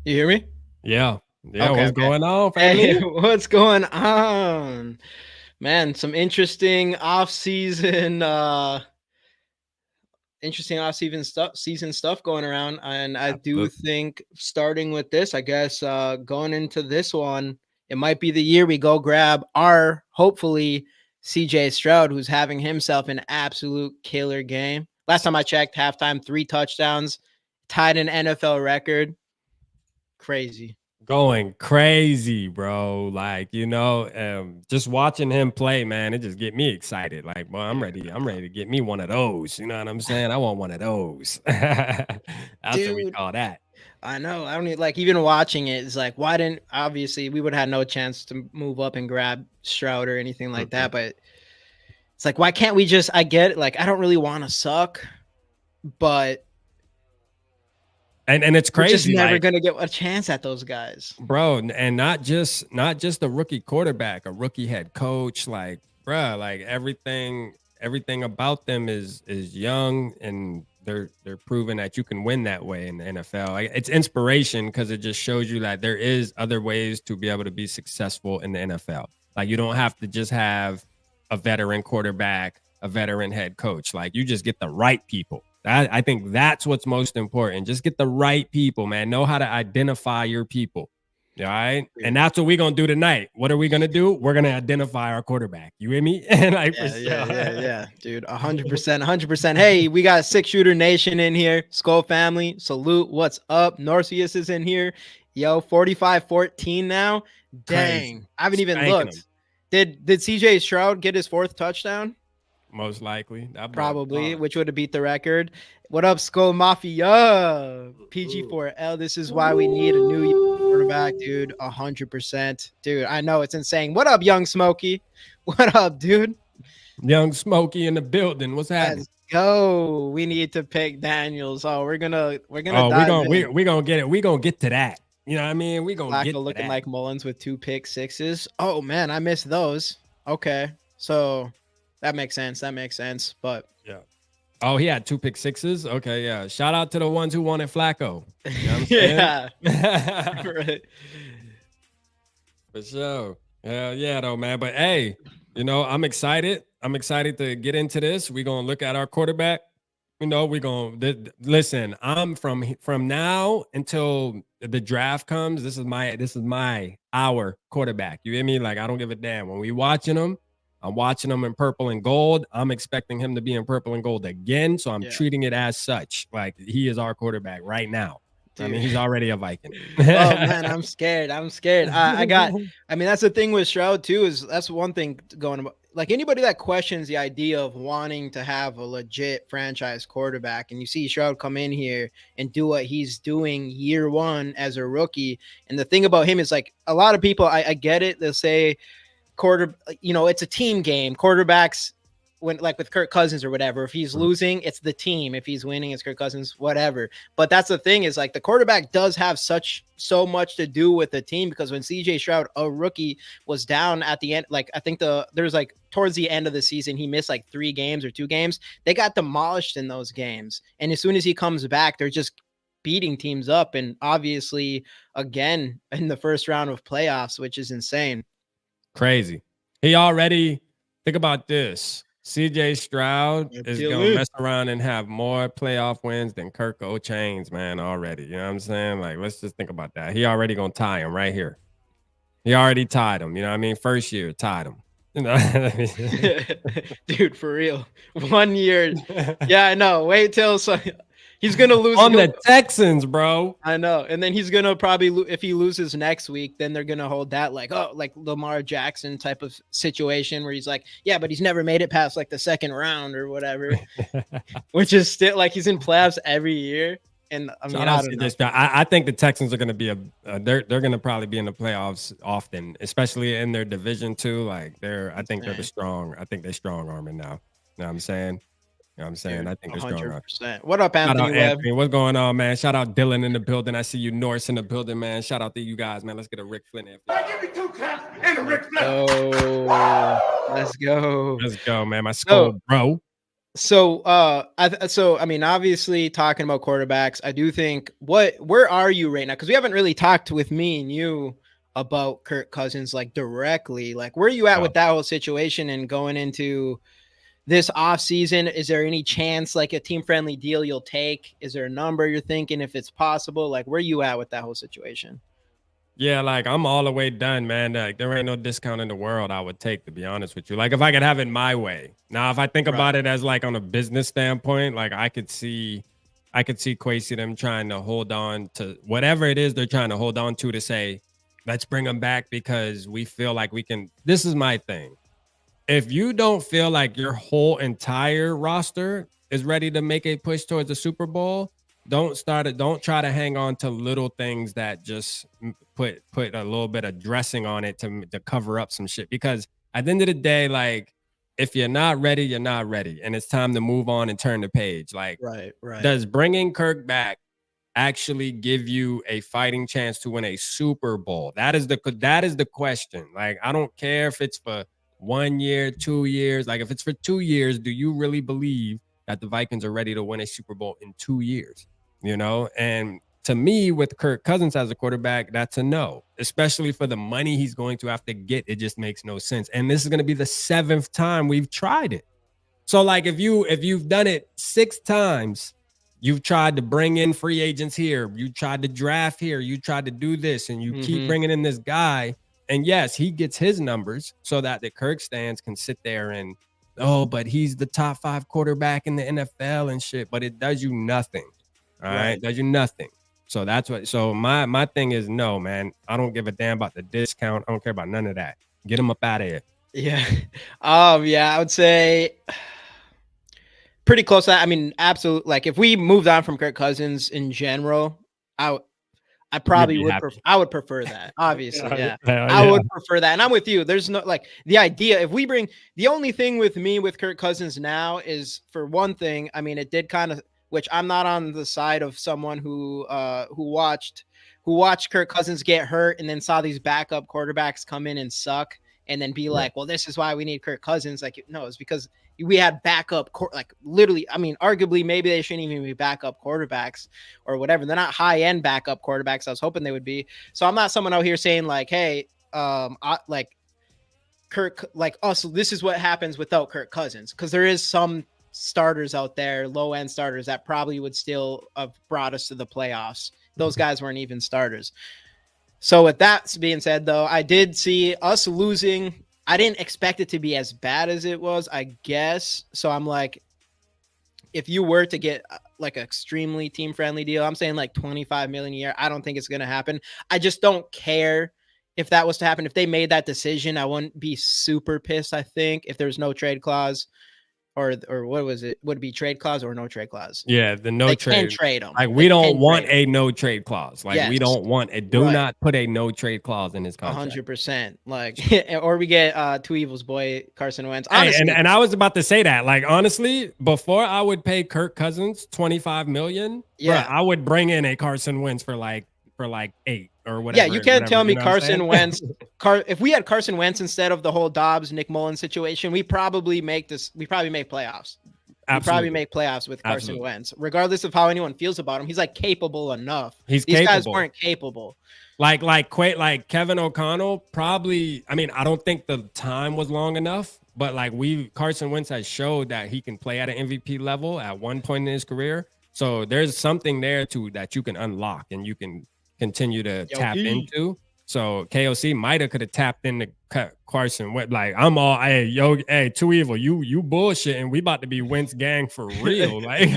You hear me? Yeah. Yeah. Okay, What's okay. going on, Hey, family? what's going on? Man, some interesting off season stuff going around. And I do Absolutely. think starting with this, I guess going into this one, it might be the year we go grab our hopefully CJ Stroud, who's having himself an absolute killer game. Last time I checked, halftime, 3 touchdowns, tied an NFL record. Crazy. Going crazy, bro. Like, just watching him play, man, it just get me excited. Like, well, I'm Dude. ready. I'm ready to get me one of those. You know what I'm saying? I want one of those. That's what we Dude, call that. I know. I don't need, like, even watching it is like, why didn't, obviously we would have had no chance to move up and grab Stroud or anything like Mhm. that. But it's like, why can't we just, I get it. Like, I don't really want to suck, but And it's we're just crazy, never like, going to get a chance at those guys. bro, and not just a rookie quarterback, a rookie head coach, like, bro, like everything about them is young, and they're proving that you can win that way in the NFL. Like, it's inspiration because it just shows you that there is other ways to be able to be successful in the NFL. Like, you don't have to just have a veteran quarterback, a veteran head coach. Like, you just get the right people. I think that's what's most important. Just get the right people, man. Know how to identify your people. All right. And Dude. that's what we're gonna do tonight. What are we gonna do? We're gonna identify our quarterback. You hear me? Like, for Yeah, sure. dude. 100%, 100%. Hey, we got Six Shooter Nation in here. Skull family, salute. What's up? Norcius is in here. Yo, 45-14 now. Crazy. Dang. I haven't even Spanking them. looked. Did CJ Stroud get his 4th touchdown? Most likely. That boy Probably, balling. which would have beat the record. What up, Skull Mafia? Ooh. PG4L. This is why we need a new quarterback, dude. 100%. Dude, I know it's insane. What up, Young Smokey? What up, dude? Young Smokey in the building. What's happening? Let's go. We need to pick Daniels. Oh, we're gonna Oh, we're dive gonna we in. we gonna get it. We're gonna get to that. You know what I mean? We're gonna get Flacco to looking that. like Mullins with 2 pick sixes. Oh man, I missed those. Okay, so that makes sense. That makes sense. But Yeah. Oh, he had 2 pick sixes. Okay, yeah. Shout out to the ones who wanted Flacco. You know what I'm saying? yeah, right. For sure. Hell yeah, though, man. But hey, I'm excited. I'm excited to get into this. We're gonna look at our quarterback. We're gonna listen. I'm from now until the draft comes. This is my our quarterback. You hear me? Like, I don't give a damn. When we watching him, I'm watching him in purple and gold. I'm expecting him to be in purple and gold again. So I'm Yeah, treating it as such. Like, he is our quarterback right now. I mean, dude. he's already a Viking. Oh man, I'm scared. I'm scared. I got. I mean, that's the thing with Stroud too. Is that's one thing going about. Like anybody that questions the idea of wanting to have a legit franchise quarterback, and you see Stroud come in here and do what he's doing year one as a rookie. And the thing about him is, like, a lot of people, I get it. They'll say it's a team game. Quarterbacks, when, like with Kirk Cousins or whatever, if he's losing, it's the team. If he's winning, it's Kirk Cousins, whatever. But that's the thing, is like the quarterback does have so much to do with the team, because when CJ Stroud, a rookie, was down at the end, like I think there's like towards the end of the season, he missed like 3 games or 2 games. They got demolished in those games. And as soon as he comes back, they're just beating teams up. And obviously, again, in the first round of playoffs, which is insane. Crazy. He already, think about this. CJ Stroud is gonna mess around and have more playoff wins than Kirk Chains, man, already. You know what I'm saying? Like, let's just think about that. He already gonna tie him right here. He already tied him. You know what I mean? First year, tied him. Dude, for real. 1 year. Yeah, I know. Wait till he's gonna lose. On the Texans, bro. I know. And then he's gonna probably if he loses next week, then they're gonna hold that like, oh, like Lamar Jackson type of situation where he's like, yeah, but he's never made it past like the second round or whatever, which is still like he's in playoffs every year. And I mean, I don't know. I think the Texans are going to be they're going to probably be in the playoffs often, especially in their division too. Like, I think they're strong arming now. You know what I'm saying? You know what I'm saying? Dude, I think they're strong arming. 100%. What up, Shout Anthony out Webb? Anthony. What's going on, man? Shout out Dylan in the building. I see you, Norris, in the building, man. Shout out to you guys, man. Let's get a Rick Flynn in. Give me 2 claps and a Rick Flynn. Oh, let's go. Let's go, man. My skull, bro. So, I mean, obviously, talking about quarterbacks, I do think where are you right now? Because we haven't really talked with me and you about Kirk Cousins like directly. Like, where are you at Oh. with that whole situation and going into this off season? Is there any chance like a team friendly deal you'll take? Is there a number you're thinking if it's possible? Like, where are you at with that whole situation? Yeah, like I'm all the way done, man. Like there ain't no discount in the world I would take, to be honest with you. Like if I could have it my way. Now, if I think Right. about it as like on a business standpoint, like I could see Kwesi them trying to hold on to whatever it is they're trying to hold on to say, let's bring them back because we feel like we can. This is my thing. If you don't feel like your whole entire roster is ready to make a push towards the Super Bowl, don't start it. Don't try to hang on to little things that just put a little bit of dressing on it to cover up some shit. Because at the end of the day, like if you're not ready, you're not ready, and it's time to move on and turn the page. Like, Right. Right. does bringing Kirk back actually give you a fighting chance to win a Super Bowl? That is the question. Like, I don't care if it's for 1 year, 2 years. Like, if it's for 2 years, do you really believe that the Vikings are ready to win a Super Bowl in 2 years? You know, and to me, with Kirk Cousins as a quarterback, that's a no, especially for the money he's going to have to get. It just makes no sense. And this is going to be the 7th time we've tried it. So, like, if you've done it 6 times, you've tried to bring in free agents here, you tried to draft here, you tried to do this, and you keep bringing in this guy. And yes, he gets his numbers so that the Kirk stands can sit there and, oh, but he's the top 5 quarterback in the NFL and shit. But it does you nothing. All right. Right. It does you nothing. So that's what. So my thing is no, man. I don't give a damn about the discount. I don't care about none of that. Get him up out of here. Yeah. Yeah, I would say pretty close to that. I mean, absolutely. Like if we moved on from Kirk Cousins in general, I I You'd probably be would happy. I would prefer that. Obviously, yeah. I Yeah. would prefer that. And I'm with you. There's no like the idea if we bring the only thing with me with Kirk Cousins now is for one thing, I mean, it did kind of which I'm not on the side of someone who watched Kirk Cousins get hurt and then saw these backup quarterbacks come in and suck and then be Right. like, well, this is why we need Kirk Cousins. Like, no, it's because we had backup, like literally. I mean, arguably, maybe they shouldn't even be backup quarterbacks or whatever. They're not high end backup quarterbacks. I was hoping they would be. So I'm not someone out here saying like, hey, like Kirk, like us. This is what happens without Kirk Cousins because there is some starters out there, low end starters that probably would still have brought us to the playoffs. Those guys weren't even starters. So with that being said, though, I did see us losing. I didn't expect it to be as bad as it was, I guess. So I'm like, if you were to get like an extremely team friendly deal, I'm saying like 25 million a year. I don't think it's going to happen. I just don't care if that was to happen. If they made that decision, I wouldn't be super pissed. I think if there's no trade clause or what was it? Would it be trade clause or no trade clause? Yeah, the no They can trade. trade them. Like They we don't can want trade them. a no trade clause. Like we Yes. don't want it. Do Right. not put a no trade clause in his contract. 100%. Like, or we get Two Evils boy Carson Wentz. Hey, Honestly, and I was about to say that. Like honestly, before I would pay Kirk Cousins 25 million, bro, yeah. I would bring in a Carson Wentz for like 8 or whatever. Yeah, you can't tell me you know what I'm Carson saying? Wentz. If we had Carson Wentz instead of the whole Dobbs Nick Mullins situation, we probably make playoffs. We probably Absolutely. make playoffs with Carson Absolutely. Wentz, regardless of how anyone feels about him. He's like capable enough. He's These guys capable. weren't capable. Like Kevin O'Connell probably. I mean, I don't think the time was long enough, but like Carson Wentz has showed that he can play at an MVP level at one point in his career. So there's something there too that you can unlock and you can continue to tap into. So KOC might have could have tapped into Carson Wentz. Like I'm all, hey, Too Evil, you bullshit, and we about to be Wentz gang for real, like,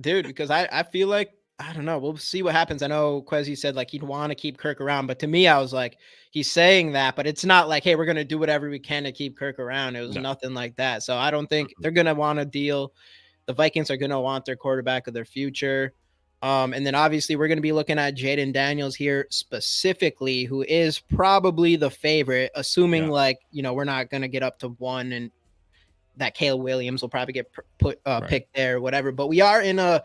dude. Because I feel like I don't know. We'll see what happens. I know Kwesi said like he'd want to keep Kirk around, but to me, I was like, he's saying that, but it's not like, hey, we're gonna do whatever we can to keep Kirk around. It was nothing like that. So I don't think they're gonna want a deal. The Vikings are gonna want their quarterback of their future. And then obviously we're going to be looking at Jayden Daniels here specifically, who is probably the favorite, assuming like, we're not going to get up to 1 and that Caleb Williams will probably get picked there or whatever. But we are in a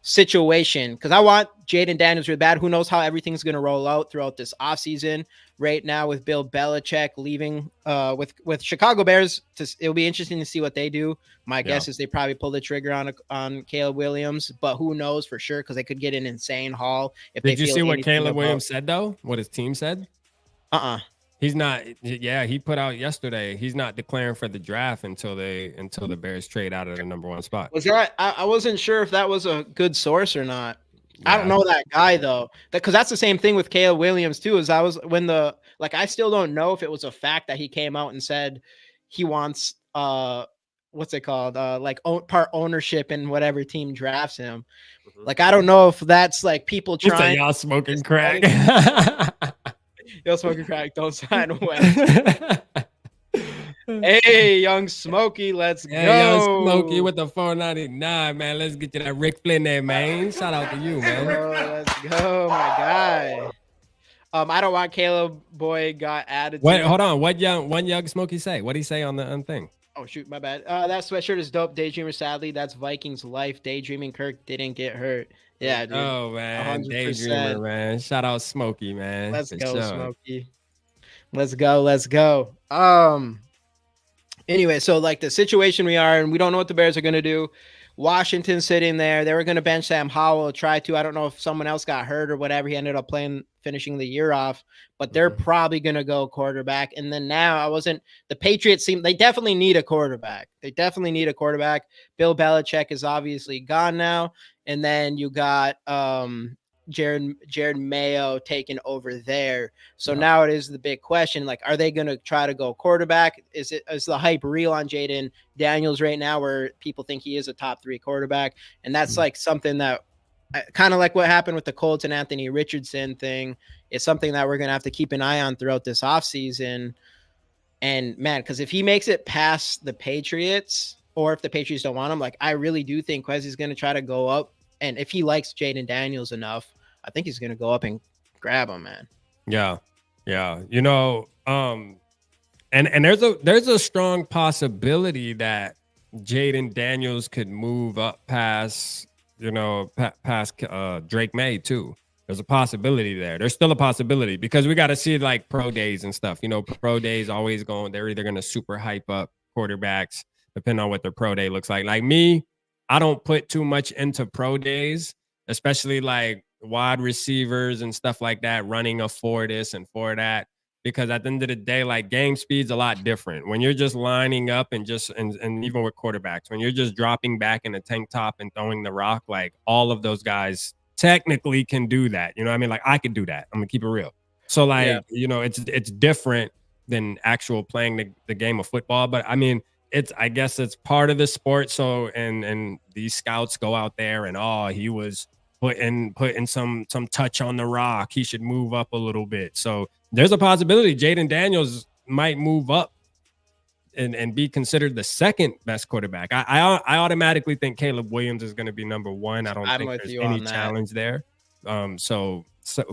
situation, because I want Jayden Daniels really bad. Who knows how everything's going to roll out throughout this offseason right now with Bill Belichick leaving with Chicago Bears. It'll be interesting to see what they do. My guess is they probably pull the trigger on Caleb Williams, but who knows for sure, because they could get an insane haul if they feel. Did you see what Caleb Williams said, though? What his team said? He's not. Yeah, he put out yesterday. He's not declaring for the draft until the Bears trade out of the number 1 spot. Was that? I wasn't sure if that was a good source or not. Yeah. I don't know that guy though, because that's the same thing with Caleb Williams too. I still don't know if it was a fact that he came out and said he wants what's it called, part ownership in whatever team drafts him. Mm-hmm. Like I don't know if that's like people trying. Y'all smoking crack. Yo, smoking crack, don't sign away. Hey, Young Smokey, let's go. Young Smokey with the 499, man. Let's get you that Rick Flynn there, man. Shout out to you, man. Let's go, my guy. I don't want Caleb boy got added. Wait, hold on. What young Smokey say? What did he say on the thing? Oh shoot, my bad. That sweatshirt is dope. Daydreamer, sadly, that's Vikings life. Daydreaming Kirk didn't get hurt. Yeah, dude. Oh man, 100%. Daydreamer, man. Shout out Smokey, man. Let's go, Smokey. Let's go. Anyway, so like the situation we are, and we don't know what the Bears are going to do. Washington sitting there. They were going to bench Sam Howell, I don't know if someone else got hurt or whatever. He ended up finishing the year off, but they're probably going to go quarterback. And then now the Patriots they definitely need a quarterback. Bill Belichick is obviously gone now. And then you got, Jared Mayo taking over there. So now it is the big question. Like, are they going to try to go quarterback? Is the hype real on Jayden Daniels right now where people think he is a top 3 quarterback? And that's like something that kind of like what happened with the Colts and Anthony Richardson thing. It's something that we're going to have to keep an eye on throughout this offseason. And man, because if he makes it past the Patriots, or if the Patriots don't want him, like I really do think Kwesi is going to try to go up. And if he likes Jayden Daniels enough, I think he's going to go up and grab him, man. Yeah. You know, and there's a strong possibility that Jayden Daniels could move up past Drake May too. There's a possibility there. There's still a possibility because we got to see like pro days and stuff. You know, pro days always they're either going to super hype up quarterbacks depending on what their pro day looks like. Like me, I don't put too much into pro days, especially like wide receivers and stuff like that, running a for this and for that, because at the end of the day, like game speed's a lot different when you're just lining up and even with quarterbacks, when you're just dropping back in a tank top and throwing the rock, like all of those guys technically can do that. You know what I mean? Like I could do that. I'm gonna keep it real. So like, you know, it's different than actual playing the game of football. But I mean, I guess it's part of the sport. So, and these scouts go out there and, he was putting some touch on the rock. He should move up a little bit. So there's a possibility Jayden Daniels might move up and be considered the second best quarterback. I automatically think Caleb Williams is going to be number 1. I don't think there's any challenge there. So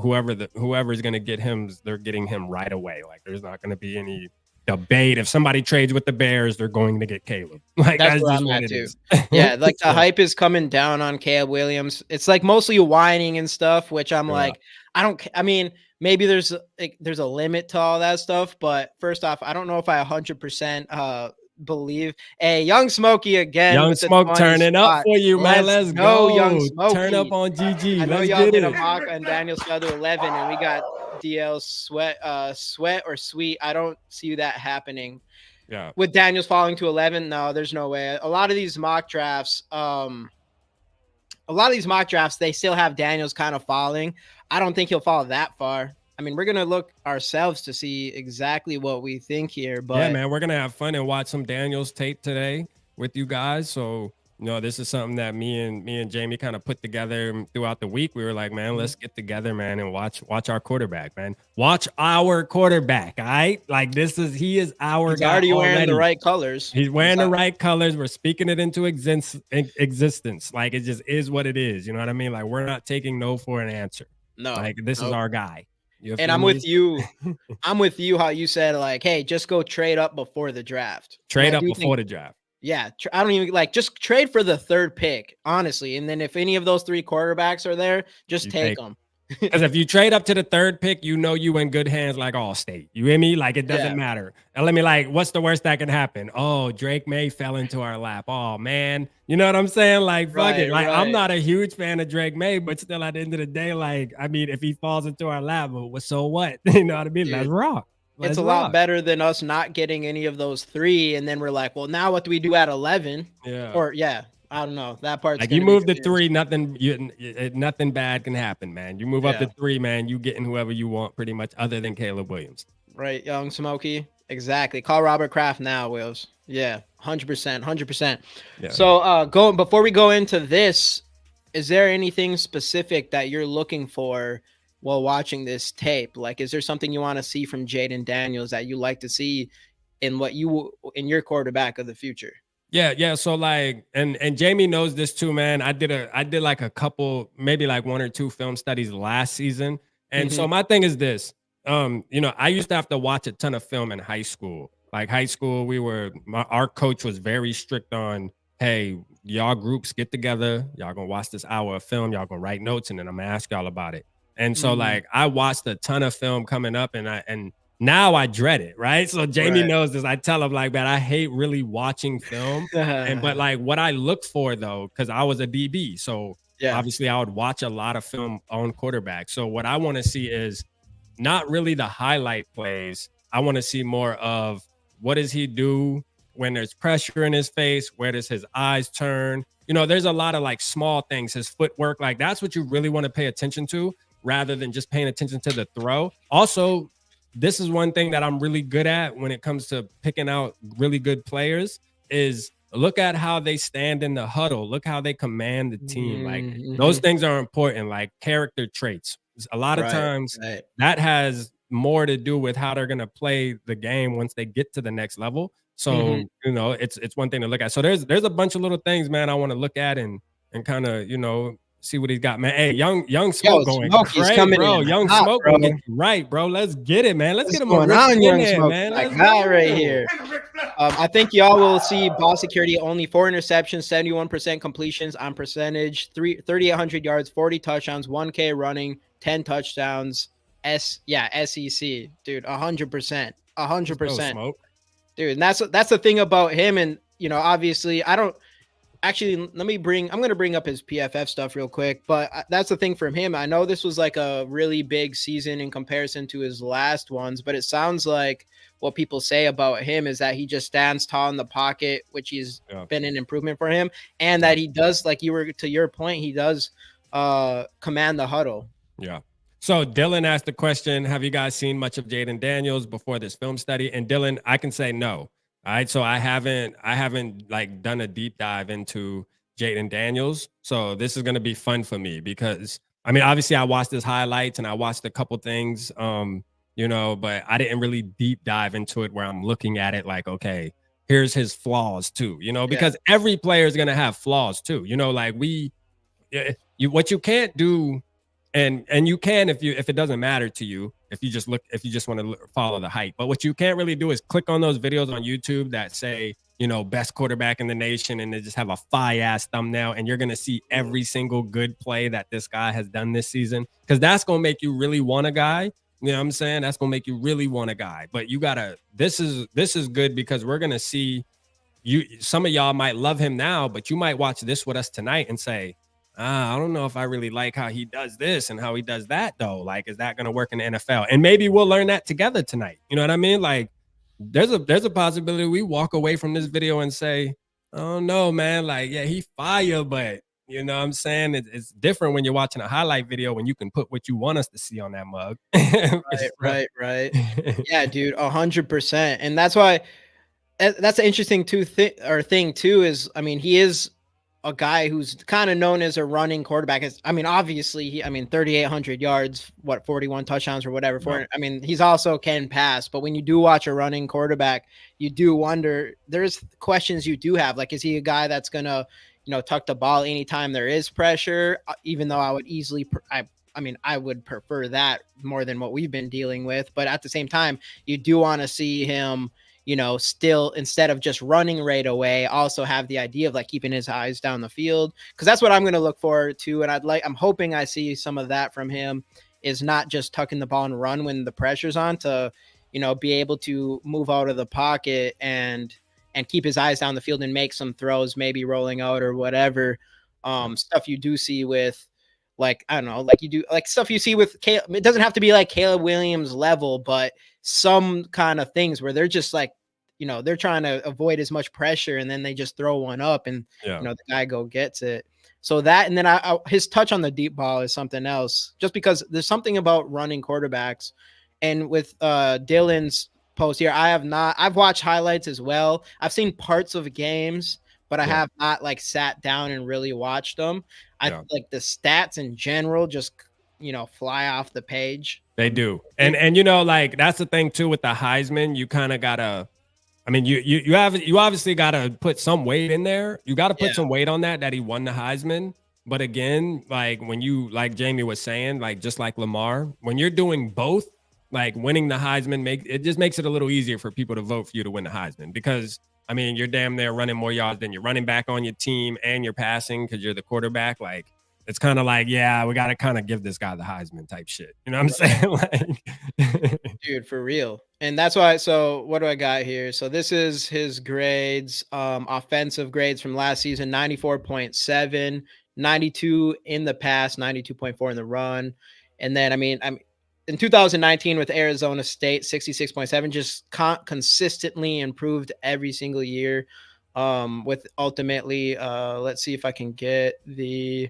whoever's going to get him, they're getting him right away. Like there's not going to be any debate. If somebody trades with the Bears, they're going to get Caleb. Like that's just what it is. Yeah, like the hype is coming down on Caleb Williams. It's like mostly whining and stuff, which I'm like, I mean, maybe there's a limit to all that stuff, but first off, I don't know if I 100% believe. Hey, Young Smokey again. Young Smoke turning up for you, man. Let's go. Young Smokey. Turn up on GG. I know y'all did a mock on Daniels fell to 11, and we got DL sweat or sweet. I don't see that happening. Yeah. With Daniels falling to 11, no, there's no way. A lot of these mock drafts, they still have Daniels kind of falling. I don't think he'll fall that far. I mean, we're going to look ourselves to see exactly what we think here. But yeah, man, we're going to have fun and watch some Daniels tape today with you guys. So, you know, this is something that me and Jamie kind of put together throughout the week. We were like, man, let's get together, man, and watch our quarterback, man. Watch our quarterback, all right? Like he is our He's guy already wearing the right colors. He's wearing the right colors. We're speaking it into existence. Like it just is what it is. You know what I mean? Like we're not taking no for an answer. No. Like this is our guy. And I'm with you. I'm with you how you said, like, hey, just go trade up before the draft. Trade up before the draft. Yeah, I don't even just trade for the third pick, honestly. And then if any of those three quarterbacks are there, just You take take them. because if you trade up to the third pick, you know you in good hands like Allstate. You hear me? Like it doesn't Yeah, matter. And let me what's the worst that can happen? Oh, Drake May fell into our lap. Oh man. You know what I'm saying? Like fuck it. right, Like I'm right. not a huge fan of Drake May, but still at the end of the day, like, I mean, if he falls into our lap, well, so what? You know what I mean? Let's Dude, rock. it's a Let's lot rock. better than us not getting any of those three. And then we're like, well, now what do we do at 11? Yeah. Or, yeah, I don't know. That part's Like going you to be move to confusing. three, nothing bad can happen, man. You move up to Yeah, three, man. You getting whoever you want, pretty much, other than Caleb Williams. right, Young Smokey. Exactly. Call Robert Kraft now, Wills. Yeah, 100%, 100%. Yeah. So, before we go into this, is there anything specific that you're looking for while watching this tape? Like, is there something you want to see from Jayden Daniels that you like to see in your quarterback of the future? Yeah. So and Jamie knows this too, man. I did like a couple, maybe like one or two film studies last season. And so Mm-hmm. my thing is this. I used to have to watch a ton of film in high school. Like high school, our coach was very strict on, hey, y'all groups get together, y'all gonna watch this hour of film, y'all gonna write notes, and then I'm gonna ask y'all about it. And so Mm-hmm. like I watched a ton of film coming up, and now I dread it, right? So Jamie Right. knows this. I tell him like, man, I hate really watching film. But like what I look for though, because I was a DB. So Yeah. obviously I would watch a lot of film on quarterback. So what I want to see is not really the highlight plays. I want to see more of what does he do when there's pressure in his face? Where does his eyes turn? There's a lot of like small things, his footwork, like that's what you really want to pay attention to rather than just paying attention to the throw. Also, this is one thing that I'm really good at when it comes to picking out really good players is look at how they stand in the huddle. Look how they command the team. Like those Mm-hmm. things are important, like character traits. A lot of Right. times Right. that has more to do with how they're going to play the game once they get to the next level. Mm-hmm. So, it's one thing to look at. So there's a bunch of little things, man, I want to look at and kind of, see what he's got, man. Hey, young Yo, Smoke going Smokey's crazy, coming bro. in Young hot, Smoke bro. gonna get you right, bro. Let's get it, man. Let's What's get him a going Rick on, in Young there, Smoke? man. My Let's guy right go. here. I think y'all will see ball security only 4 interceptions, 71% completions on percentage, 3,800 yards, 40 touchdowns, 1K running, 10 touchdowns. SEC, dude, 100%, Let's go, 100%, Smoke. dude. And that's the thing about him. And obviously, I don't actually. I'm gonna bring up his PFF stuff real quick. But that's the thing from him. I know this was like a really big season in comparison to his last ones, but it sounds like what people say about him is that he just stands tall in the pocket, which has Yeah, been an improvement for him, and yeah, that he does, like you were to your point, he does command the huddle. yeah. So Dylan asked the question, have you guys seen much of Jayden Daniels before this film study? And Dylan, I can say no. All right. So I haven't like done a deep dive into Jayden Daniels. So this is gonna be fun for me because I mean, obviously I watched his highlights and I watched a couple things, but I didn't really deep dive into it where I'm looking at it like, okay, here's his flaws too, Yeah. because every player is gonna have flaws too. Like what you can't do, and you can if it doesn't matter to you, if you just want to follow the hype. But what you can't really do is click on those videos on YouTube that say, best quarterback in the nation, and they just have a fire ass thumbnail, and you're gonna see every single good play that this guy has done this season, because that's gonna make you really want a guy. You know what I'm saying? That's gonna make you really want a guy. But you gotta. This is good because we're gonna see you. Some of y'all might love him now, but you might watch this with us tonight and say, I don't know if I really like how he does this and how he does that, though. Like, is that going to work in the NFL? And maybe we'll learn that together tonight. You know what I mean? Like, there's a possibility we walk away from this video and say, oh, no, man. Like, yeah, he fire, but you know what I'm saying? It's different when you're watching a highlight video when you can put what you want us to see on that mug. Right. Yeah, dude, 100%. And that's why that's an interesting thing too. Is I mean, he is a guy who's kind of known as a running quarterback. I mean, obviously, 3,800 yards, 41 touchdowns or whatever. I mean, he's also can pass. But when you do watch a running quarterback, you do wonder. There's questions you do have. Like, is he a guy that's gonna, tuck the ball anytime there is pressure? Even though I would easily, I would prefer that more than what we've been dealing with. But at the same time, you do want to see him, still instead of just running right away, also have the idea of like keeping his eyes down the field. Cause that's what I'm going to look forward to. And I'm hoping I see some of that from him, is not just tucking the ball and run when the pressure's on, to, be able to move out of the pocket and keep his eyes down the field and make some throws, maybe rolling out or whatever. Stuff you do see with, like, I don't know, like you do, like stuff you see with Caleb. It doesn't have to be like Caleb Williams level, but some kind of things where they're just like, they're trying to avoid as much pressure, and then they just throw one up, and the guy gets it. So that, and then his touch on the deep ball is something else, just because there's something about running quarterbacks. And with Dylan's post here, I've watched highlights as well. I've seen parts of games, but I have not like sat down and really watched them. I like the stats in general just, fly off the page. They do. And like that's the thing too with the Heisman, you kind of gotta, I mean, you obviously gotta put some weight in there. You gotta put some weight on that he won the Heisman. But again, like when you, like Jamie was saying, like just like Lamar, when you're doing both, like winning the Heisman it just makes it a little easier for people to vote for you to win the Heisman, because I mean, you're damn near running more yards than you're running back on your team, and you're passing because you're the quarterback. Like, it's kind of like, yeah, we got to kind of give this guy the Heisman type shit. You know what I'm saying? Like, dude, for real. And that's why. So what do I got here? So this is his grades, offensive grades from last season: 94.7, 92 in the pass, 92.4 in the run. And then, I mean, in 2019 with Arizona State, 66.7, just consistently improved every single year. With ultimately, let's see if I can get the.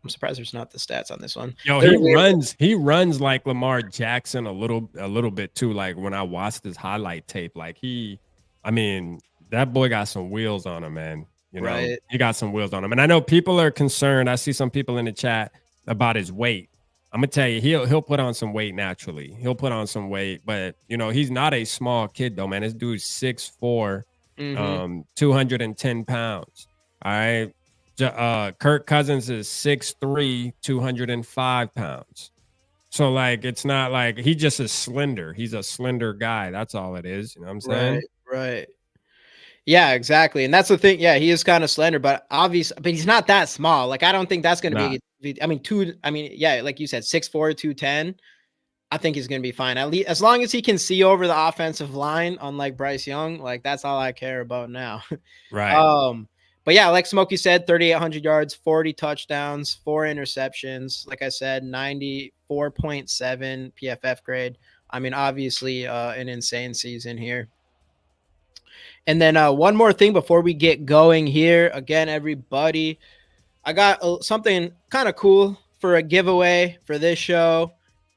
I'm surprised there's not the stats on this one. Yo, he runs like Lamar Jackson a little bit too. Like when I watched his highlight tape, like I mean, that boy got some wheels on him, man. He got some wheels on him. And I know people are concerned. I see some people in the chat about his weight. I'm gonna tell you, he'll put on some weight naturally. He'll put on some weight, but he's not a small kid though, man. This dude's 6'4", 210 pounds. All right. Kirk Cousins is 6'3", 205 pounds. So like, it's not like he just is slender. He's a slender guy. That's all it is. You know what I'm saying? Right. Yeah, exactly. And that's the thing. Yeah, he is kind of slender, but he's not that small. Like, I don't think that's going to be, like you said, 6'4", 210. I think he's going to be fine. At least as long as he can see over the offensive line, unlike Bryce Young, like that's all I care about now. Right. But yeah, like Smokey said, 3,800 yards, 40 touchdowns, 4 interceptions. Like I said, 94.7 PFF grade. I mean, obviously an insane season here. And then one more thing before we get going here. Again, everybody, I got something kind of cool for a giveaway for this show.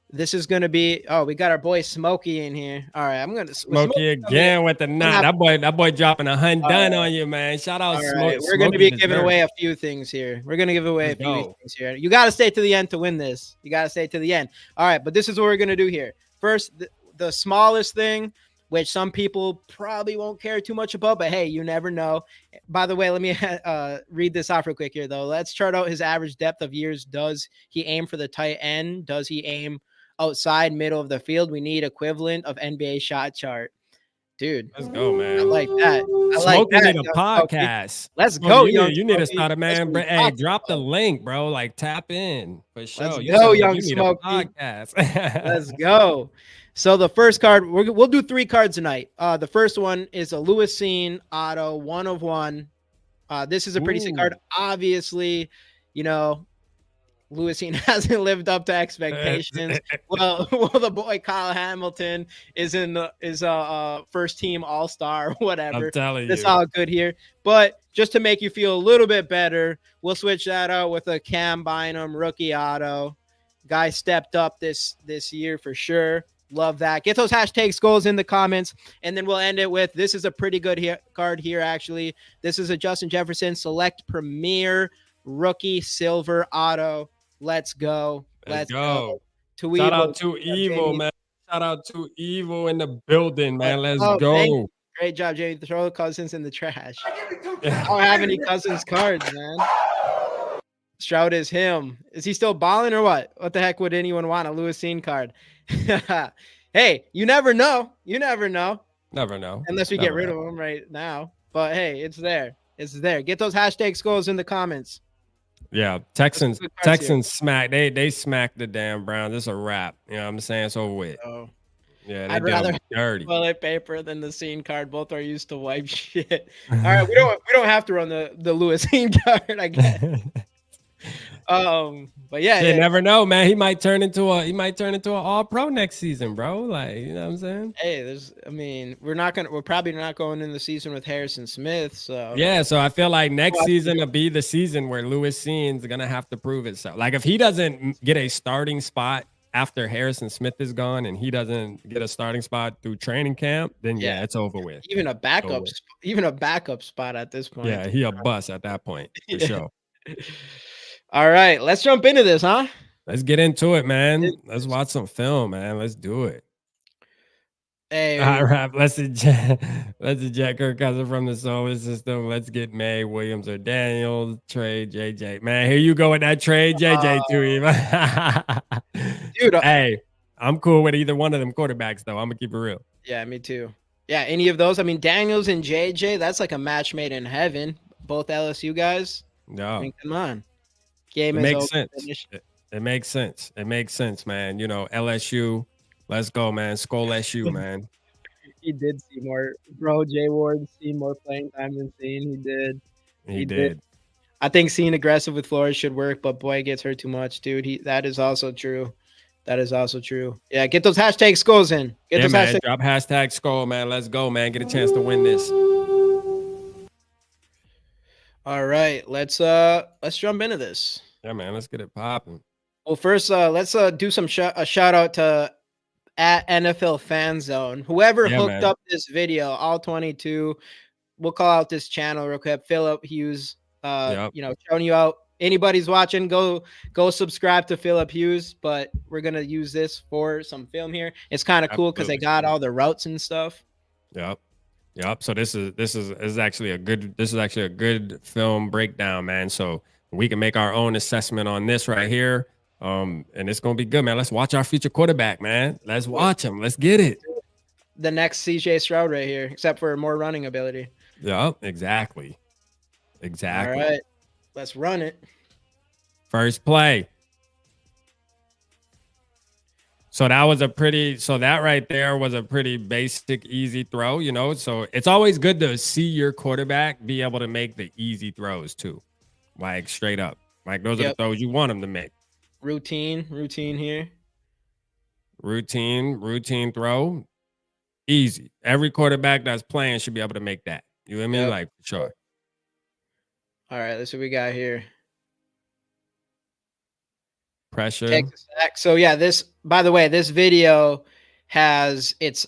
This is going to be, we got our boy Smokey in here. All right, I'm going to Smokey again with the knot. That boy dropping $100 on you, man. Shout out Smokey. We're going to be giving away a few things here. We're going to give away a few things here. You got to stay to the end to win this. You got to stay to the end. All right, but this is what we're going to do here. First, the smallest thing, which some people probably won't care too much about, but hey, you never know. By the way, let me read this off real quick here, though. Let's chart out his average depth of years. Does he aim for the tight end? Does he aim outside, middle of the field? We need equivalent of NBA shot chart. Dude, let's go, man. I like that. Smokey need a podcast. Let's go, you need to start it, man. Hey, drop the link, bro. Like, tap in for sure. Let's go, young Smokey. Podcast. Let's go. So the first card, we'll do 3 cards tonight. The first one is a Lewisine auto, 1 of 1. This is a pretty sick card. Obviously, Lewisine hasn't lived up to expectations. well, the boy Kyle Hamilton is a first team All-Star, whatever. I'm telling you, it's all good here. But just to make you feel a little bit better, we'll switch that out with a Cam Bynum rookie auto. Guy stepped up this year for sure. Love that. Get those hashtag goals in the comments, and then we'll end it with, this is a pretty good card here, actually. This is a Justin Jefferson Select Premier Rookie Silver Auto. Let's go. Let's go. Shout out to Evil, man. Shout out to Evil in the building, man. Let's go. Great job, Jamie. Throw Cousins in the trash. I don't have any Cousins cards, man. Stroud is him. Is he still balling or what? What the heck would anyone want a Lewisine card? Hey, you never know. You never know. Never know. unless we get rid of him right now. But hey, it's there. It's there. Get those hashtag scores in the comments. Yeah, Texans smack. They smacked the damn Browns. It's a wrap. You know what I'm saying? It's over with. Oh. Yeah, they I'd did rather them dirty. toilet paper than the scene card. Both are used to wipe shit. All right, we don't have to run the Lewis scene card, I guess. But yeah, you never know, man. He might turn into an all pro next season, bro. Like, you know what I'm saying? Hey, we're probably not going in the season with Harrison Smith. So yeah, so I feel like next season will be the season where Lewis Scene's gonna have to prove itself. Like if he doesn't get a starting spot after Harrison Smith is gone and he doesn't get a starting spot through training camp, then yeah it's over with. Even a backup spot at this point. Yeah, he a bust at that point for sure. All right, let's jump into this, huh? Let's get into it, man. Let's watch some film, man. Let's do it. Hey, all right, let's eject Kirk Cousins from the solar system. Let's get May, Williams, or Daniels. Trade JJ. Man, here you go with that trade JJ to him. Dude, hey, I'm cool with either one of them quarterbacks, though. I'm gonna keep it real. Yeah, me too. Yeah, any of those. I mean, Daniels and JJ, that's like a match made in heaven. Both LSU guys. No, I mean, come on. Game it makes sense. It makes sense. It makes sense, man. You know, LSU. Let's go, man. Skull SU, man. He did see more. Bro, Jay Ward seen more playing time than Scene. He did. I think seeing aggressive with Flores should work, but boy, it gets hurt too much, dude. That is also true. That is also true. Yeah, get those hashtag skulls in. Get those man. Drop hashtag skull, man. Let's go, man. Get a chance to win this. All right, let's jump into this. Yeah, man. Let's get it popping. Well, first, let's do some a shout out to at NFL Fan Zone. Whoever hooked up this video, all 22. We'll call out this channel real quick. Philip Hughes, you know, showing you out. Anybody's watching, go subscribe to Philip Hughes. But we're gonna use this for some film here. It's kind of cool because they got all the routes and stuff. Yep. So this is actually a good film breakdown, man. So we can make our own assessment on this right here. And it's gonna be good, man. Let's watch our future quarterback, man. Let's watch him. Let's get it. The next CJ Stroud right here, except for more running ability. Yeah, exactly. All right, let's run it. First play. So that right there was a pretty basic, easy throw, you know. So it's always good to see your quarterback be able to make the easy throws too, like straight up. Like those are the throws you want him to make. Routine here. Routine throw. Easy. Every quarterback that's playing should be able to make that. You know what I mean? Like, sure. All right, let's see what we got here. Pressure. So yeah, by the way, this video has it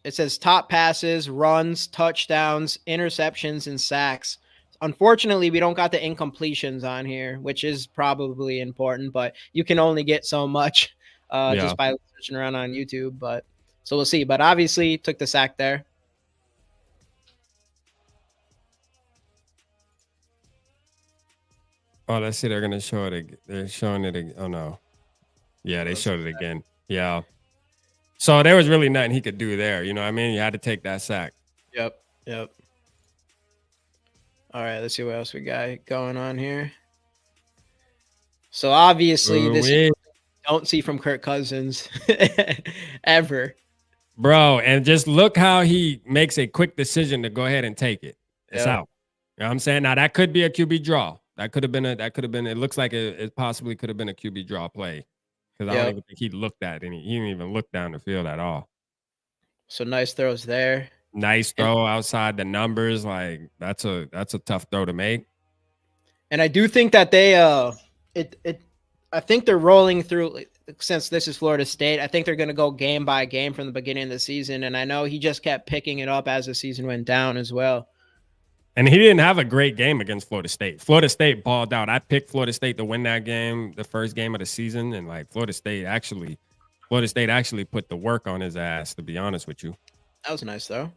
says top passes, runs, touchdowns, interceptions, and sacks. Unfortunately, we don't got the incompletions on here, which is probably important, but you can only get so much just by searching around on YouTube. But so we'll see. But obviously, took the sack there. Oh, let's see. They're gonna show it. They're showing it again. Oh no, yeah, they showed it again. Yeah. So there was really nothing he could do there. You know what I mean? You had to take that sack. Yep. All right, let's see what else we got going on here. So obviously, this you don't see from Kirk Cousins ever. Bro, and just look how he makes a quick decision to go ahead and take it. It's out. You know what I'm saying? Now, that could be a QB draw. That could have been, it looks like it possibly could have been a QB draw play. Because I don't even think he looked at any. He didn't even look down the field at all. So nice throws there. Nice throw outside the numbers. Like that's a tough throw to make. And I do think that they I think they're rolling through, since this is Florida State. I think they're going to go game by game from the beginning of the season. And I know he just kept picking it up as the season went down as well. And he didn't have a great game against Florida State. Florida State balled out. I picked Florida State to win that game, the first game of the season. And like Florida State actually put the work on his ass, to be honest with you. That was nice, though.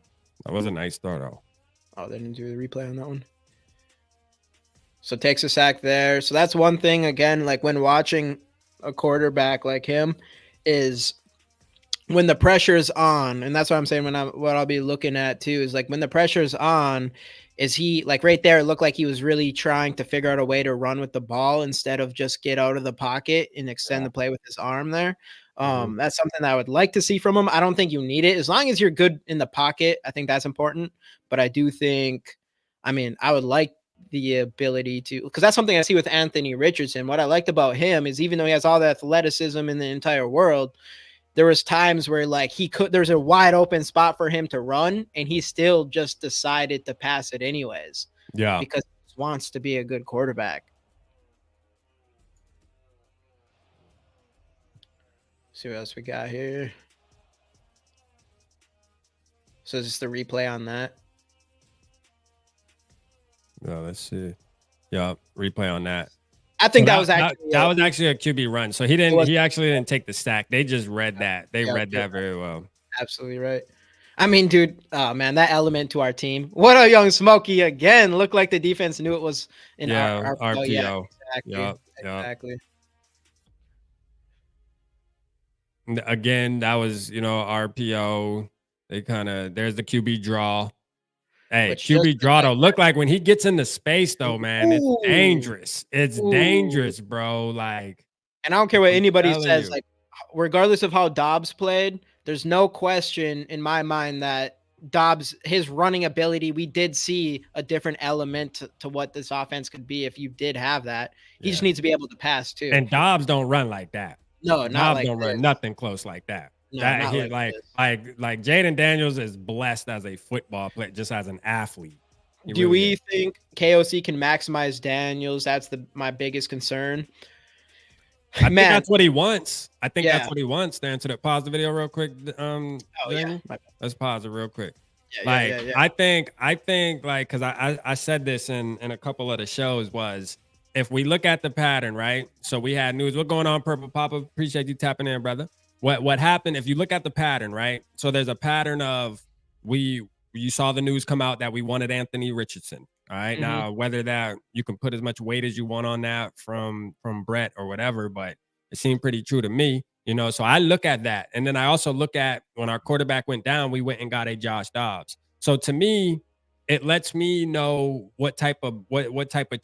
That was a nice throw, though. Oh, they didn't do the replay on that one. So takes a sack there. So that's one thing, again, like when watching a quarterback like him, is when the pressure's on, and that's what I'm saying what I'll be looking at too is like when the pressure's on, is he like right there? It looked like he was really trying to figure out a way to run with the ball instead of just get out of the pocket and extend the play with his arm there. That's something that I would like to see from him. I don't think you need it as long as you're good in the pocket. I think that's important, but I do think, I mean, I would like the ability to, because that's something I see with Anthony Richardson. What I liked about him is even though he has all the athleticism in the entire world, there was times where like there's a wide open spot for him to run and he still just decided to pass it anyways. Yeah. Because he wants to be a good quarterback. See what else we got here. So just the replay on that. Yeah, let's see. Yeah, replay on that. I think that was actually a QB run. So he actually didn't take the sack. They just read that. They read that very well. Absolutely right. I mean, dude, oh man, that element to our team. What a young Smokey again. Looked like the defense knew it was in our RPO. Yeah, exactly. Yep. Exactly. Again, that was, RPO. There's the QB draw. Hey, QB draw though. Look like when he gets into space though, man, it's dangerous. It's dangerous, bro. Like, and I don't care what anybody says. Like, regardless of how Dobbs played, there's no question in my mind that Dobbs, his running ability, we did see a different element to what this offense could be if you did have that. He just needs to be able to pass too. And Dobbs don't run like that. No, not like don't run nothing close like that. No, like Jayden Daniels is blessed as a football player, just as an athlete. Do we think KOC can maximize Daniels? That's my biggest concern. I think that's what he wants. That's what he wants. To answer that, pause the video real quick. Let's pause it real quick. I think like, because I said this in a couple of the shows, was if we look at the pattern, right? So we had news. What's going on, Purple Papa? Appreciate you tapping in, brother. What happened, if you look at the pattern, right? So there's a pattern of you saw the news come out that we wanted Anthony Richardson. All right. Mm-hmm. Now, whether that you can put as much weight as you want on that from Brett or whatever, but it seemed pretty true to me, So I look at that. And then I also look at when our quarterback went down, we went and got a Josh Dobbs. So to me, it lets me know what type of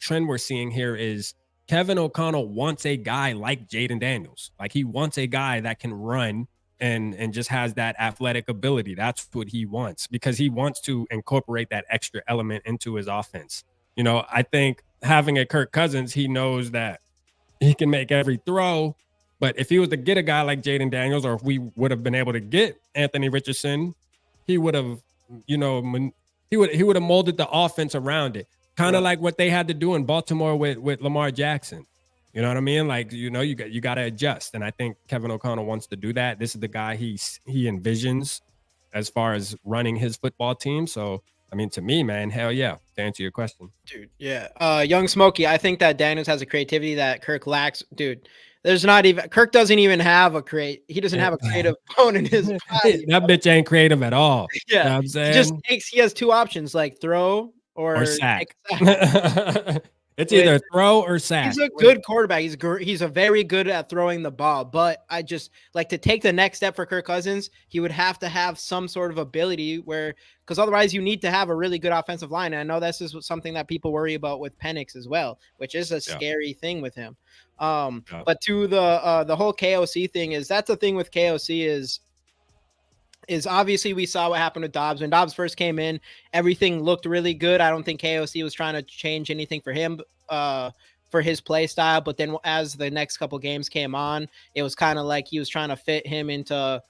trend we're seeing here is Kevin O'Connell wants a guy like Jayden Daniels. Like, he wants a guy that can run and just has that athletic ability. That's what he wants, because he wants to incorporate that extra element into his offense. I think having a Kirk Cousins, he knows that he can make every throw. But if he was to get a guy like Jayden Daniels, or if we would have been able to get Anthony Richardson, he would have, he would have molded the offense around it. Kind of like what they had to do in Baltimore with Lamar Jackson. You know what I mean? Like, you got to adjust. And I think Kevin O'Connell wants to do that. This is the guy he envisions as far as running his football team. So, I mean, to me, man, hell yeah, to answer your question. Dude, yeah. Young Smokey, I think that Daniels has a creativity that Kirk lacks. Dude, Kirk doesn't even have he doesn't have a creative bone in his body. That bitch ain't creative at all. Yeah. You know what I'm saying? He has two options, like throw or sack. It's either throw or sack. He's a good quarterback. He's a very good at throwing the ball, but I just like to take the next step for Kirk Cousins. He would have to have some sort of ability because otherwise you need to have a really good offensive line. And I know this is something that people worry about with Penix as well, which is a scary thing with him. But to the whole KOC thing that's the thing with KOC is obviously we saw what happened with Dobbs. When Dobbs first came in, everything looked really good. I don't think KOC was trying to change anything for him, for his play style. But then as the next couple games came on, it was kind of like he was trying to fit him into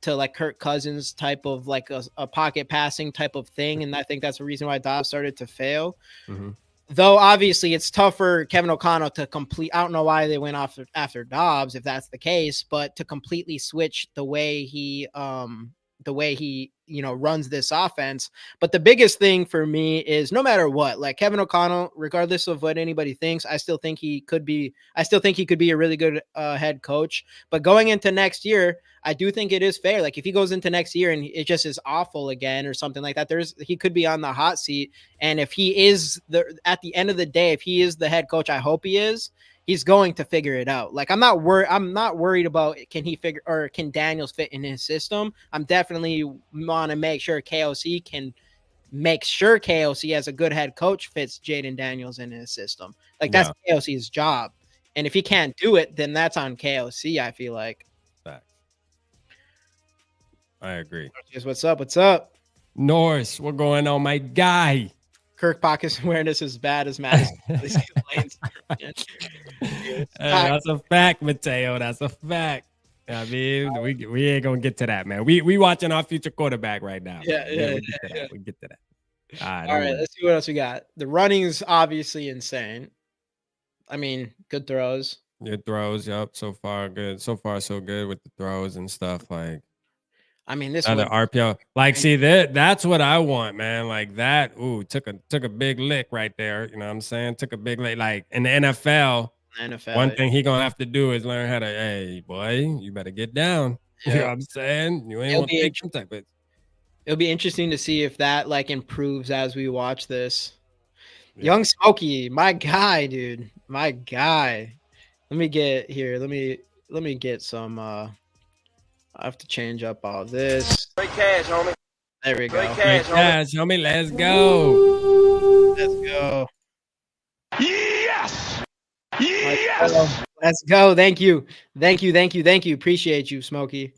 like Kirk Cousins type of like a pocket passing type of thing. And I think that's the reason why Dobbs started to fail. Mm-hmm. Though obviously it's tough for Kevin O'Connell to complete. I don't know why they went off after Dobbs if that's the case, but to completely switch the way he runs this offense. But the biggest thing for me is no matter what, like Kevin O'Connell, regardless of what anybody thinks, I still think he could be a really good head coach. But going into next year, I do think it is fair. Like if he goes into next year and it just is awful again or something like that, he could be on the hot seat. And if he is at the end of the day, if he is the head coach, I hope he is. he's going to figure it out. Like I'm not worried about can Daniels fit in his system. I'm definitely want to make sure KOC can make sure KOC as a good head coach fits Jayden Daniels in his system. Like that's KOC's job. And if he can't do it, then that's on KOC, I feel like. I agree. What's up? What's up? Norris, what's going on, my guy? Kirk pocket awareness is bad as Madison. That's a fact, Mateo. That's a fact. I mean, we ain't gonna get to that, man. We watching our future quarterback right now. We get to that. All right, let's see what else we got. The running is obviously insane. I mean, good throws. Good throws, yep. So far, good. So far, so good with the throws and stuff. Like, I mean, this other RPO. Like, see that's what I want, man. Like that. Ooh, took a big lick right there. You know what I'm saying? Took a big lick. Like in the NFL. One thing he gonna have to do is learn how to. Hey, boy, you better get down. You know what I'm saying? You ain't want to take contact, but it'll be interesting to see if that like improves as we watch this. Yeah. Young Smokey, my guy, dude, my guy. Let me get here. Let me get some. I have to change up all this. Great cash, homie. There we go. Great cash, homie. Let's go. Let's go. Yes. Yes. Let's go. Thank you. Appreciate you, Smokey.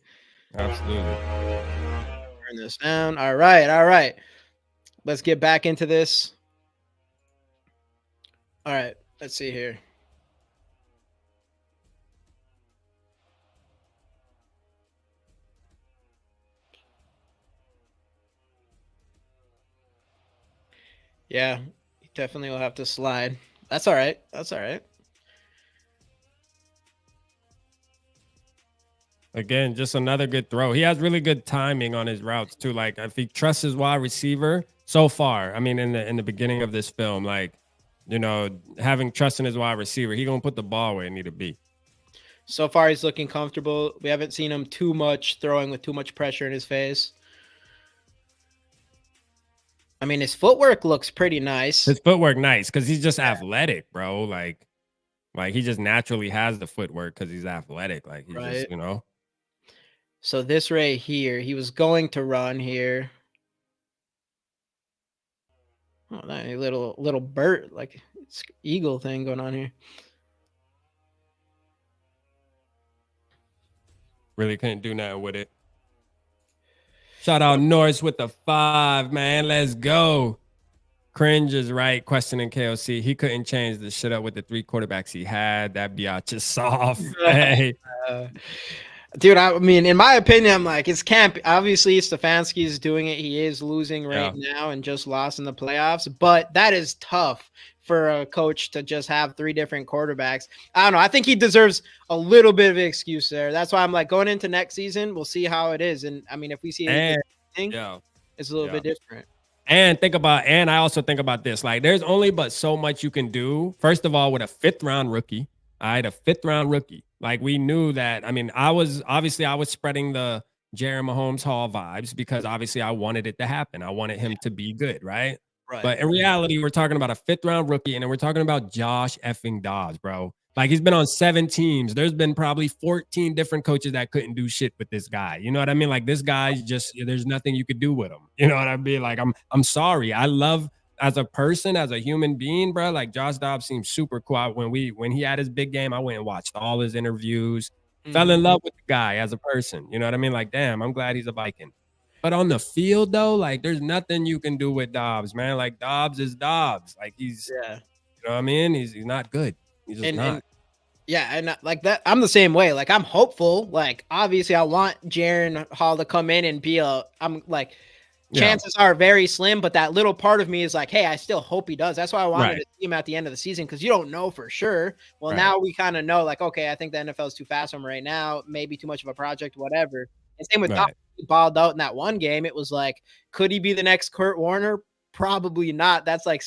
Absolutely. Turn this down. All right. Let's get back into this. All right. Let's see here. Yeah, definitely will have to slide. That's all right. Again, just another good throw. He has really good timing on his routes too. Like if he trusts his wide receiver so far, I mean, in the beginning of this film, like, you know, having trust in his wide receiver, he gonna put the ball where it need to be. So far, he's looking comfortable. We haven't seen him too much throwing with too much pressure in his face. I mean, his footwork looks pretty nice. His footwork nice because he's just athletic, bro. Like he just naturally has the footwork because he's athletic. Like he just, you know. So this right here, he was going to run here. Oh, that little bird, like it's eagle thing going on here. Really couldn't do nothing with it. Shout out Norris with the 5, man. Let's go. Cringe is right. Questioning KOC. He couldn't change the shit up with the 3 quarterbacks he had. That biatch is soft. Hey. Dude, I mean, in my opinion, I'm like, it's camp. Obviously, Stefanski's doing it. He is losing right now and just lost in the playoffs. But that is tough for a coach to just have 3 different quarterbacks. I don't know. I think he deserves a little bit of an excuse there. That's why I'm like, going into next season, we'll see how it is. And I mean, if we see anything, it's a little bit different. And I also think about this. Like, there's only but so much you can do. First of all, with a 5th round rookie. All right, a 5th round rookie. Like, we knew that. I mean, I was spreading the Jared Mahomes Hall vibes because obviously I wanted it to happen. I wanted him to be good, right? But in reality, we're talking about a 5th round rookie, and then we're talking about Josh effing Dobbs, bro. Like, he's been on 7 teams. There's been probably 14 different coaches that couldn't do shit with this guy. You know what I mean? Like, this guy's just, there's nothing you could do with him. You know what I mean? Like, I'm sorry. I love, as a person, as a human being, bro, like Josh Dobbs seems super cool. When he had his big game, I went and watched all his interviews, fell in love with the guy as a person. You know what I mean? Like, damn, I'm glad he's a Viking. But on the field, though, like, there's nothing you can do with Dobbs, man. Like, Dobbs is Dobbs. Like, he's, you know what I mean? He's not good. He's just not. And like that, I'm the same way. Like, I'm hopeful. Like, obviously, I want Jaren Hall to come in and be I'm like, chances are very slim, but that little part of me is like, hey, I still hope he does. That's why I wanted to see him at the end of the season, because you don't know for sure. Well, now we kind of know, like, okay, I think the NFL is too fast for him right now. Maybe too much of a project, whatever. And same with Dobbs. He balled out in that one game. It was like, could he be the next Kurt Warner? Probably not. That's like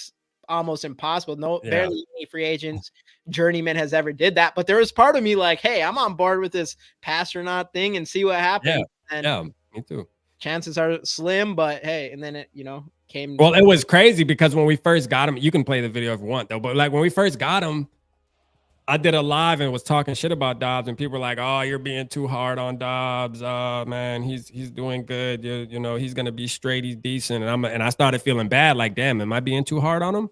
almost impossible. Barely any free agents, journeyman has ever did that. But there was part of me like, hey, I'm on board with this pass or not thing and see what happens. Me too. Chances are slim, but hey, and then it, came. Well, it was crazy because when we first got him, you can play the video if you want though, but like when we first got him, I did a live and was talking shit about Dobbs, and people were like, "Oh, you're being too hard on Dobbs. Man, he's doing good. You know, he's gonna be straight. He's decent." And I started feeling bad. Like, damn, am I being too hard on him?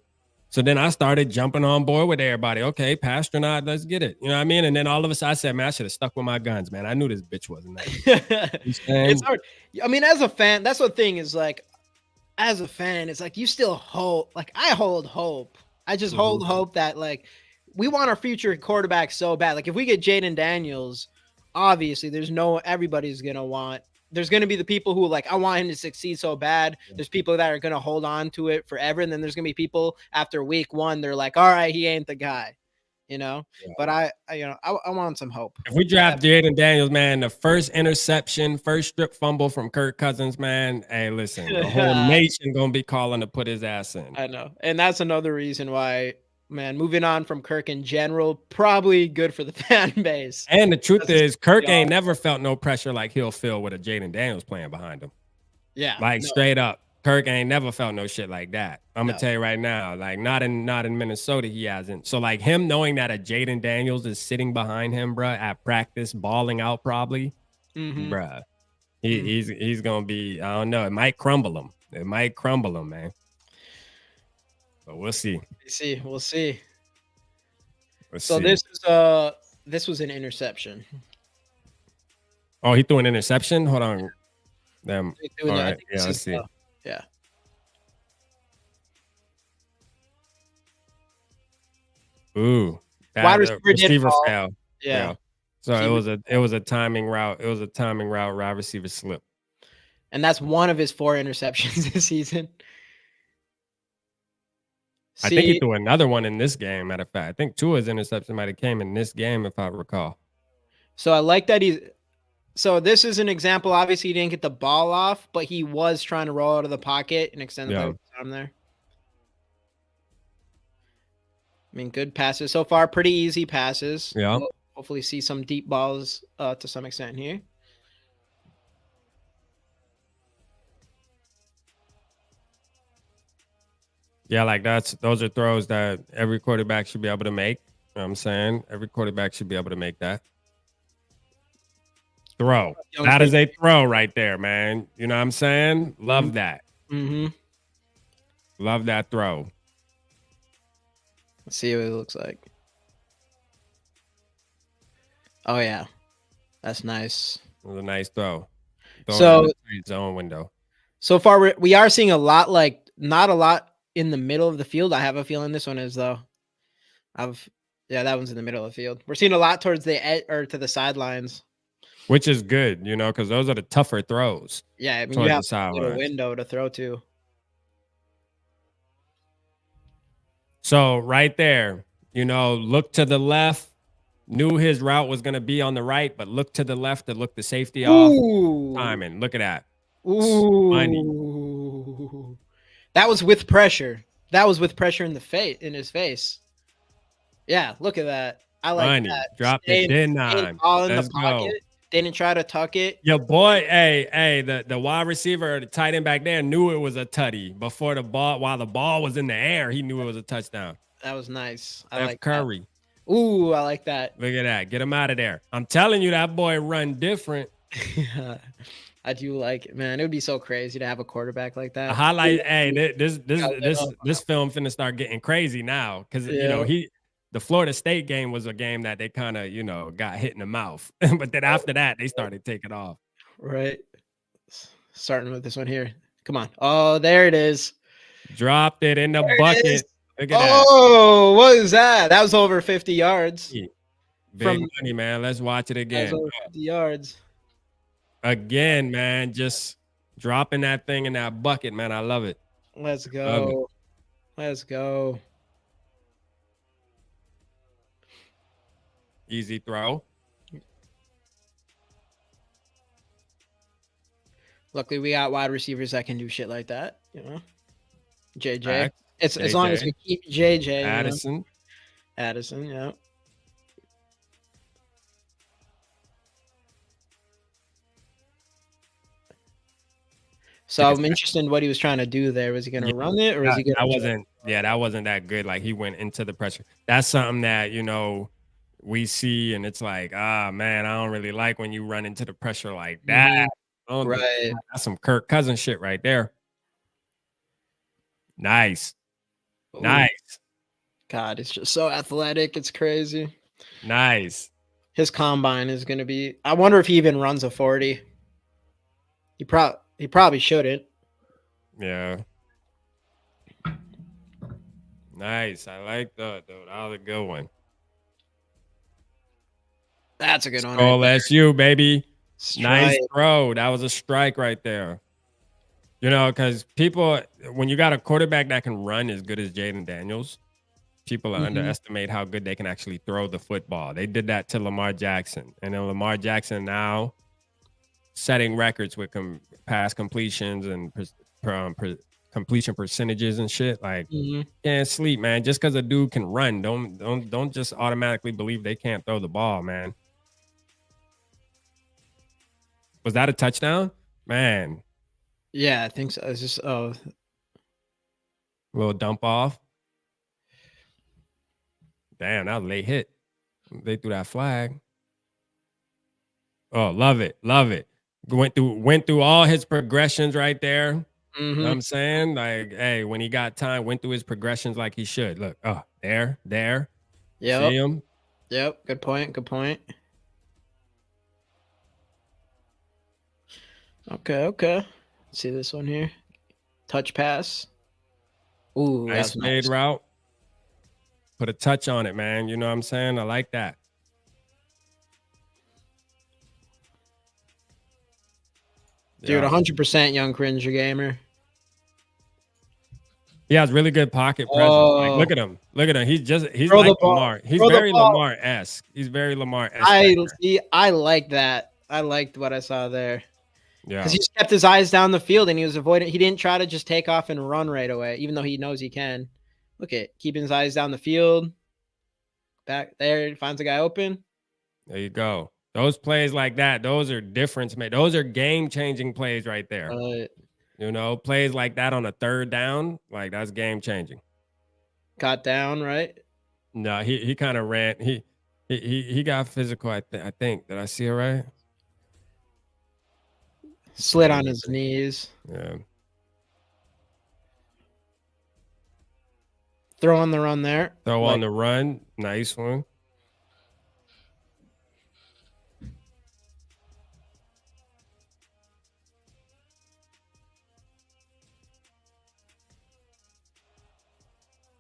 So then I started jumping on board with everybody. Okay, Pastor, not, let's get it. You know what I mean? And then all of a sudden, I said, "Man, I should have stuck with my guns, man. I knew this bitch wasn't that." It's hard. I mean, as a fan, that's the thing is like, as a fan, it's like you still hope. Like I hold hope. I just hold hope that like we want our future quarterback so bad. Like if we get Jayden Daniels, obviously everybody's gonna want. There's gonna be the people who like I want him to succeed so bad. There's people that are gonna hold on to it forever, and then there's gonna be people after week one. They're like, all right, he ain't the guy. You know, but I want some hope. If we draft Jayden Daniels, man, the first interception, first strip fumble from Kirk Cousins, man. Hey, listen, the whole nation gonna be calling to put his ass in. I know, and that's another reason why, man. Moving on from Kirk in general, probably good for the fan base. And the truth is, Kirk ain't never felt no pressure like he'll feel with a Jayden Daniels playing behind him. Yeah, like straight up. Kirk ain't never felt no shit like that. I'm gonna tell you right now, like not in Minnesota, he hasn't. So like him knowing that a Jayden Daniels is sitting behind him, bruh, at practice, balling out probably, bruh. He's gonna be, I don't know, it might crumble him. It might crumble him, man. But we'll see. We'll see. So this was an interception. Oh, he threw an interception? Hold on. All right. Yeah, let's see. Yeah. Ooh. Wide receiver fail. Yeah. So it was a timing route. It was a timing route. Wide receiver slip. And that's one of his 4 interceptions this season. I think he threw another one in this game, matter of fact. I think 2 of his interceptions might have came in this game, if I recall. So I like that so this is an example. Obviously, he didn't get the ball off, but he was trying to roll out of the pocket and extend the time there. I mean, good passes so far. Pretty easy passes. Yeah. We'll hopefully see some deep balls to some extent here. Yeah, like those are throws that every quarterback should be able to make. You know what I'm saying? Every quarterback should be able to make that. Throw. That is a throw right there, man. You know what I'm saying? Love that. Love that throw. Let's see what it looks like. Oh yeah, that's nice. It was a nice throw. So zone window. So far, we are seeing a lot, like not a lot in the middle of the field. I have a feeling this one is though. Yeah, that one's in the middle of the field. We're seeing a lot towards the edge or to the sidelines, which is good, you know, because those are the tougher throws. Yeah, I mean you have a little window to throw to. So right there, you know, look to the left. Knew his route was going to be on the right, but look to the left to look the safety off. Timing. Look at that. Ooh. Money. That was with pressure. That was with pressure in his face. Yeah, look at that. I like that. Dropped it. Didn't I? All in the pocket. Didn't try to tuck it. Your boy, the wide receiver or the tight end back there knew it was a tutty before the ball. While the ball was in the air, he knew it was a touchdown. That was nice. I like Curry. That. Ooh, I like that. Look at that. Get him out of there. I'm telling you, that boy run different. I do like it, man. It would be so crazy to have a quarterback like that. A highlight. This film finna start getting crazy now because you know the Florida State game was a game that they kind of got hit in the mouth, but then after that they started taking off. Right. Starting with this one here. Come on. Oh, there it is. Dropped it in the bucket. Look at that. Oh, what is that? That was over 50 yards. Big money, man. Let's watch it again. That was over 50 yards. Again, man. Just dropping that thing in that bucket, man. I love it. Let's go. Let's go. Easy throw. Luckily, we got wide receivers that can do shit like that. JJ. Back. It's JJ. As long as we keep JJ. Addison. Addison, yeah. So I'm interested in what he was trying to do there. Was he going to run it, or was he going to? That wasn't that good. Like he went into the pressure. That's something that we see, and it's like, man, I don't really like when you run into the pressure like that. Right. That's some Kirk Cousins shit right there. Nice. Ooh. Nice. God, it's just so athletic. It's crazy. Nice. His combine is going to be. I wonder if he even runs a 40. He probably shouldn't. Yeah. Nice. I like that, though. That was a good one. That's a good one. Oh, that's you, baby. Strike. Nice throw. That was a strike right there. You know, because people, when you got a quarterback that can run as good as Jayden Daniels, people underestimate how good they can actually throw the football. They did that to Lamar Jackson. And then Lamar Jackson now setting records with pass completions and completion percentages and shit. Like, can't sleep, man. Just because a dude can run, don't just automatically believe they can't throw the ball, man. Was that a touchdown? Man. Yeah, I think so. It's just a little dump off. Damn, that was a late hit. They threw that flag. Oh, love it. Love it. Went through all his progressions right there. You know what I'm saying? Like, hey, when he got time, went through his progressions like he should. Look, there. Yep. See him? Yep. Good point. Okay. See this one here. Touch pass. Ooh, nice fade route. Put a touch on it, man. You know what I'm saying? I like that. Dude, 100% young Cringer gamer. He has really good pocket presence. Like, look at him. He's Throw like Lamar. He's very Lamar-esque. He's very Lamar-esque. I like that. I liked what I saw there. Yeah. Because he just kept his eyes down the field and he was avoiding. He didn't try to just take off and run right away, even though he knows he can. Look at keeping his eyes down the field. Back there, finds a guy open. There you go. Those plays like that, those are difference made. Those are game-changing plays right there. You know, plays like that on a third down, like that's game-changing. Got down, right? No, he kind of ran. He got physical, I think. Did I see it right? Slid on his knees. Yeah. Throw on the run there. Throw on the run. Nice one.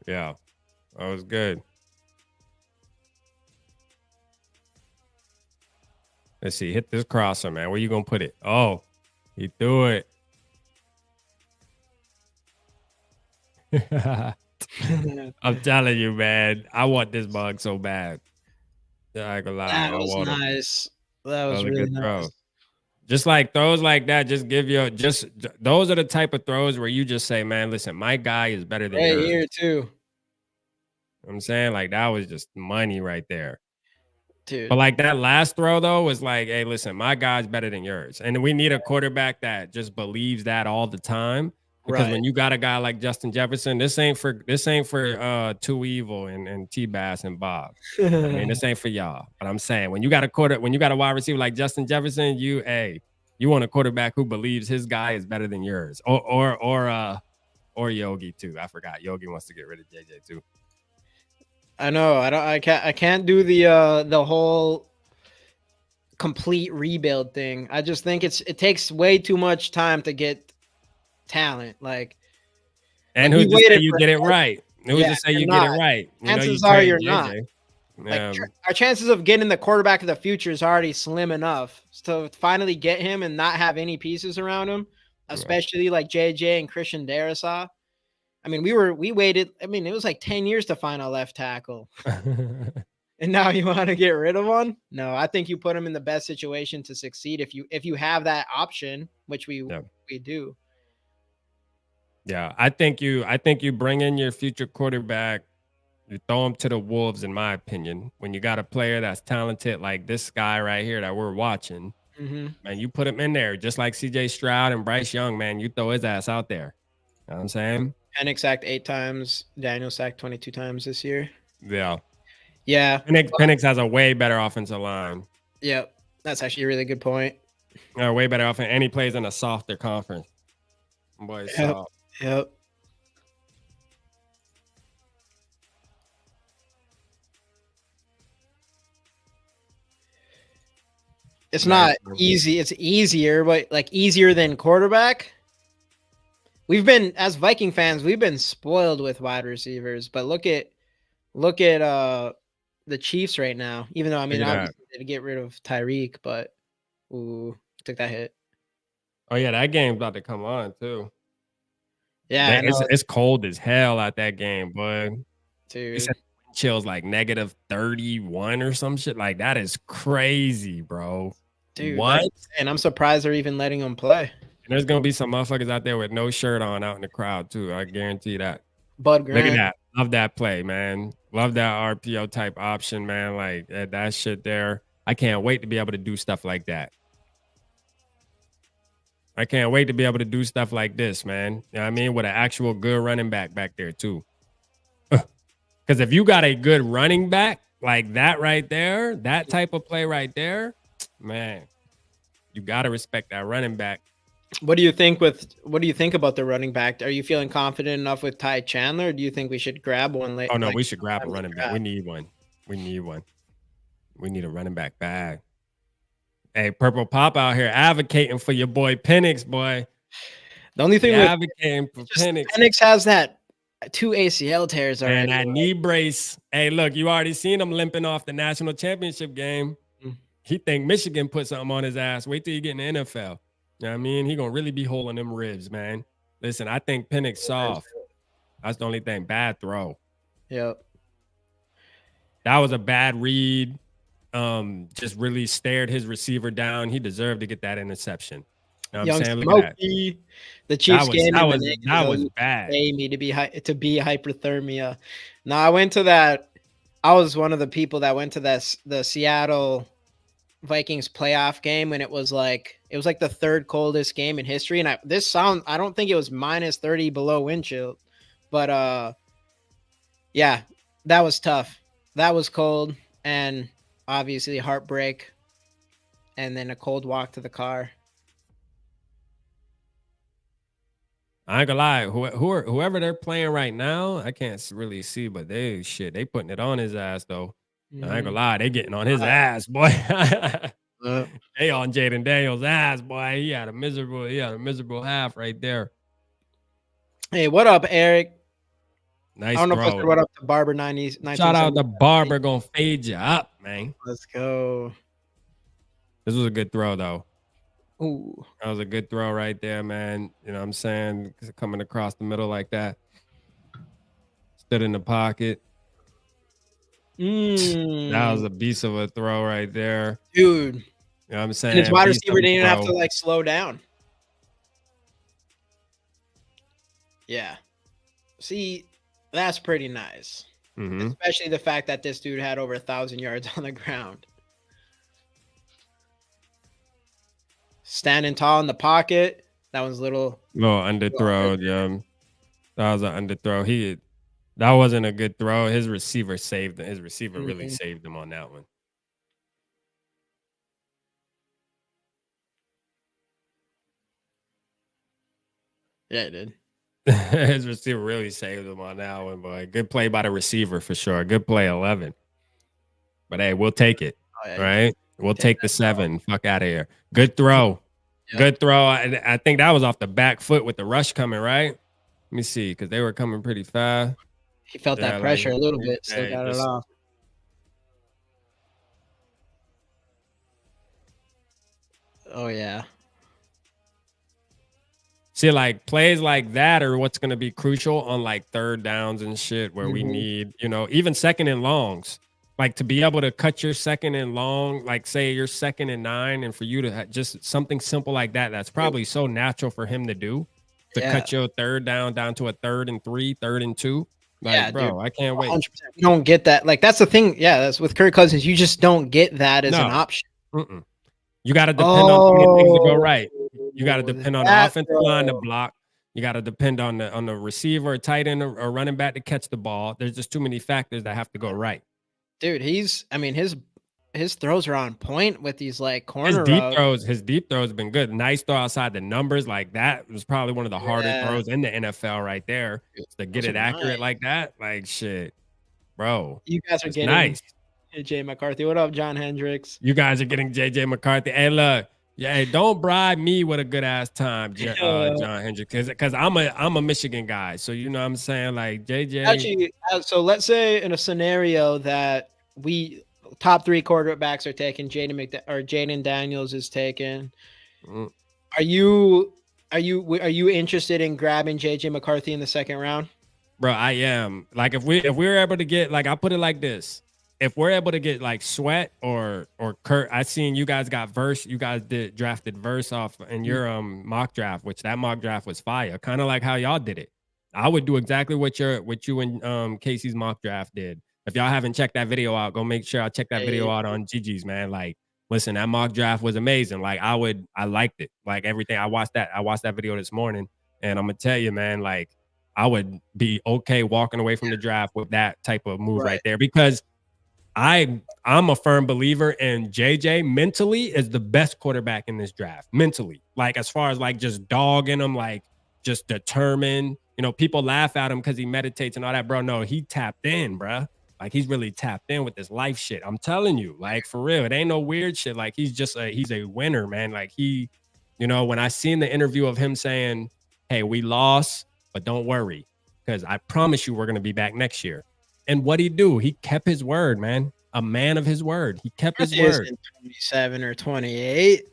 Yeah, that was good. Let's see. Hit this crosser, man. Where you going to put it? Oh, he threw it. I'm telling you, man. I want this bug so bad. I ain't gonna lie. That was nice. That was really nice. Throw. Just like throws like that, just give you those are the type of throws where you just say, man, listen, my guy is better than yours. Right here too. You know what I'm saying, like, that was just money right there. Dude. But like that last throw though was like, hey, listen, my guy's better than yours. And we need a quarterback that just believes that all the time. Because when you got a guy like Justin Jefferson, this ain't for Too Evil and T-Bass and Bob. I mean, this ain't for y'all. But I'm saying when you got a wide receiver like Justin Jefferson, you want a quarterback who believes his guy is better than yours. Or Yogi too. I forgot. Yogi wants to get rid of JJ too. I know. I can't do the whole complete rebuild thing. I just think it takes way too much time to get talent, and who's to say you get it right? Who's to say you get it right? Chances are you're not. Our chances of getting the quarterback of the future is already slim enough. So to finally get him and not have any pieces around him, especially like JJ and Christian Darrisaw. I mean, we waited. I mean, it was like 10 years to find a left tackle. And now you want to get rid of one? No, I think you put him in the best situation to succeed if you have that option, which we do. Yeah, I think you bring in your future quarterback, you throw him to the wolves, in my opinion. When you got a player that's talented like this guy right here that we're watching, man, you put him in there just like CJ Stroud and Bryce Young, man. You throw his ass out there. You know what I'm saying? Penix sacked 8 times. Daniel sacked 22 times this year. Yeah. Yeah. Penix has a way better offensive line. Yep. That's actually a really good point. Way better offense, and he plays in a softer conference. Boy, Yep. soft. Yep. It's not easy. It's easier, but like easier than quarterback. We've been, as Viking fans, we've been spoiled with wide receivers. But look at the Chiefs right now. Even though obviously they get rid of Tyreek, but took that hit. Oh yeah, that game's about to come on too. Yeah, it's cold as hell out that game, boy. Dude, chills like -31 or some shit. Like that is crazy, bro. Dude, what? And I'm surprised they're even letting them play. And there's gonna be some motherfuckers out there with no shirt on out in the crowd too. I guarantee that. Bud Grant. Look at that. Love that play, man. Love that RPO type option, man. Like that shit there. I can't wait to be able to do stuff like that. I can't wait to be able to do stuff like this, man. You know what I mean? With an actual good running back there too. Because if you got a good running back like that right there, that type of play right there, man, you got to respect that running back. What do you think about the running back? Are you feeling confident enough with Ty Chandler? Or do you think we should grab one late? Oh no, we should grab a running back. We need one. We need a running back bag. Hey, Purple Pop out here advocating for your boy Penix, boy. The only thing advocating for Penix. Penix has that 2 ACL tears already. And that knee brace. Hey, look, you already seen him limping off the national championship game. He think Michigan put something on his ass. Wait till you get in the NFL. You know what I mean? He gonna really be holding them ribs, man. Listen, I think Penix soft. That's the only thing. Bad throw. Yep. That was a bad read. Just really stared his receiver down. He deserved to get that interception. You know what I'm saying? Look at that. The Chiefs game that was bad. Pay me to be hyperthermia. No, I went to that. I was one of the people that went to the Seattle Vikings playoff game when it was like the third coldest game in history. And I don't think it was -30 below wind chill, but yeah, that was tough. That was cold, and obviously heartbreak, and then a cold walk to the car. I ain't gonna lie, whoever they're playing right now, I can't really see, but they putting it on his ass though. I ain't gonna lie, they getting on his ass, boy. They on Jayden Daniels' ass, boy. He had a miserable half right there. Hey, what up, Eric? Nice. I don't know if I said what up to Barber 90. Shout out to Barber, gonna fade you up, man. Let's go. This was a good throw though. Ooh. That was a good throw right there, man. You know what I'm saying? Coming across the middle like that. Stood in the pocket. That was a beast of a throw right there. Dude. You know what I'm saying? And his wide receiver didn't even have to like slow down. Yeah. See, that's pretty nice. Especially the fact that this dude had over 1,000 yards on the ground. Standing tall in the pocket. That was little underthrow. Yeah, that was an underthrow. That wasn't a good throw. His receiver saved him. His receiver really saved him on that one. Yeah, it did. His receiver really saved him on that one, boy. Good play by the receiver for sure. Good play, 11. But hey, we'll take it. Right? We'll take the 7. Fuck out of here. Good throw. Yep. Good throw. I think that was off the back foot with the rush coming, right? Let me see, because they were coming pretty fast. He felt that pressure a little bit. Still got it off. Oh, yeah. See, like plays like that are what's going to be crucial on like third downs and shit where we need, even second and longs. Like to be able to cut your second and long, like say you're 2nd and 9, and for you to just something simple like that, that's probably so natural for him to do, to cut your third down to a 3rd and 3, 3rd and 2. Like, bro, dude, I can't wait. 100%. You don't get that. Like, that's the thing. Yeah, that's with Kirk Cousins. You just don't get that as an option. You got to depend on things to go right. You got to depend on the offensive line to block. You got to depend on the receiver, tight end, or running back to catch the ball. There's just too many factors that have to go right. dude, his throws are on point with these like corner routes. His deep throws have been good. Nice throw outside the numbers. Like that was probably one of the harder Yeah, throws in the NFL right there. To get those are it accurate nice. like that, like shit, bro. You guys are It's getting nice. Jay McCarthy. What up, John Hendricks? You guys are getting JJ McCarthy. Hey, look, yeah, hey, don't bribe me with a good ass time, John Hendricks, because I'm a Michigan guy. So you know what I'm saying, like JJ. Actually, so let's say in a scenario that we top 3 quarterbacks are taken, Jayden Daniels is taken. Mm. Are you interested in grabbing JJ McCarthy in the second round? Bro, I am. Like if we're able to get, like, I put it like this. If we're able to get like Sweat or Kurt, I seen you guys got Verse. You guys drafted Verse off in your mock draft, which that mock draft was fire. Kind of like how y'all did it. I would do exactly what you and Casey's mock draft did. If y'all haven't checked that video out, go make sure I check that video out on Gigi's, man. Like, listen, that mock draft was amazing. Like I liked it. Like everything. I watched that video this morning, and I'm gonna tell you, man, like I would be okay walking away from the draft with that type of move right there, because I'm a firm believer in JJ mentally is the best quarterback in this draft. Mentally, like as far as like just dogging him, like just determined. You know, people laugh at him because he meditates and all that, bro. No, he tapped in, bro. Like he's really tapped in with this life shit. I'm telling you, like for real, it ain't no weird shit. Like he's a winner, man. Like he, you know, when I seen the interview of him saying, "Hey, we lost, but don't worry, because I promise you we're gonna be back next year." And what'd he do? He kept his word, man. A man of his word. He kept his word. 27 or 28.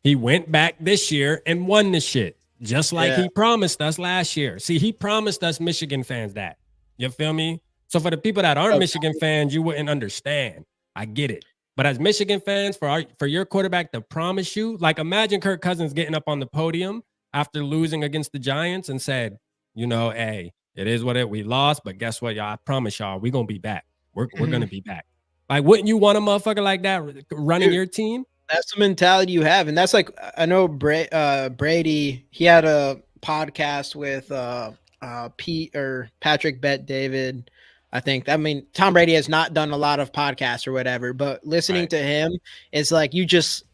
He went back this year and won the shit, just like he promised us last year. See, he promised us Michigan fans that. You feel me? So for the people that aren't Michigan fans, you wouldn't understand. I get it. But as Michigan fans, for your quarterback to promise you, like imagine Kirk Cousins getting up on the podium after losing against the Giants and said, you know, hey, it is what we lost, but guess what, y'all? I promise y'all, we're gonna be back. We're gonna be back. Like, wouldn't you want a motherfucker like that running your team? That's the mentality you have, and that's like I know Brady. He had a podcast with Patrick Bet-David. I think. I mean, Tom Brady has not done a lot of podcasts or whatever, but listening to him is like you just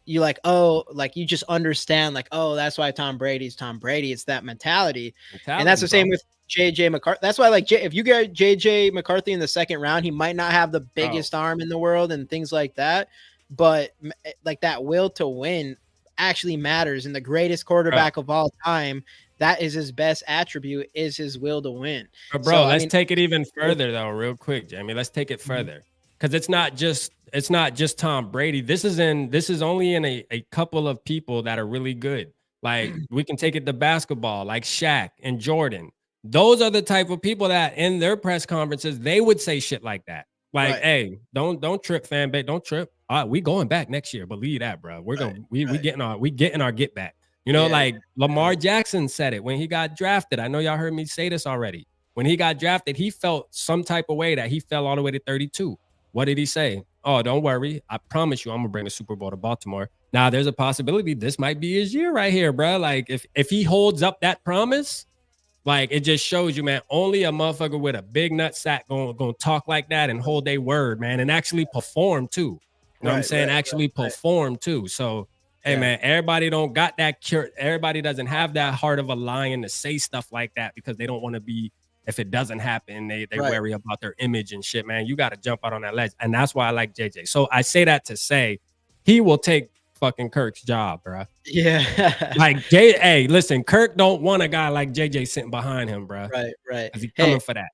understand like, oh, that's why Tom Brady's Tom Brady. It's that mentality, and that's the same with JJ McCarthy. That's why, like, if you get JJ McCarthy in the second round, he might not have the biggest arm in the world and things like that, but like that will to win actually matters. And the greatest quarterback of all time, that is his best attribute, is his will to win. But bro, let's take it even further though, real quick, Jamie. Let's take it further, because it's not just Tom Brady. This is only in a couple of people that are really good. Like we can take it to basketball, like Shaq and Jordan. Those are the type of people that in their press conferences, they would say shit like that. Like, hey, don't trip, fan base. Don't trip. All right, we going back next year. Believe that, bro. We getting our get back. You know, like Lamar Jackson said it when he got drafted. I know y'all heard me say this already. When he got drafted, he felt some type of way that he fell all the way to 32. What did he say? Oh, don't worry. I promise you I'm going to bring the Super Bowl to Baltimore. Now, there's a possibility this might be his year right here, bro. Like, if he holds up that promise, like, it just shows you, man, only a motherfucker with a big nut sack gonna talk like that and hold their word, man, and actually perform, too. You know what I'm saying? Actually perform, too. So, hey, man, everybody don't got that cure. Everybody doesn't have that heart of a lion to say stuff like that because they don't want to be, if it doesn't happen, they worry about their image and shit, man. You got to jump out on that ledge. And that's why I like JJ. So I say that to say he will take fucking Kirk's job, bro. Yeah. Like, hey, listen, Kirk don't want a guy like JJ sitting behind him, bro. Right. Because he's coming for that.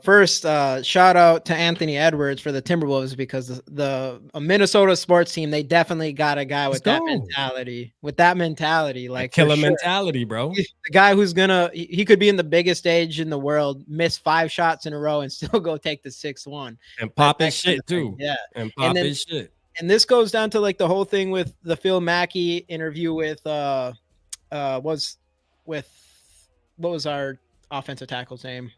First, shout out to Anthony Edwards for the Timberwolves, because the Minnesota sports team, they definitely got a guy with that mentality. Like killer mentality, bro. The guy who's he could be in the biggest stage in the world, miss 5 shots in a row and still go take the 6-1 and pop his shit too. Yeah. And pop his shit. And this goes down to like the whole thing with the Phil Mackey interview with what was our offensive tackle's name?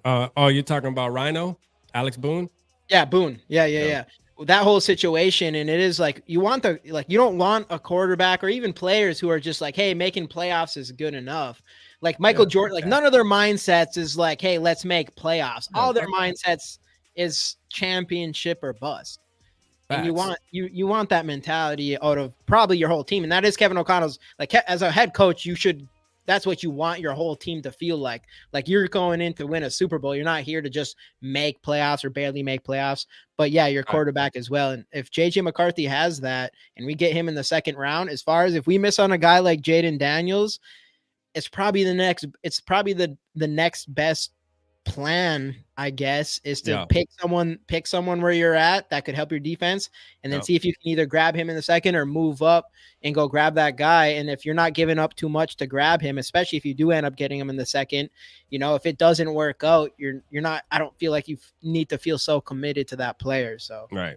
You're talking about Rhino, Alex Boone? Yeah, Boone. Yeah. That whole situation, and it is like you don't want a quarterback or even players who are just like, hey, making playoffs is good enough. Like Michael Jordan, like none of their mindsets is like, hey, let's make playoffs. All their mindsets is championship or bust. Facts. And you want that mentality out of probably your whole team. And that is Kevin O'Connell's, like, as a head coach, that's what you want your whole team to feel like. Like, you're going in to win a Super Bowl. You're not here to just make playoffs or barely make playoffs. But yeah, your quarterback as well. And if JJ McCarthy has that and we get him in the second round, as far as if we miss on a guy like Jayden Daniels, it's probably the next best plan, I guess, is to pick someone where you're at that could help your defense, and then see if you can either grab him in the second or move up and go grab that guy. And if you're not giving up too much to grab him, especially if you do end up getting him in the second, if it doesn't work out, you're not, I don't feel like you need to feel so committed to that player. So right.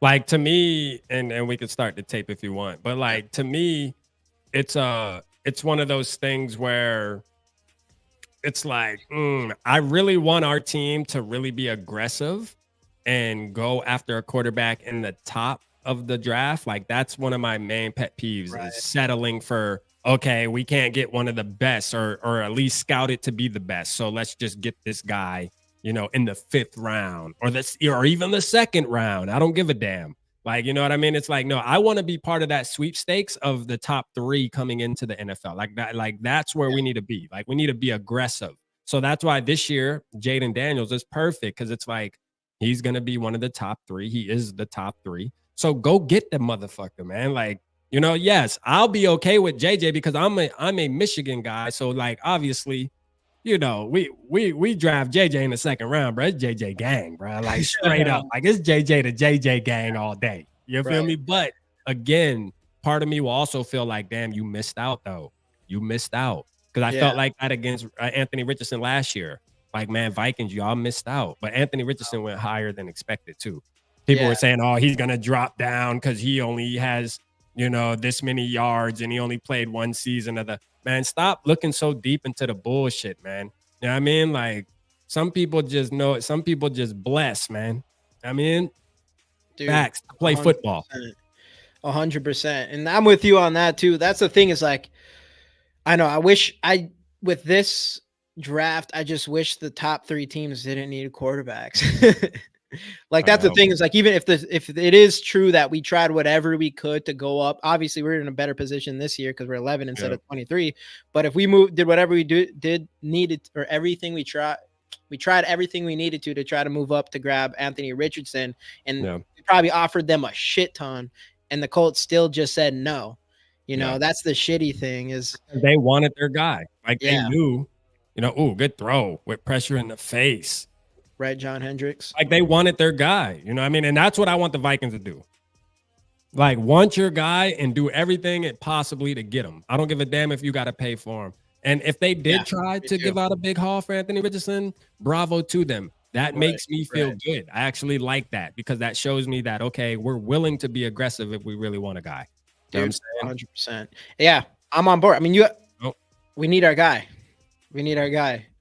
Like, to me, and we could start the tape if you want, but like, to me, it's one of those things where it's like, I really want our team to really be aggressive and go after a quarterback in the top of the draft. Like, that's one of my main pet peeves, is settling for, okay, we can't get one of the best or at least scout it to be the best. So let's just get this guy, in the 5th round or even the 2nd round. I don't give a damn. Like, you know what I mean? It's like, no, I want to be part of that sweepstakes of the top 3 coming into the NFL. Like that's where we need to be. Like, we need to be aggressive. So that's why this year, Jayden Daniels is perfect, because it's like, he's going to be one of the top 3. He is the top 3. So go get the motherfucker, man. Like, yes, I'll be okay with JJ because I'm a Michigan guy. So, like, obviously, we draft JJ in the 2nd round, bro. It's JJ gang, bro. Like, straight up. Like, it's JJ to JJ gang all day. You feel me? But again, part of me will also feel like, damn, you missed out, though. You missed out. Because I felt like that against Anthony Richardson last year. Like, man, Vikings, y'all missed out. But Anthony Richardson went higher than expected, too. People were saying, oh, he's going to drop down because he only has, this many yards and he only played 1 season of the... Man, stop looking so deep into the bullshit, man. You know what I mean? Like, some people just know it. Some people just bless, man. I mean, facts. Play 100%, football. 100%. And I'm with you on that, too. That's the thing, is like, I know, with this draft, I just wish the top 3 teams didn't need quarterbacks. Like, that's the thing, is like, even if it is true that we tried whatever we could to go up, obviously we're in a better position this year because we're 11 instead of 23. But if we did whatever we needed, or everything we tried everything we needed to try to move up to grab Anthony Richardson, and we probably offered them a shit ton, and the Colts still just said no. That's the shitty thing, is they wanted their guy. Like, they knew, good throw with pressure in the face. Right, John Hendricks. Like, they wanted their guy, you know what I mean? And that's what I want the Vikings to do. Like, want your guy and do everything it possibly to get him. I don't give a damn if you got to pay for him. And if they did try to give out a big haul for Anthony Richardson, bravo to them. That makes me feel good. I actually like that, because that shows me that, okay, we're willing to be aggressive if we really want a guy. You know what I'm saying? 100%. Yeah, I'm on board. I mean, we need our guy.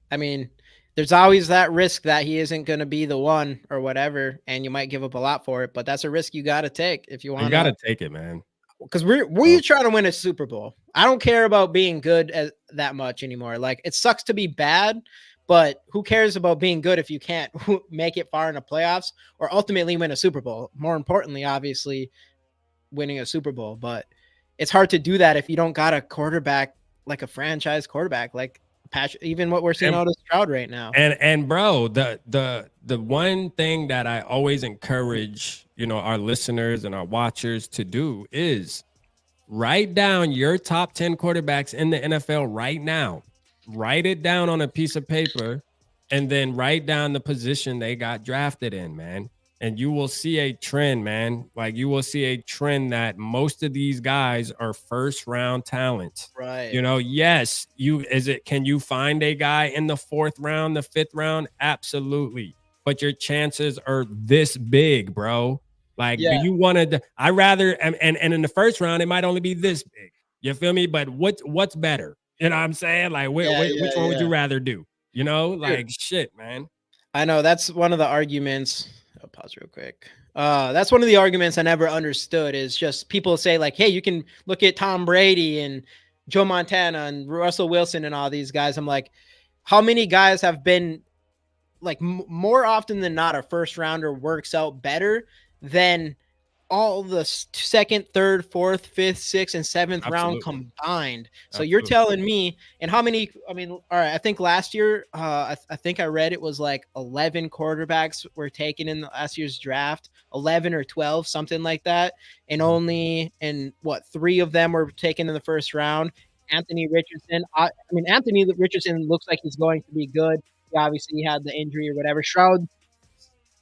I mean, there's always that risk that he isn't going to be the one or whatever, and you might give up a lot for it, but that's a risk you got to take if you want. You got to take it, man. Because we're trying to win a Super Bowl. I don't care about being good that much anymore. Like, it sucks to be bad, but who cares about being good if you can't make it far in the playoffs or ultimately win a Super Bowl? More importantly, obviously, winning a Super Bowl. But it's hard to do that if you don't got a quarterback, like a franchise quarterback, like even what we're seeing out of Stroud right now. And bro, the one thing that I always encourage, our listeners and our watchers to do is write down your top 10 quarterbacks in the NFL right now. Write it down on a piece of paper, and then write down the position they got drafted in, man. And you will see a trend, man. Like, you will see a trend that most of these guys are 1st round talent. Right. Yes. Can you find a guy in the 4th round, the 5th round? Absolutely. But your chances are this big, bro. Like, do you want to, I rather, and in the 1st round, it might only be this big. You feel me? But what's better? You know what I'm saying? Like, which one would you rather do? Like, shit, man. I know that's one of the arguments. I'll pause real quick. That's one of the arguments I never understood, is just people say like, hey, you can look at Tom Brady and Joe Montana and Russell Wilson and all these guys. I'm like, how many guys have been like more often than not, a first rounder works out better than all the second, third, fourth, fifth, sixth, and seventh round Absolutely. combined. So you're Absolutely. telling me, and how many? I mean, all right. I think last year, I think I read it was like 11 quarterbacks were taken in last year's draft, 11 or 12, something like that, and only and what 3 of them were taken in the first round. Anthony Richardson. I mean, Anthony Richardson looks like he's going to be good. He obviously had the injury or whatever. Stroud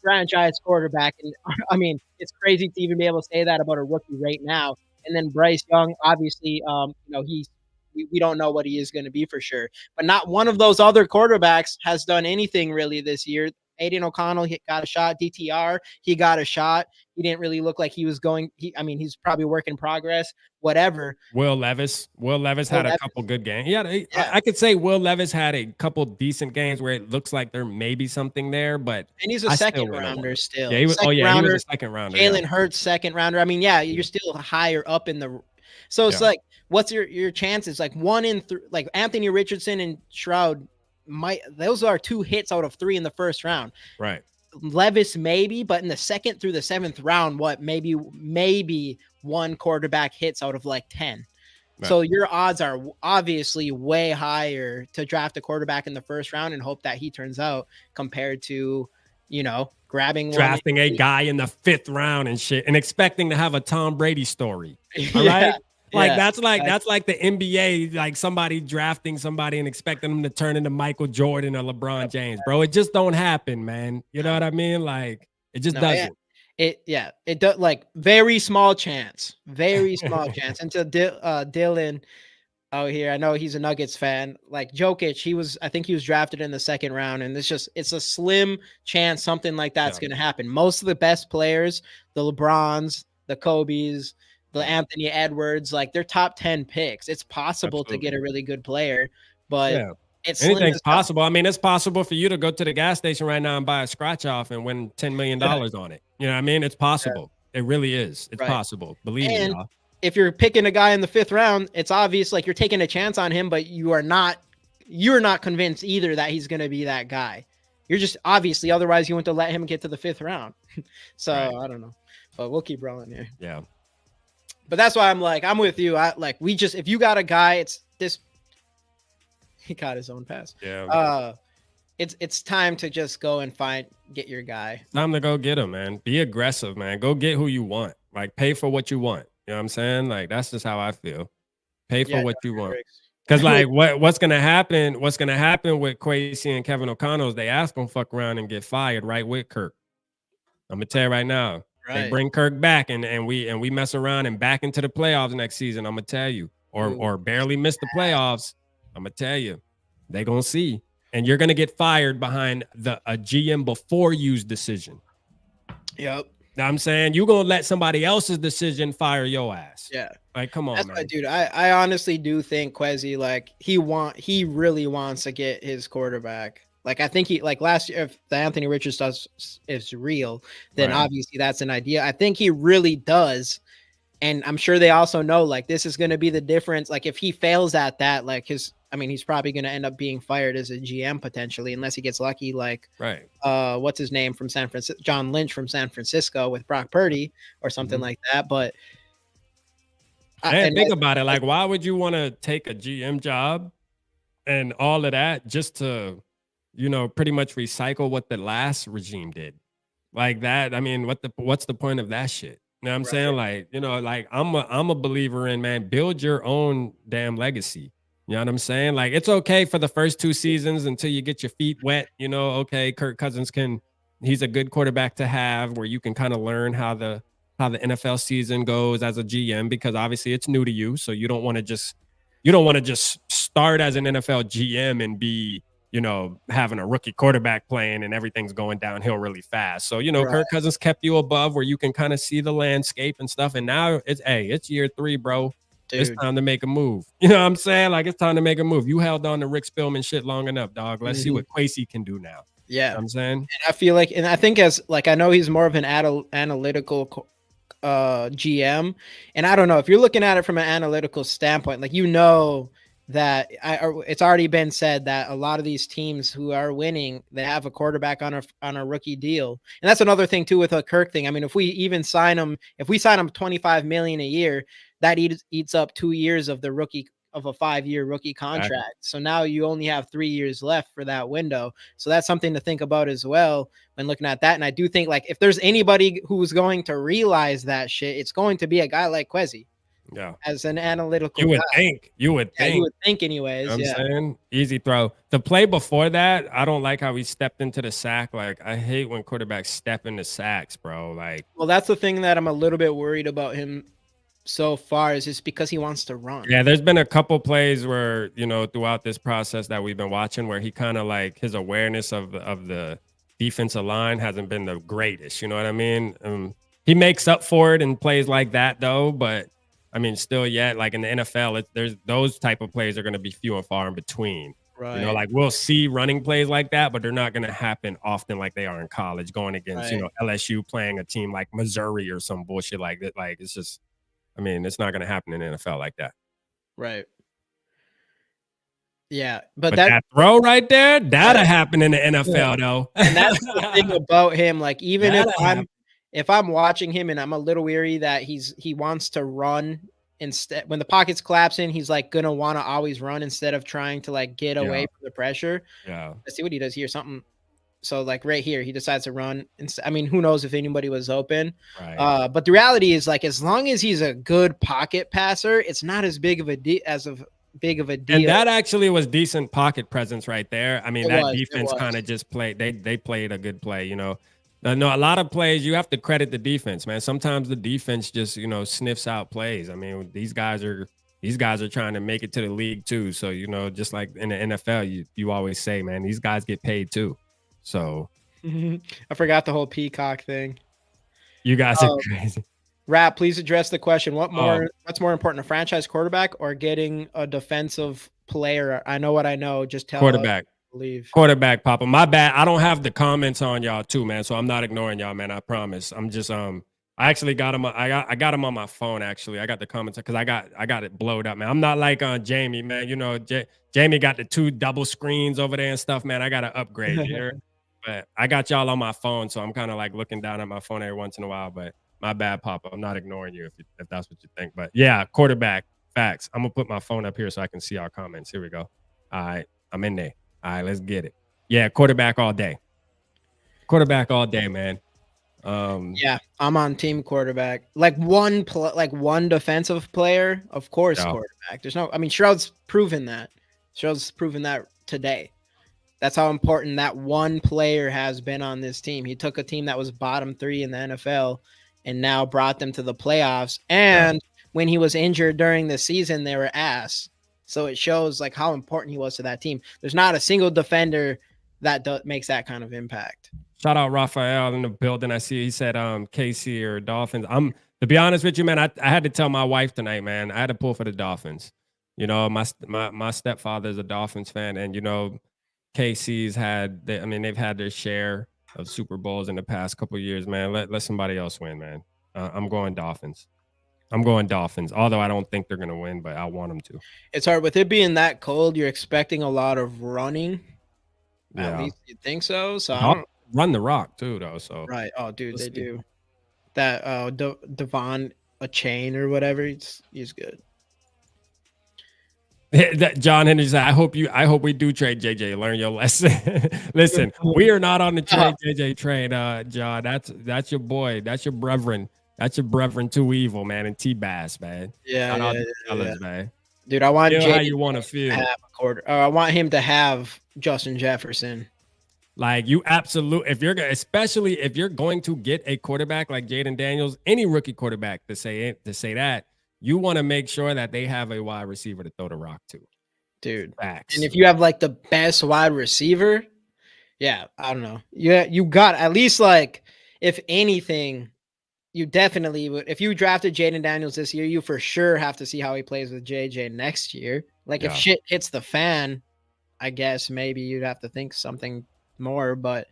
franchise quarterback. And I mean, it's crazy to even be able to say that about a rookie right now. And then Bryce Young, obviously, we don't know what he is going to be for sure. But not one of those other quarterbacks has done anything really this year. Aiden O'Connell he got a shot. DTR, he got a shot. He didn't really look like he was going. He's probably work in progress, whatever. Will Levis had a couple good games. I could say Will Levis had a couple decent games where it looks like there may be something there, but and he's a second rounder still. Yeah, he was a second rounder. Jalen Hurts, second rounder. I mean, you're still higher up in the. So it's like, what's your chances? Like 1 in 3, like Anthony Richardson and Stroud those are 2 hits out of 3 in the first round. Right. Levis maybe, but in the second through the 7th round, maybe one quarterback hits out of like 10. Right. So your odds are obviously way higher to draft a quarterback in the first round and hope that he turns out compared to, drafting a guy in the 5th round and shit and expecting to have a Tom Brady story. All yeah. right. Like that's like the NBA, like somebody drafting somebody and expecting them to turn into Michael Jordan or LeBron James, bro. It just don't happen, man. You know what I mean? Like it just doesn't. It does, like very small chance. And to Dylan out here, I know he's a Nuggets fan. Like Jokic, I think he was drafted in the 2nd round, and it's a slim chance something like that's going to happen. Most of the best players, the LeBrons, the Kobes, the Anthony Edwards, like they're top 10 picks. It's possible to get a really good player, but anything's possible. I mean, it's possible for you to go to the gas station right now and buy a scratch off and win $10 million on it. You know what I mean? It's possible. Yeah. It really is. It's possible. Believe me, y'all. If you're picking a guy in the 5th round, it's obvious like you're taking a chance on him, but you're not convinced either that he's going to be that guy. You're just obviously, otherwise you want to let him get to the 5th round. So I don't know, but we'll keep rolling here. Yeah. But that's why I'm with you. If you got a guy, it's this. He caught his own pass. Yeah. It's time to just go and get your guy. Time to go get him, man. Be aggressive, man. Go get who you want. Like pay for what you want. You know what I'm saying? Like that's just how I feel. Pay for what you want. Because like what's gonna happen? What's gonna happen with Kwesi and Kevin O'Connell is they ask them fuck around and get fired right with Kirk. I'm gonna tell you right now. Right. They bring Kirk back and we mess around and back into the playoffs next season. I'm gonna tell you, or barely miss the playoffs. I'm gonna tell you, they gonna see, and you're gonna get fired behind a GM before you's decision. Yep. Now I'm saying you're gonna let somebody else's decision fire your ass. Yeah. Like, come on, man. Dude. I honestly do think Kwesi, like he really wants to get his quarterback. Like I think last year, if the Anthony Richards stuff is real, then obviously that's an idea. I think he really does. And I'm sure they also know like this is going to be the difference. Like if he fails at that, like he's probably going to end up being fired as a GM potentially, unless he gets lucky. Like, what's his name from San Francisco? John Lynch from San Francisco with Brock Purdy or something like that. But think about it. Like, why would you want to take a GM job and all of that just to, pretty much recycle what the last regime did? Like that. I mean, what's the point of that shit? You know what I'm saying? Like, like I'm a believer in, man, build your own damn legacy. You know what I'm saying? Like, it's okay for the first 2 seasons until you get your feet wet. Okay, Kirk Cousins he's a good quarterback to have where you can kind of learn how the NFL season goes as a GM, because obviously it's new to you. So you don't want to just start as an NFL GM and be, having a rookie quarterback playing and everything's going downhill really fast. So, Kirk Cousins kept you above where you can kind of see the landscape and stuff. And now it's year 3, bro. Dude. It's time to make a move. You know what I'm saying? Like, it's time to make a move. You held on to Rick Spielman shit long enough, dog. Let's see what Kwesi can do now. Yeah. You know what I'm saying? And I feel like, and I think I know he's more of an analytical GM. And I don't know if you're looking at it from an analytical standpoint, like, that it's already been said that a lot of these teams who are winning, they have a quarterback on a rookie deal. And that's another thing too with a Kirk thing. I mean, if we even sign him, if we sign him 25 million a year, that eats up 2 years of the rookie of a 5-year rookie contract. Exactly. So now you only have 3 years left for that window. So that's something to think about as well when looking at that. And I do think like if there's anybody who's going to realize that shit, it's going to be a guy like Kwesi. Yeah. As an analytical You would guy. think. You would Yeah, think. you would think anyways. You know what Yeah. I'm saying? Easy throw. The play before that, I don't like how he stepped into the sack. Like, I hate when quarterbacks step into sacks, bro. Like, Well, that's the thing that I'm a little bit worried about him so far is just because he wants to run. yeah, there's been a couple plays where, you know, throughout this process that we've been watching where he kind of like his awareness of the defensive line hasn't been the greatest. You know what I mean? He makes up for it in plays like that, though. But I mean, still yet, like in the NFL, there's those type of plays are going to be few and far in between. Right. You know, like we'll see running plays like that, but they're not going to happen often like they are in college going against, you know, LSU playing a team like Missouri or some bullshit like that. Like, it's just, I mean, it's not going to happen in the NFL like that. Right. Yeah. But that throw right there, that'll happen in the NFL, though. And that's the thing about him. Like, even if I'm watching him and I'm a little weary that he wants to run instead, when the pocket's collapsing, he's like gonna want to always run instead of trying to like get away from the pressure. Yeah. Let's see what he does here. Something. So like right here, he decides to run. I mean, who knows if anybody was open. Right. But the reality is like, as long as he's a good pocket passer, it's not as big of a deal. And that actually was decent pocket presence right there. I mean, defense kind of just played. They played a good play, you know. No, a lot of plays you have to credit the defense, man. Sometimes the defense just, you know, sniffs out plays. I mean, these guys are trying to make it to the league too. So, you know, just like in the NFL, you always say, man, these guys get paid too. So I forgot the whole peacock thing. You guys are crazy. Rap, please address the question. What's more important, a franchise quarterback or getting a defensive player? I know what I know. Just tell quarterback. Leave. Quarterback, Papa. My bad. I don't have the comments on y'all too, man. So I'm not ignoring y'all, man. I promise. I'm just I actually got them. I got them on my phone. Actually, I got the comments because I got it blowed up, man. I'm not like on Jamie, man. You know, Jamie got the 2 double screens over there and stuff, man. I got to upgrade here, but I got y'all on my phone, so I'm kind of like looking down at my phone every once in a while. But my bad, Papa. I'm not ignoring you if that's what you think. But yeah, quarterback. Facts. I'm gonna put my phone up here so I can see our comments. Here we go. All right, I'm in there. All right, let's get it. Yeah, quarterback all day. Quarterback all day, man. Yeah, I'm on team quarterback. Like one defensive player, of course, quarterback. There's no. I mean, Stroud's proven that. Stroud's proven that today. That's how important that one player has been on this team. He took a team that was bottom 3 in the NFL and now brought them to the playoffs. And when he was injured during the season, they were ass. So it shows like how important he was to that team. There's not a single defender that makes that kind of impact. Shout out Raphael in the building. I see he said KC or Dolphins. To be honest with you, man, I had to tell my wife tonight, man. I had to pull for the Dolphins. You know, my stepfather is a Dolphins fan, and you know, KC's they've had their share of Super Bowls in the past couple of years, man. Let somebody else win, man. I'm going Dolphins. Although I don't think they're going to win, but I want them to. It's hard. With it being that cold, you're expecting a lot of running. Yeah. At least you think so. So I don't run the rock, too, though. So right. Oh, dude, they do. That Devon a chain or whatever, he's good. John Henry said, I hope we do trade JJ. Learn your lesson. Listen, we are not on the trade JJ train, John. That's your boy. That's your brethren. That's your brethren too evil, man, and T-Bass, man. Yeah, fellas, man. Dude, I want how you want to feel. I want him to have Justin Jefferson. Like you absolutely, especially if you're going to get a quarterback like Jayden Daniels, any rookie quarterback to say that, you want to make sure that they have a wide receiver to throw the rock to. Dude. Facts. And if you have like the best wide receiver, yeah, I don't know. You got at least like, if anything, you definitely would. If you drafted Jayden Daniels this year, you for sure have to see how he plays with JJ next year. Like if shit hits the fan, I guess maybe you'd have to think something more, but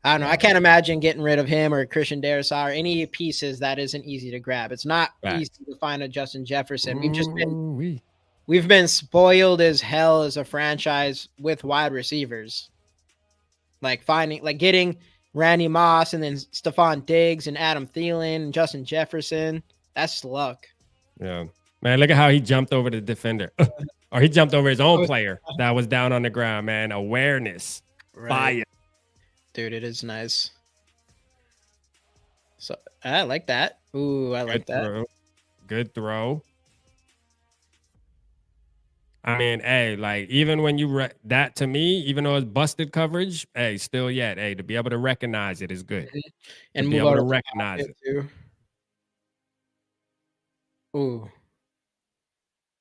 I don't know. I can't imagine getting rid of him or Christian Darrisaw or any pieces that isn't easy to grab. It's not easy to find a Justin Jefferson. We've just been we've been spoiled as hell as a franchise with wide receivers. Like getting Randy Moss and then Stephon Diggs and Adam Thielen and Justin Jefferson. That's luck. Yeah. Man, look at how he jumped over the defender. Or he jumped over his own player that was down on the ground, man. Awareness. Right. Fire. Dude, it is nice. So I like that. Ooh, I like that. Good throw. I mean, hey, like even when you that to me, even though it's busted coverage, hey, still yet, hey, to be able to recognize it is good. And to move be able out to of recognize it too. Ooh.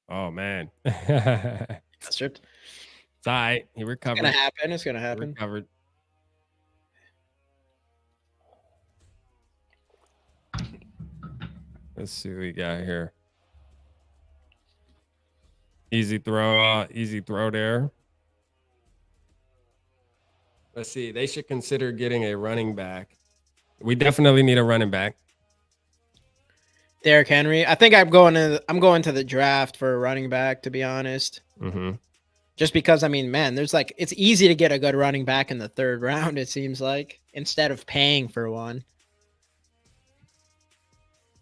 Oh man. That's it. It's all right. He recovered. It's gonna happen. It's gonna happen. He recovered. Let's see what we got here. Easy throw there. Let's see. They should consider getting a running back. We definitely need a running back. Derrick Henry. I think I'm going to the draft for a running back, to be honest. Mm-hmm. Just because, I mean, man, it's easy to get a good running back in the 3rd round, it seems like, instead of paying for one.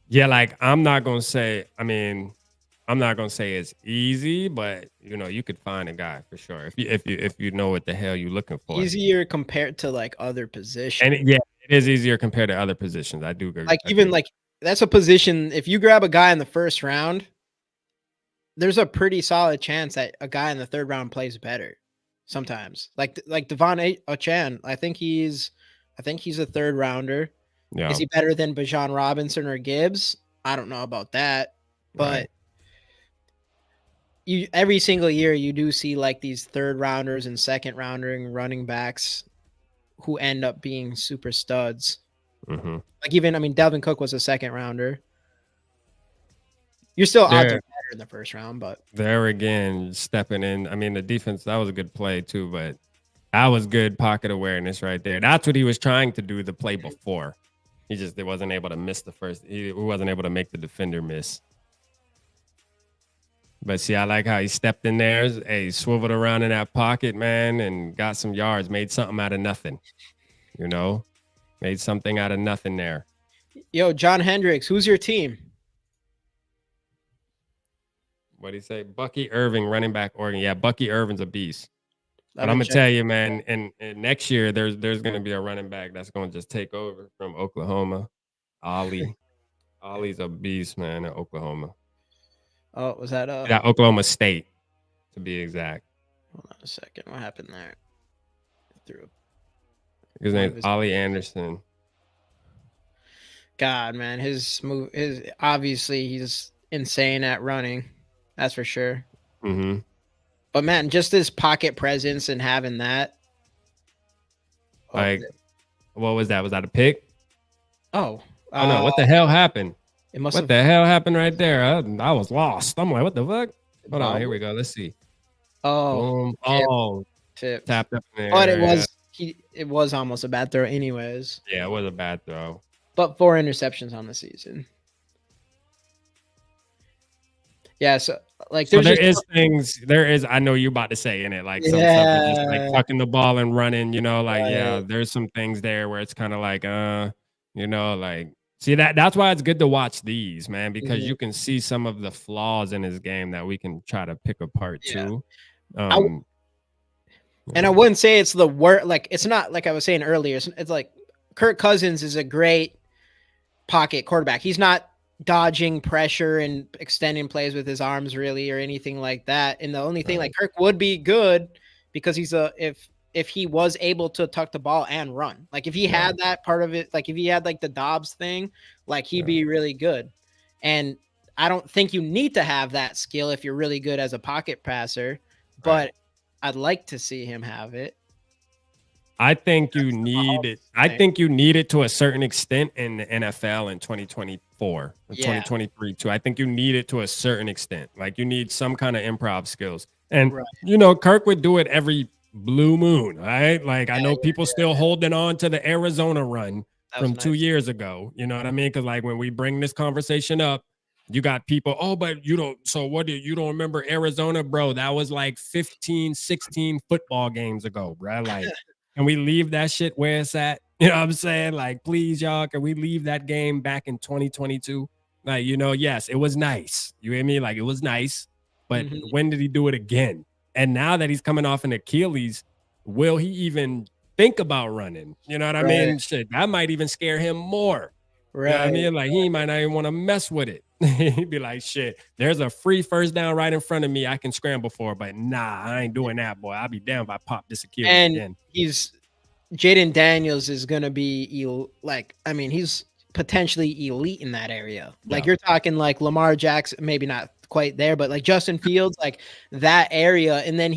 Yeah, like I'm not gonna say it's easy, but you could find a guy for sure if you know what the hell you're looking for. Easier compared to like other positions. And it is easier compared to other positions. I do agree. Like that's a position. If you grab a guy in the 1st round, there's a pretty solid chance that a guy in the 3rd round plays better. Sometimes, like Devon Achane, I think he's a 3rd rounder. Yeah. Is he better than Bijan Robinson or Gibbs? I don't know about that, but every single year you do see like these 3rd rounders and 2nd rounding running backs who end up being super studs. Mm-hmm. Like Dalvin Cook was a 2nd rounder. You're still odds are better in the 1st round, but there again, stepping in. I mean, the defense, that was a good play too, but that was good pocket awareness right there. That's what he was trying to do the play before. He wasn't able to miss the first. He wasn't able to make the defender miss. But see, I like how he stepped in there. Hey, swiveled around in that pocket, man, and got some yards. Made something out of nothing. Made something out of nothing there. Yo, John Hendricks, who's your team? What'd he say? Bucky Irving, running back, Oregon. Yeah, Bucky Irving's a beast. But I'm gonna tell you, man, and next year there's gonna be a running back that's gonna just take over from Oklahoma. Ollie. Ollie's a beast, man, at Oklahoma. Oh, was that yeah, Oklahoma State, to be exact. Hold on a second. What happened there? His name is Ollie Anderson. God, man, his obviously he's insane at running. That's for sure. Mm-hmm. But man, just his pocket presence and having that. Like, what was that? Was that a pick? Oh. Oh no! What the hell happened? What the hell happened right there? I was lost. I'm like, what the fuck? Hold on, here we go. Let's see. Oh. Boom. Tip. Tapped up in there. But it was almost a bad throw anyways. Yeah, it was a bad throw. But 4 interceptions on the season. Yeah, so like there is I know you're about to say in it, like some stuff is just like tucking the ball and running, there's some things there where it's kind of like like see that's why it's good to watch these, man, because you can see some of the flaws in his game that we can try to pick apart too. And I wouldn't say it's the worst, like it's not like I was saying earlier, it's like Kirk Cousins is a great pocket quarterback. He's not dodging pressure and extending plays with his arms really or anything like that. And the only thing like Kirk would be good because he's if he was able to tuck the ball and run, like if he had that part of it, like if he had like the Dobbs thing, like he'd be really good. And I don't think you need to have that skill if you're really good as a pocket passer, but I'd like to see him have it. I think you need it. I think you need it to a certain extent in the NFL in 2024, 2023 too. I think you need it to a certain extent. Like you need some kind of improv skills. And Kirk would do it every blue moon, right? Like I know people still holding on to the Arizona run from 2 years ago. You know what I mean? Because like when we bring this conversation up, You got people, oh, but you don't. So what do you don't remember Arizona, bro? That was like 15, 16 football games ago, bro. Like, can we leave that shit where it's at? You know what I'm saying? Like, please, y'all, can we leave that game back in 2022? Like, yes, it was nice. You hear me? Like, it was nice. But when did he do it again? And now that he's coming off an Achilles, will he even think about running? You know what I mean? Shit, that might even scare him more. Right. You know what I mean? Like, he might not even want to mess with it. He'd be like, shit, there's a free first down right in front of me I can scramble for, but nah, I ain't doing that, boy. I'll be damned if I pop this Achilles again. Jayden Daniels is going to be, he's potentially elite in that area. Like, you're talking like Lamar Jackson, maybe not quite there, but like Justin Fields, like that area. And then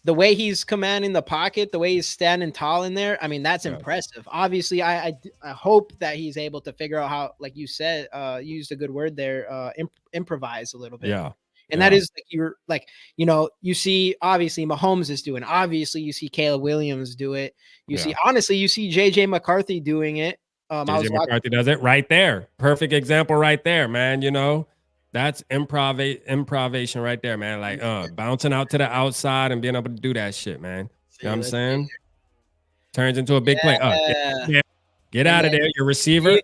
the way he's commanding the pocket, the way he's standing tall in there, I mean, that's impressive. Obviously, I hope that he's able to figure out how, like you said, used a good word there, improvise a little bit. Yeah. And that is you see, obviously Mahomes is doing, obviously you see Caleb Williams do it. You see JJ McCarthy doing it. JJ McCarthy does it right there. Perfect example right there, man. That's improvisation right there, man. Like bouncing out to the outside and being able to do that shit, man. You know what I'm saying? Turns into a big play. Get out of there, your receiver.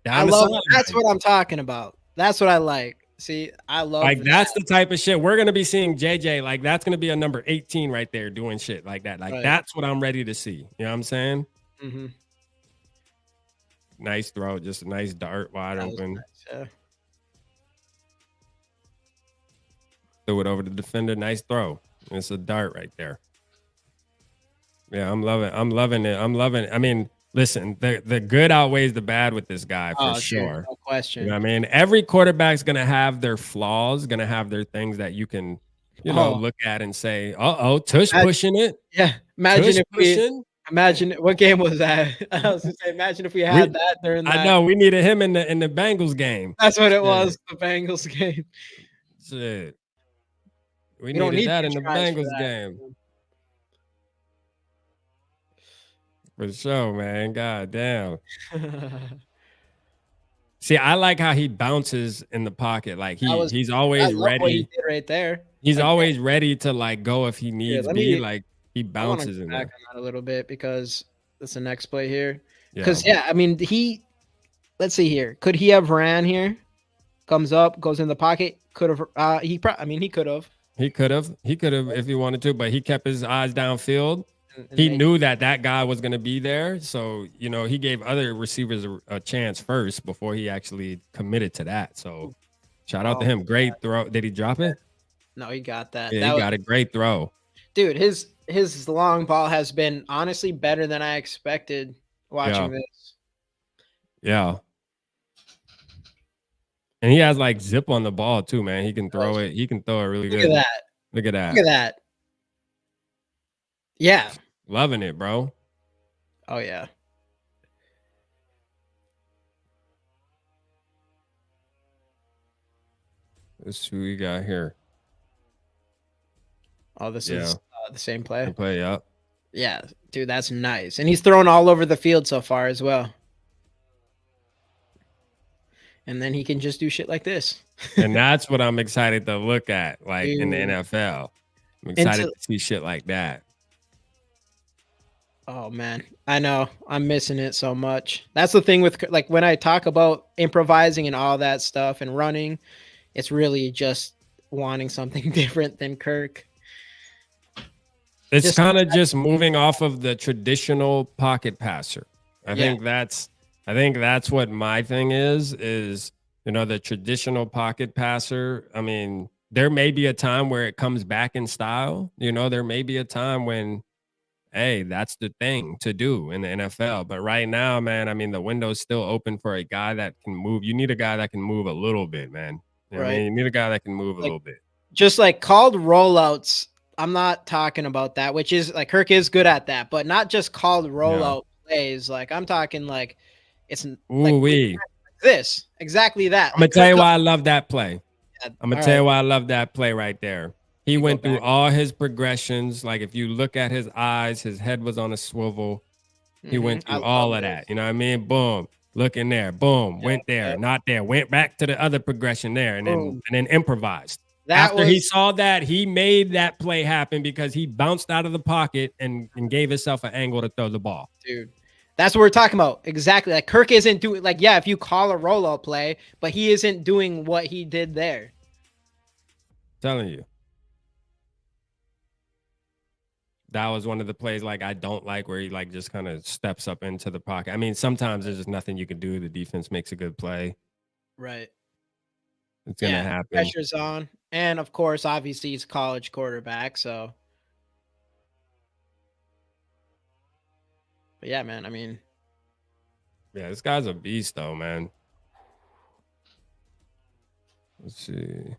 That's what I'm talking about. That's what I like. See, I love that's the type of shit we're gonna be seeing. JJ, like that's gonna be a number 18 right there doing shit like that. Like that's what I'm ready to see. You know what I'm saying? Nice throw, just a nice dart, wide open. Nice, Threw it over the defender. Nice throw. It's a dart right there. Yeah, I'm loving it. I mean, listen, the good outweighs the bad with this guy for sure. No question. You know what I mean? Every quarterback's gonna have their flaws, gonna have their things that you can, look at and say, Tush pushing it. Yeah. Imagine what game was that? I was gonna say, imagine if we had that during that. I know we needed him in the Bengals game. That's what it was, the Bengals game. Shit. We needed that in the Bengals game. For sure, man. God damn. See, I like how he bounces in the pocket. Like he's always ready. What he did right there. He's always ready to like go if he needs be. Like he bounces in there. A little bit because that's the next play here. Because I mean let's see here. Could he have ran here? Comes up, goes in the pocket. Could have. He could have. He could have if he wanted to, but he kept his eyes downfield. He knew that guy was going to be there. So, he gave other receivers a chance first before he actually committed to that. So shout out to him. Great throw. Did he drop it? No, he got that. Yeah, he got a great throw. Dude, his long ball has been honestly better than I expected watching this. Yeah. And he has like zip on the ball too, man. He can throw it. He can throw it really good. Look at that. Yeah. Loving it, bro. Oh, yeah. Let's see what we got here. Oh, this is the same play. Yeah. Yeah, dude, that's nice. And he's thrown all over the field so far as well. And then he can just do shit like this. And that's what I'm excited to look at, like in the NFL. I'm excited to see shit like that. Oh, man. I know. I'm missing it so much. That's the thing with, like, when I talk about improvising and all that stuff and running, it's really just wanting something different than Kirk. It's kind of just moving off of the traditional pocket passer. I think that's what my thing is, the traditional pocket passer. I mean, there may be a time where it comes back in style. There may be a time when, hey, that's the thing to do in the NFL. But right now, man, I mean, the window's still open for a guy that can move. You need a guy that can move a little bit, man. You know what I mean? You need a guy that can move a little bit. Just like called rollouts. I'm not talking about that, which is like Kirk is good at that, but not just called rollout plays. Like I'm talking like it's like this, exactly that. I'm gonna tell you why I love that play. I'm gonna tell you why I love that play right there. He went through all his progressions. Like if you look at his eyes, his head was on a swivel. He went through all of that. You know what I mean? Boom. Looking there, boom, went there, not there, went back to the other progression there, and then improvised. After he saw that, he made that play happen because he bounced out of the pocket and gave himself an angle to throw the ball. Dude, that's what we're talking about. Exactly. Like Kirk isn't doing if you call a rollout play, but he isn't doing what he did there. Telling you. That was one of the plays I don't like where he just kind of steps up into the pocket. I mean, sometimes there's just nothing you can do. The defense makes a good play. Right. It's going to happen. Pressure's on. And of course, obviously he's a college quarterback, so. But yeah, man, I mean. Yeah, this guy's a beast though, man. Let's see.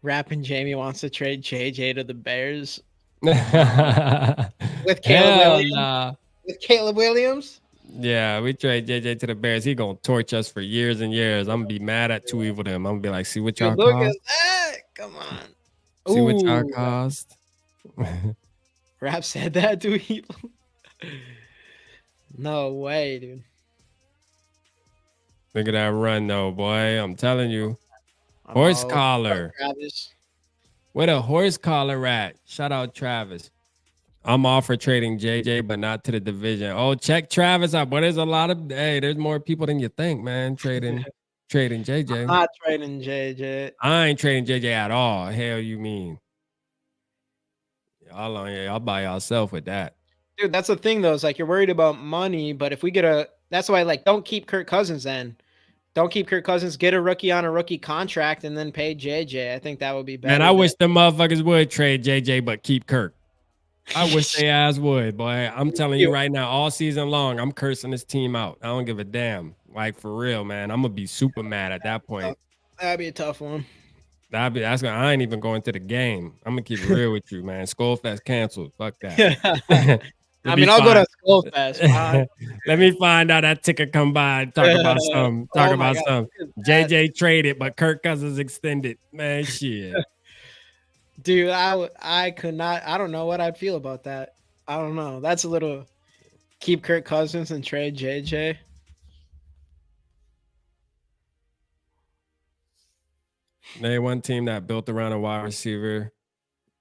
Rapping Jamie wants to trade JJ to the Bears. With Caleb Williams. With Caleb Williams? Yeah, we trade JJ to the Bears. He gonna torch us for years and years. I'm gonna be mad at Two Evil them. I'm gonna be like, see what y'all look cost. at that. Come on. See what y'all cost. Rap said that to Evil. No way, dude. Look at that run though, boy. I'm telling you. Horse collar. Where the horse collar at? Shout out Travis. I'm all for trading JJ, but not to the division. Oh, check Travis out. But there's a lot of there's more people than you think, man. Trading JJ. I'm not trading JJ. I ain't trading JJ at all. Hell you mean? Y'all by yourself with that. Dude, that's the thing though. It's like you're worried about money, but if we get that's why don't keep Kirk Cousins then. Don't keep Kirk Cousins. Get a rookie on a rookie contract and then pay JJ. I think that would be better. Man, I wish the motherfuckers would trade JJ, but keep Kirk. I wish they ass would, boy. I'm telling you right now, all season long, I'm cursing this team out. I don't give a damn. For real, man. I'm gonna be super mad at that point. That'd be a tough one. I ain't even going to the game. I'm gonna keep it real with you, man. Skullfest canceled. Fuck that. I'll go to Skullfest. Let me find out that ticket come by and talk about something. JJ traded, but Kirk Cousins extended. Man, shit. Dude, I could not. I don't know what I'd feel about that. I don't know. That's a little keep Kirk Cousins and trade JJ. They one team that built around a wide receiver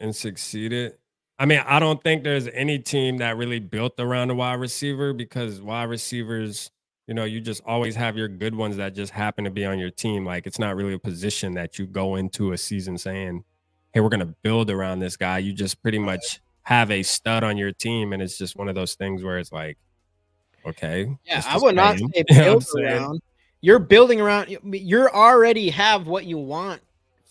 and succeeded. I mean, I don't think there's any team that really built around a wide receiver because wide receivers, you just always have your good ones that just happen to be on your team. It's not really a position that you go into a season saying, hey, we're going to build around this guy. You just pretty much have a stud on your team. And it's just one of those things where it's like, okay. Yeah, I would not say build around. You're building around. You already have what you want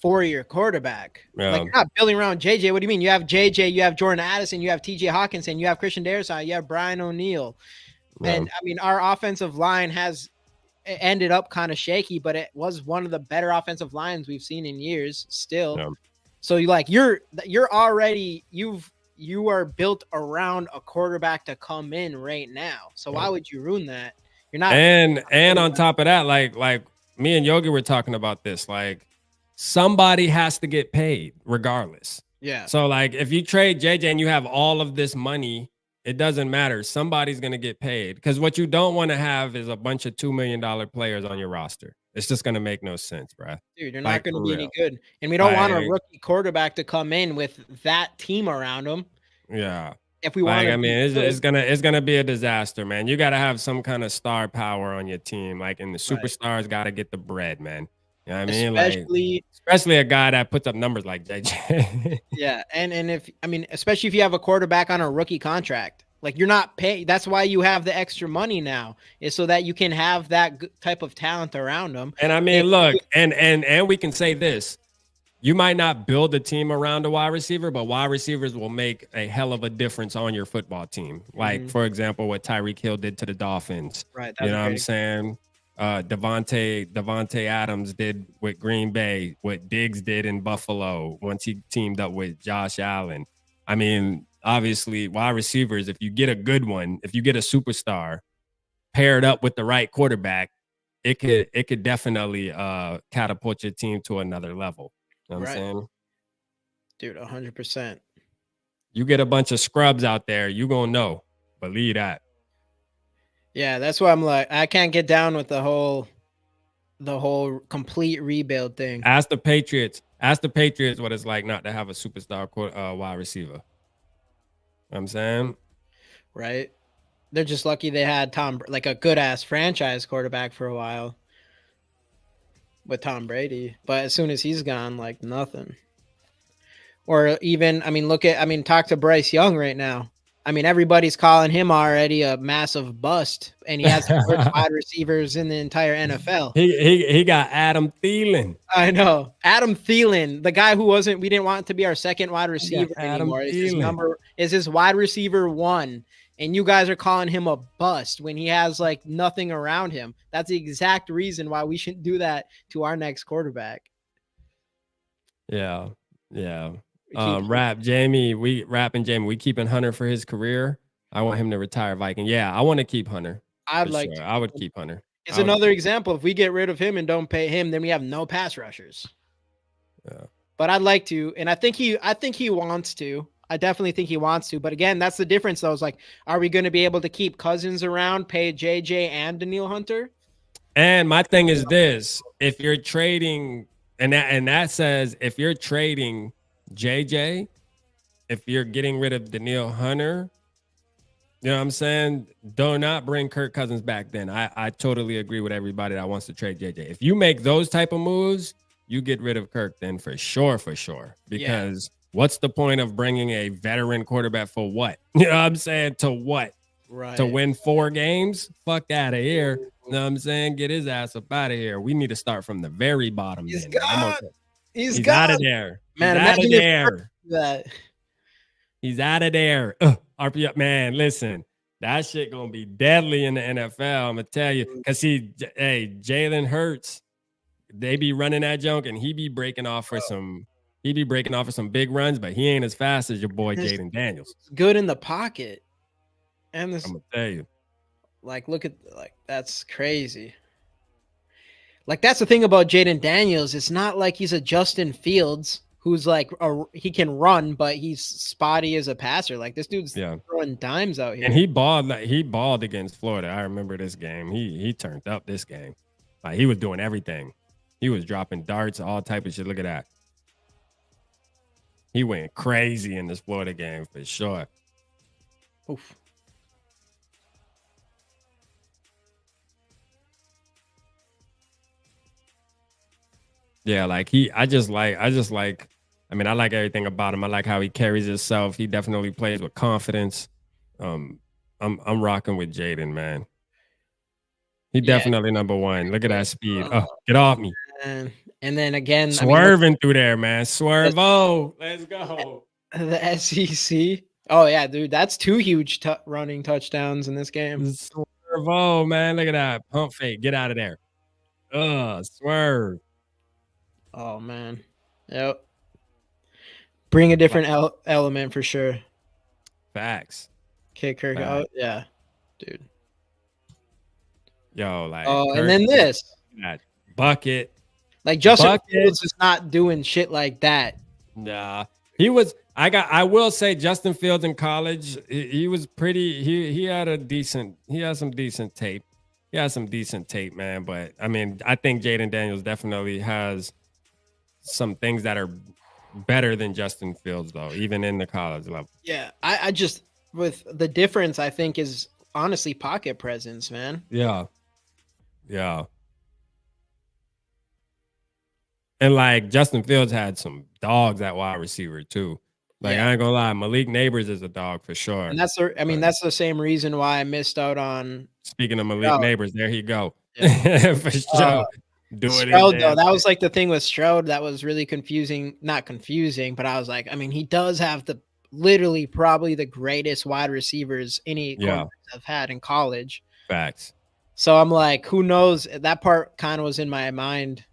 for your quarterback. Yeah. You're not building around JJ. What do you mean? You have JJ, you have Jordan Addison, you have TJ Hawkinson, you have Christian Darrisaw, you have Brian O'Neill. Yeah. And I mean, our offensive line has ended up kind of shaky, but it was one of the better offensive lines we've seen in years still. Yeah. So you're already, you are built around a quarterback to come in right now. So why would you ruin that? You're not. And on top of that, like me and Yogi were talking about this, somebody has to get paid regardless. Yeah. So if you trade JJ and you have all of this money, it doesn't matter. Somebody's going to get paid because what you don't want to have is a bunch of $2 million players on your roster. It's just going to make no sense, bro. Dude, you're not going to be any good. And we don't want a rookie quarterback to come in with that team around him. Yeah. If we want, it's gonna be a disaster, man. You got to have some kind of star power on your team, and the superstars got to get the bread, man. You know what I mean? Especially a guy that puts up numbers like JJ. Yeah, and especially if you have a quarterback on a rookie contract, you're not paying. That's why you have the extra money now, is so that you can have that type of talent around them. And I mean, look, and we can say this. You might not build a team around a wide receiver, but wide receivers will make a hell of a difference on your football team. For example, what Tyreek Hill did to the Dolphins. Right. You know what I'm saying? Devontae Adams did with Green Bay, what Diggs did in Buffalo once he teamed up with Josh Allen. I mean, obviously, wide receivers, if you get a good one, if you get a superstar paired up with the right quarterback, it could definitely catapult your team to another level. You know what I'm saying? Dude, 100%. You get a bunch of scrubs out there, you gonna know. Believe that. Yeah, that's why I'm like, I can't get down with the whole complete rebuild thing. Ask the Patriots what it's like not to have a superstar wide receiver. You know what I'm saying? Right? They're just lucky they had like a good ass franchise quarterback for a while with Tom Brady. But as soon as he's gone, like nothing. Or even, talk to Bryce Young right now. I mean, everybody's calling him already a massive bust, and he has the worst wide receivers in the entire NFL. He got Adam Thielen. I know. Adam Thielen, the guy who we didn't want to be our second wide receiver anymore. Is his wide receiver 1. And you guys are calling him a bust when he has like nothing around him. That's the exact reason why we shouldn't do that to our next quarterback. Yeah. Jamie, we keeping Hunter for his career. I want him to retire Viking. Yeah, I want to keep Hunter. I would keep Hunter. It's another example. If we get rid of him and don't pay him, then we have no pass rushers. Yeah. But I'd like to, and I think he wants to. I definitely think he wants to. But again, that's the difference though. It's like, are we going to be able to keep Cousins around, pay JJ and Daniil Hunter? And my thing is this: if you're trading, and that says if you're trading JJ, if you're getting rid of Daniil Hunter, you know what I'm saying? Do not bring Kirk Cousins back then. I totally agree with everybody that wants to trade JJ. If you make those type of moves, you get rid of Kirk then for sure. Because what's the point of bringing a veteran quarterback for what? You know what I'm saying? To what? Right. To win 4 games? Fuck out of here. You know what I'm saying? Get his ass up out of here. We need to start from the very bottom. He's then. gone. He's out of there. Man, He's out of there. That. He's out of there. RP, man, listen, that shit gonna be deadly in the NFL. I'm gonna tell you, because Jalen Hurts, they be running that junk, and he be breaking off for some big runs, but he ain't as fast as your boy Jayden Daniels. Good in the pocket, and this, I'm gonna tell you, like, look at that's crazy. Like that's the thing about Jayden Daniels. It's not like he's a Justin Fields who's like he can run, but he's spotty as a passer. Like this dude's throwing dimes out here. And he balled against Florida. I remember this game. He turned up this game. Like he was doing everything. He was dropping darts, all type of shit. Look at that. He went crazy in this Florida game for sure. Oof. Yeah, like I like everything about him. I like how he carries himself. He definitely plays with confidence. I'm rocking with Jayden, man. He definitely number 1. Look at that speed. Get off me. And then again, swerving through there, man. Swervo. Let's go. The SEC. Oh yeah, dude, that's 2 huge running touchdowns in this game. Swervo, man. Look at that pump fake. Get out of there. Swerve. Oh man. Yep. Bring a different element for sure. Facts. Kick Kirk out. Yeah, dude. Yo, like. Oh, and then this. That bucket. Like Justin Fields is not doing shit like that. Nah. He was. I will say Justin Fields in college, he was pretty. He had some decent tape. He has some decent tape, man. But I mean, I think Jayden Daniels definitely has some things that are better than Justin Fields, though, even in the college level. Yeah, I just with the difference, I think is honestly pocket presence, man. Yeah. And like Justin Fields had some dogs at wide receiver too. Like I ain't gonna lie, Malik Neighbors is a dog for sure. And that's the same reason why I missed out on. Speaking of Malik Neighbors, there he go. Yeah. For sure. Stroud, though, that was like the thing with Stroud that was really confusing. Not confusing, but I was like, I mean, he does have literally probably the greatest wide receivers any quarterbacks have had in college. Facts. So I'm like, who knows? That part kind of was in my mind.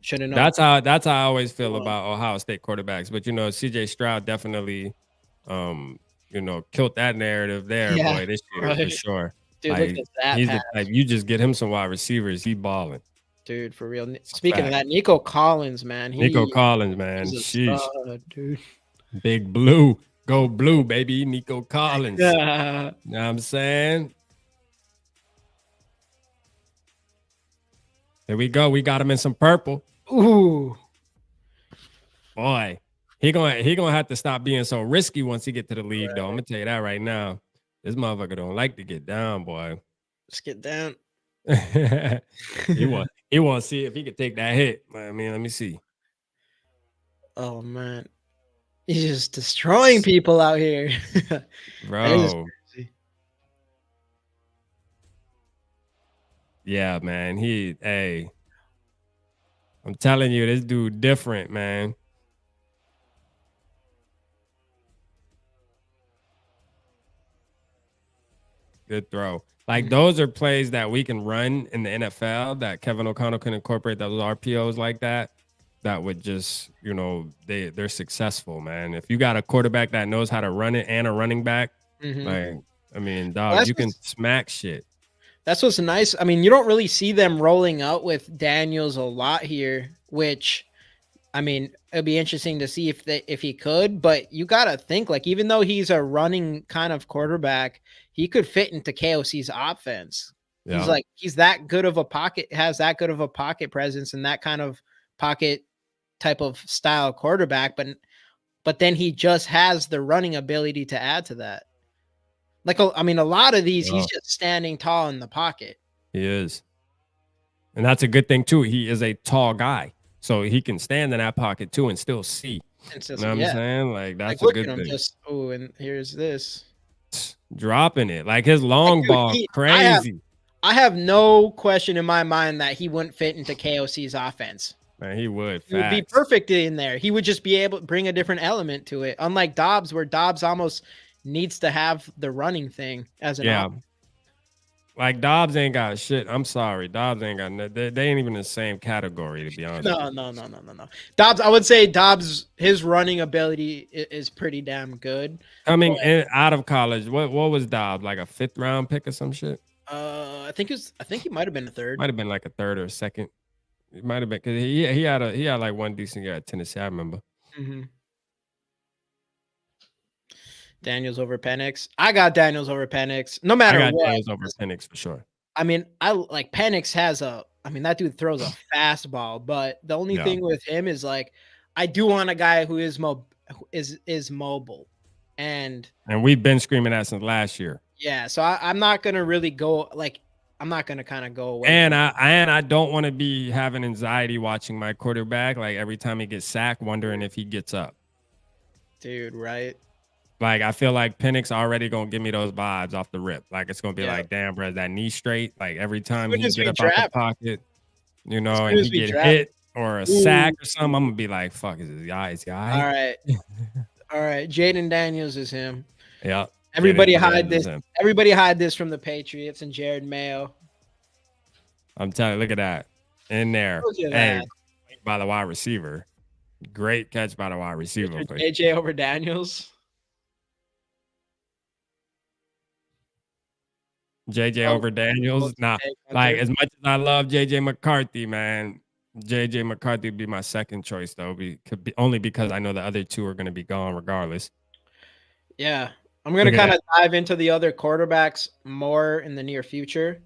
Should have known. That's how I always feel about Ohio State quarterbacks. But CJ Stroud definitely, killed that narrative there, boy, this year for sure. Dude, like, look at that. He's the type, you just get him some wide receivers, he balling. Dude, for real. Speaking of that, Nico Collins, man. Sheesh. Stud, dude. Big Blue. Go Blue, baby. Nico Collins. Yeah. You know what I'm saying? There we go. We got him in some purple. Ooh. Boy, he gonna have to stop being so risky once he get to the league, though. I'm gonna tell you that right now. This motherfucker don't like to get down, boy. Let's get down. he want to see if he could take that hit. I mean, let me see. Oh man, he's just destroying people out here, bro. Yeah, man. Hey, I'm telling you, this dude different, man. Good throw. Like those are plays that we can run in the NFL that Kevin O'Connell can incorporate those RPOs like that. That would just, they're successful, man. If you got a quarterback that knows how to run it and a running back, like, I mean, dog, you can smack shit. That's what's nice. I mean, you don't really see them rolling out with Daniels a lot here, which, I mean, it'd be interesting to see if he could, but you got to think, like, even though he's a running kind of quarterback, he could fit into KOC's offense. Yeah. He's that good of a pocket, has that good of a pocket presence and that kind of pocket type of style quarterback, but then he just has the running ability to add to that. Like, I mean, a lot of these, he's just standing tall in the pocket. He is. And that's a good thing too. He is a tall guy. So he can stand in that pocket too and still see. You know what I'm saying? Like, that's a good thing. And here's this. Dropping it. Like his long ball, crazy. I have no question in my mind that he wouldn't fit into KOC's offense. Man, he would. He would be perfect in there. He would just be able to bring a different element to it. Unlike Dobbs, where Dobbs almost needs to have the running thing as an option. Like Dobbs ain't got shit. I'm sorry. Dobbs ain't got they ain't even in the same category, to be honest. No. Dobbs, I would say his running ability is pretty damn good. Coming out of college, what was Dobbs? Like a 5th round pick or some shit? I think he might have been a 3rd. Might have been like a 3rd or a 2nd. It might have been because he had like one decent year at Tennessee, I remember. Daniels over Penix. I got Daniels over Penix. No matter what. Daniels over Penix for sure. I mean, I like Penix that dude throws a fastball, but the only thing with him is like, I do want a guy who is mobile. And we've been screaming that since last year. Yeah. So I'm not going to really go I'm not going to kind of go away. And I don't want to be having anxiety watching my quarterback. Like every time he gets sacked, wondering if he gets up. Dude, right? Like, I feel like Penix already going to give me those vibes off the rip. Like, it's going to be like, damn, bro, is that knee straight? Like, every time he get up out the pocket, and he get hit or a sack or something, I'm going to be like, fuck, is his guy? All right. All right. Jayden Daniels is him. Yeah. Everybody hide this. Everybody hide this from the Patriots and Jared Mayo. I'm telling you, look at that. In there. Hey, by the wide receiver. Great catch by the wide receiver. AJ over Daniels. JJ over Daniels. Nah, like as much as I love JJ McCarthy, man, JJ McCarthy would be my second choice though. Only because I know the other two are going to be gone regardless. Yeah, I'm going to kind of dive into the other quarterbacks more in the near future,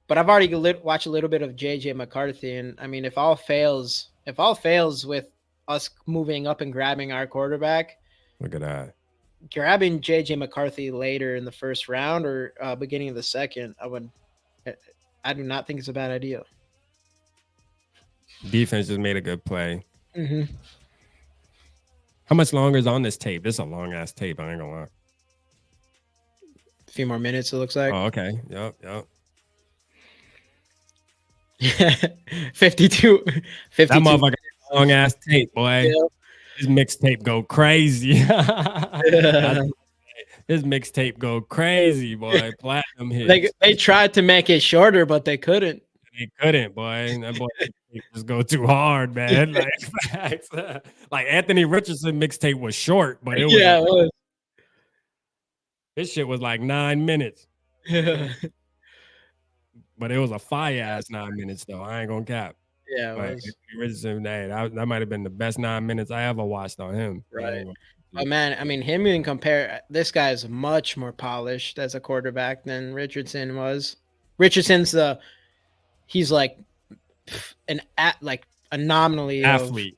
but I've already watched a little bit of JJ McCarthy, and I mean, if all fails with us moving up and grabbing our quarterback, look at that. Grabbing JJ McCarthy later in the 1st round or beginning of the 2nd, I do not think it's a bad idea. Defense just made a good play. How much longer is on this tape? This is a long ass tape. I ain't gonna lie. A few more minutes, it looks like. Oh, okay. Yep. 52. That motherfucker long ass tape, boy. Yeah. His mixtape go crazy. His mixtape go crazy, boy. Platinum hits. They tried to make it shorter, but they couldn't. They couldn't, boy. That boy just go too hard, man. Like Anthony Richardson mixtape was short, but it was. Yeah, it was. This shit was like 9 minutes. But it was a fire ass 9 minutes though. I ain't gonna cap. Yeah, like, Richardson, that might have been the best 9 minutes I ever watched on him. Right. But man, I mean, him even compare, this guy is much more polished as a quarterback than Richardson was. Richardson's he's like like a nominally athlete.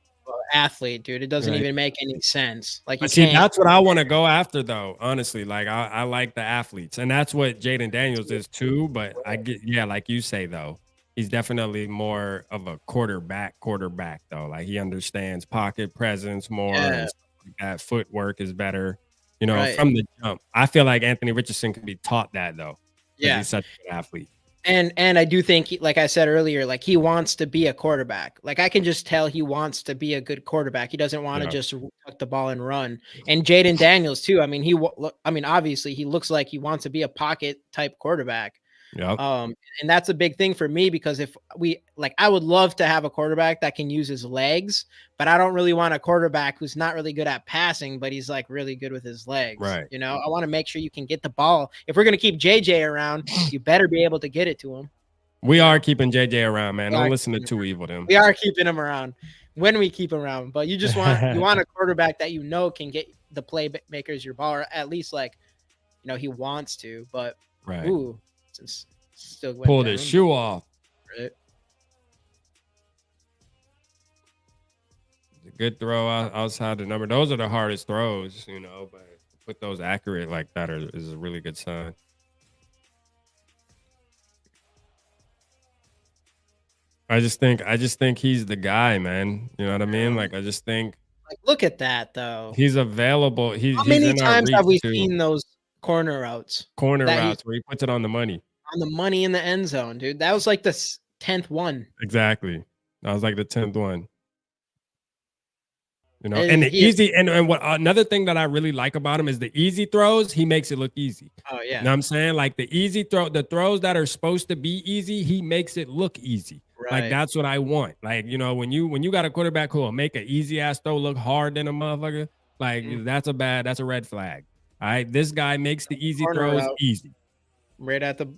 Athlete, dude. It doesn't even make any sense. Like, you But see, can't. that's what I want to go after, though. Honestly, like I like the athletes, and that's what Jayden Daniels is too. But I get, like you say, though, he's definitely more of a quarterback, though. Like, he understands pocket presence more, and stuff like that. Footwork is better, from the jump. I feel like Anthony Richardson can be taught that, though. Yeah, he's such an athlete. And I do think, like I said earlier, like, he wants to be a quarterback. Like, I can just tell he wants to be a good quarterback. He doesn't want to just tuck the ball and run. And Jayden Daniels too. I mean, obviously he looks like he wants to be a pocket type quarterback. Yep. And that's a big thing for me, because I would love to have a quarterback that can use his legs, but I don't really want a quarterback who's not really good at passing, but he's like really good with his legs. Right. I want to make sure you can get the ball. If we're going to keep JJ around, you better be able to get it to him. We are keeping JJ around, man. Don't listen to Too Evil to him. We are keeping him around when we keep him around, but you just want a quarterback that can get the playmakers your ball, or at least he wants to. But ooh, still pulled his shoe off. Right. A good throw outside the number. Those are the hardest throws, but to put those accurate like that is a really good sign. I just think he's the guy, man. You know what I mean? Like, I just think, look at that, though. He's available. How many times have we seen those corner routes where he puts it on the money? On the money in the end zone, dude. That was like the 10th one. Exactly. That was like the 10th one. And the easy and what another thing that I really like about him is the easy throws. He makes it look easy. Oh yeah. You know what I'm saying? Like, the easy the throws that are supposed to be easy, he makes it look easy. Right. Like, that's what I want. Like, when you got a quarterback who will make an easy ass throw look hard than a motherfucker, like that's a red flag. All right. This guy makes the easy throws easy. Right at the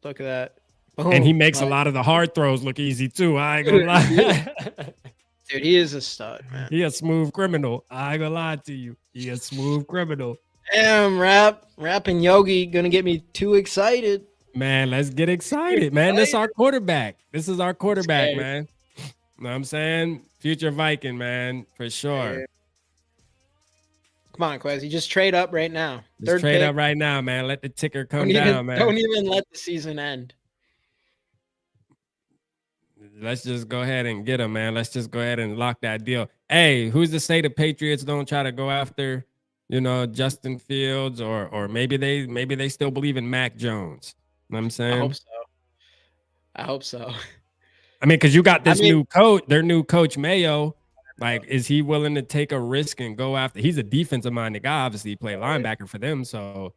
look at that. Boom. And he makes a lot of the hard throws look easy too. I ain't gonna lie. Dude, he is a stud, man. He a smooth criminal. I ain't gonna lie to you. He a smooth criminal. Damn, Rap and Yogi gonna get me too excited. Man, let's get excited, man. This is our quarterback. This is our quarterback, man. You know what I'm saying? Future Viking, man, for sure. Hey. Come on, Kwesi. Just trade up right now. Just trade up right now, man. Let the ticker come down, man. Don't even let the season end. Let's just go ahead and get him, man. Let's just go ahead and lock that deal. Hey, who's to say the Patriots don't try to go after, Justin Fields, or maybe they still believe in Mac Jones? You know what I'm saying? I hope so. I mean, because you got this new coach, their new coach Mayo. Like, is he willing to take a risk and go after? He's a defensive-minded guy. Obviously, he played linebacker for them, so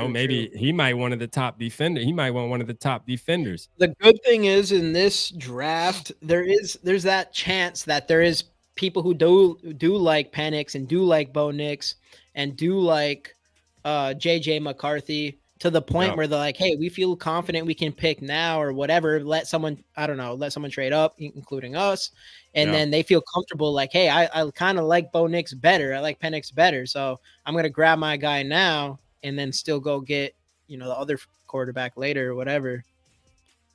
maybe he might want one of the top defenders. He might want one of the top defenders. The good thing is, in this draft, there's that chance that there is people who do like Penix and do like Bo Nix and do like JJ McCarthy, to the point where they're like, hey, we feel confident we can pick now or whatever. Let someone trade up, including us. And then they feel comfortable, like, hey, I kind of like Bo Nix better. I like Penix better. So I'm going to grab my guy now and then still go get, the other quarterback later or whatever.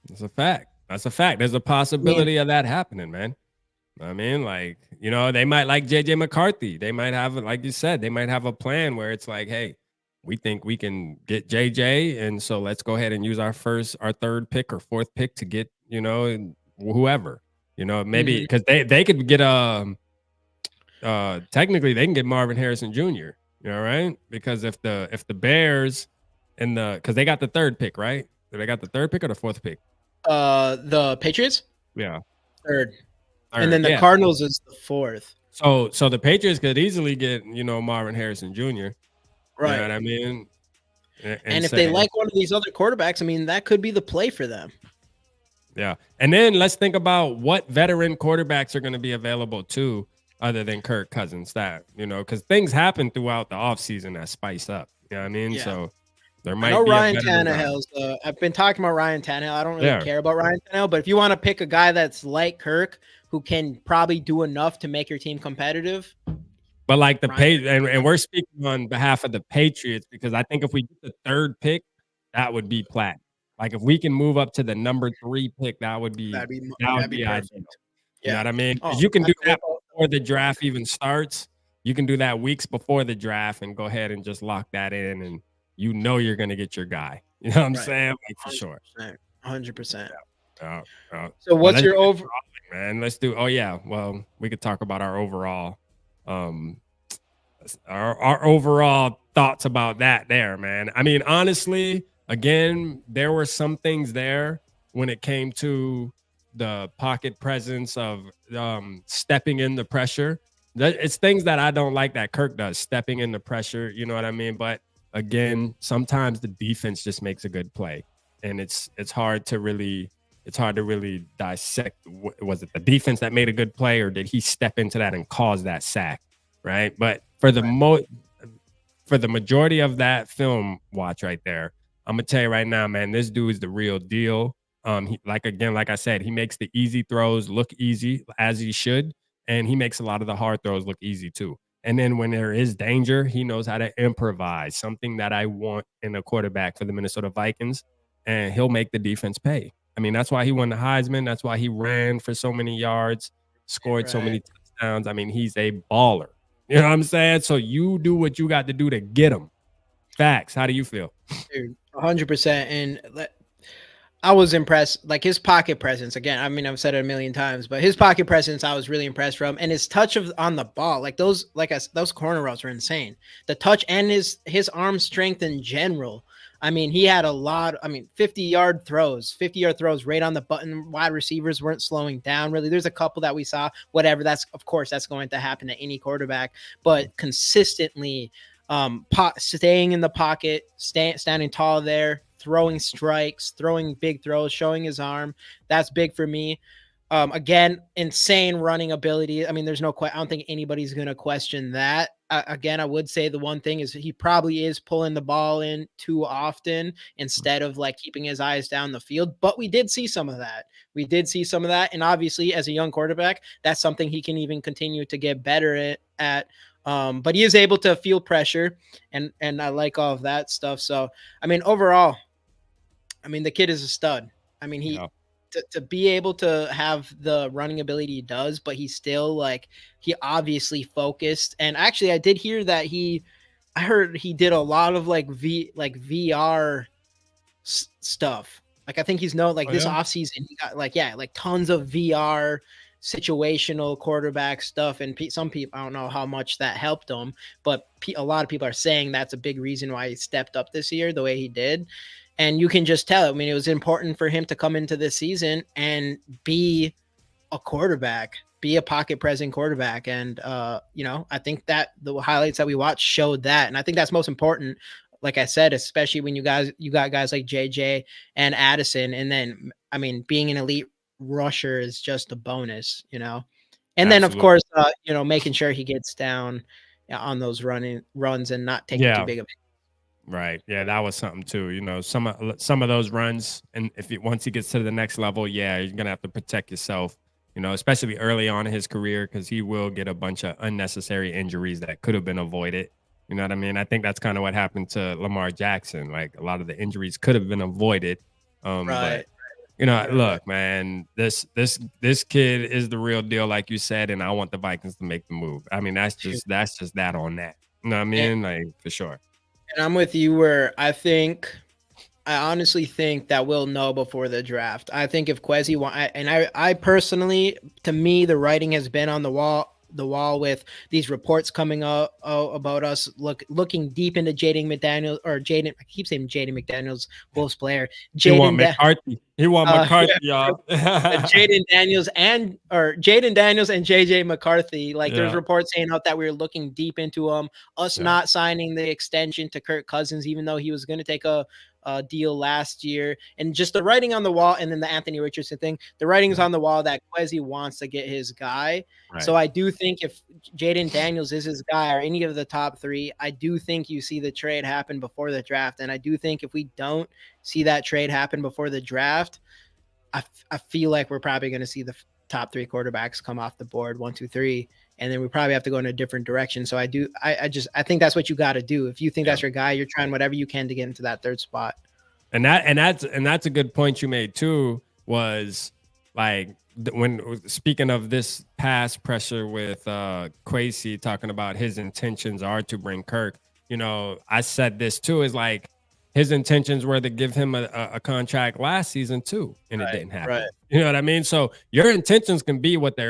That's a fact. There's a possibility of that happening, man. I mean, like, they might like JJ McCarthy. They might have, like you said, they might have a plan where it's like, hey, we think we can get JJ, and so let's go ahead and use our third pick or fourth pick to get, whoever, maybe because they could get technically they can get Marvin Harrison Jr. Right? Because if the Bears because they got the third pick, right? They got the third pick or the fourth pick? The Patriots? Yeah. Third. And then the Cardinals is the fourth. So the Patriots could easily get, Marvin Harrison Jr. Right. You know what I mean? And if they like one of these other quarterbacks, I mean, that could be the play for them. Yeah. And then let's think about what veteran quarterbacks are going to be available too, other than Kirk Cousins, because things happen throughout the offseason that spice up. You know what I mean? Yeah. So there might be Ryan Tannehill's. I've been talking about Ryan Tannehill. I don't really care about Ryan Tannehill, but if you want to pick a guy that's like Kirk, who can probably do enough to make your team competitive. But like the and we're speaking on behalf of the Patriots, because I think if we get the third pick, that would be platinum. Like if we can move up to the number 3 pick, that would be That'd be ideal. perfect. You know Yeah. what I mean? 'Cause Oh, you can do I that before the draft even starts. You can do that weeks before the draft and go ahead and just lock that in, and you know you're gonna get your guy. You know what I'm right. saying? Like for sure. 100%. Yeah, yeah. So But what's let's your get over? man. Let's do. Oh yeah. Well, we could talk about our overall, um, our overall thoughts about that there, man. I mean, honestly, again, there were some things there when it came to the pocket presence of stepping in the pressure. It's things that I don't like that Kirk does, stepping in the pressure. You know what I mean? But again, sometimes the defense just makes a good play, and it's hard to really dissect. Was it the defense that made a good play, or did he step into that and cause that sack? Right. But for the for the majority of that film watch right there, I'm gonna tell you right now, man, this dude is the real deal. Like I said, he makes the easy throws look easy as he should, and he makes a lot of the hard throws look easy too. And then when there is danger, he knows how to improvise, something that I want in a quarterback for the Minnesota Vikings, and he'll make the defense pay. I mean, that's why he won the Heisman. That's why he ran for so many yards, scored so many touchdowns. I mean, he's a baller. You know what I'm saying? So you do what you got to do to get him. Facts. How do you feel? Dude, 100%. And I was impressed. Like his pocket presence. Again, I mean, I've said it a million times, but his pocket presence, I was really impressed from, and his touch on the ball. Like those corner routes were insane. The touch and his arm strength in general. I mean, he had a lot. I mean, 50-yard throws right on the button. Wide receivers weren't slowing down really. There's a couple that we saw. Whatever. Of course that's going to happen to any quarterback, but consistently, staying in the pocket, standing tall there, throwing strikes, throwing big throws, showing his arm. That's big for me. Again, insane running ability. I mean, there's no I don't think anybody's going to question that. Again, I would say the one thing is he probably is pulling the ball in too often instead of like keeping his eyes down the field. But we did see some of that. And obviously, as a young quarterback, that's something he can even continue to get better at. But he is able to feel pressure, and I like all of that stuff. So, I mean, overall, I mean, the kid is a stud. I mean, to be able to have the running ability he does, but he's still he obviously focused. And actually, I did hear that I heard he did a lot of VR stuff. Like I think he's this offseason he got tons of VR situational quarterback stuff, and some people, I don't know how much that helped him, but a lot of people are saying that's a big reason why he stepped up this year the way he did. And you can just tell. I mean, it was important for him to come into this season and be a quarterback, be a pocket present quarterback. And, I think that the highlights that we watched showed that. And I think that's most important. Like I said, especially when you got guys like JJ and Addison. And then, I mean, being an elite rusher is just a bonus, And Absolutely. then, of course, making sure he gets down on those runs and not taking too big of a. Right. Yeah, that was something too. Some of those runs, and once he gets to the next level, you're gonna have to protect yourself. Especially early on in his career, because he will get a bunch of unnecessary injuries that could have been avoided. You know what I mean? I think that's kind of what happened to Lamar Jackson. Like a lot of the injuries could have been avoided. Right. But look, man, this kid is the real deal, like you said, and I want the Vikings to make the move. I mean, that's just that on that. You know what I mean? Like for sure. And I'm with you where I honestly think that we'll know before the draft. I think if Kwesi I personally, to me, the writing has been on the wall with these reports coming up about us looking deep into Jayden McDaniels I keep saying Jayden McDaniels, Wolves player. Jayden McCarthy. He want McCarthy, y'all. Jayden Daniels and JJ McCarthy. There's reports saying out that we were looking deep into us not signing the extension to Kirk Cousins, even though he was going to take a deal last year, and just the writing on the wall. And then the Anthony Richardson thing, the writing's on the wall that Kwesi wants to get his guy. Right. So I do think if Jayden Daniels is his guy or any of the top three, I do think you see the trade happen before the draft. And I do think if we don't see that trade happen before the draft, I feel like we're probably going to see the top three quarterbacks come off the board, 1, 2, 3, and then we probably have to go in a different direction. So I think that's what you got to do. If you think that's your guy, you're trying whatever you can to get into that third spot. And that's a good point you made too. Was like when speaking of this past pressure with Kwesi talking about his intentions are to bring Kirk. You know, I said this too. Is like his intentions were to give him a contract last season too, and it didn't happen. Right. You know what I mean? So your intentions can be what they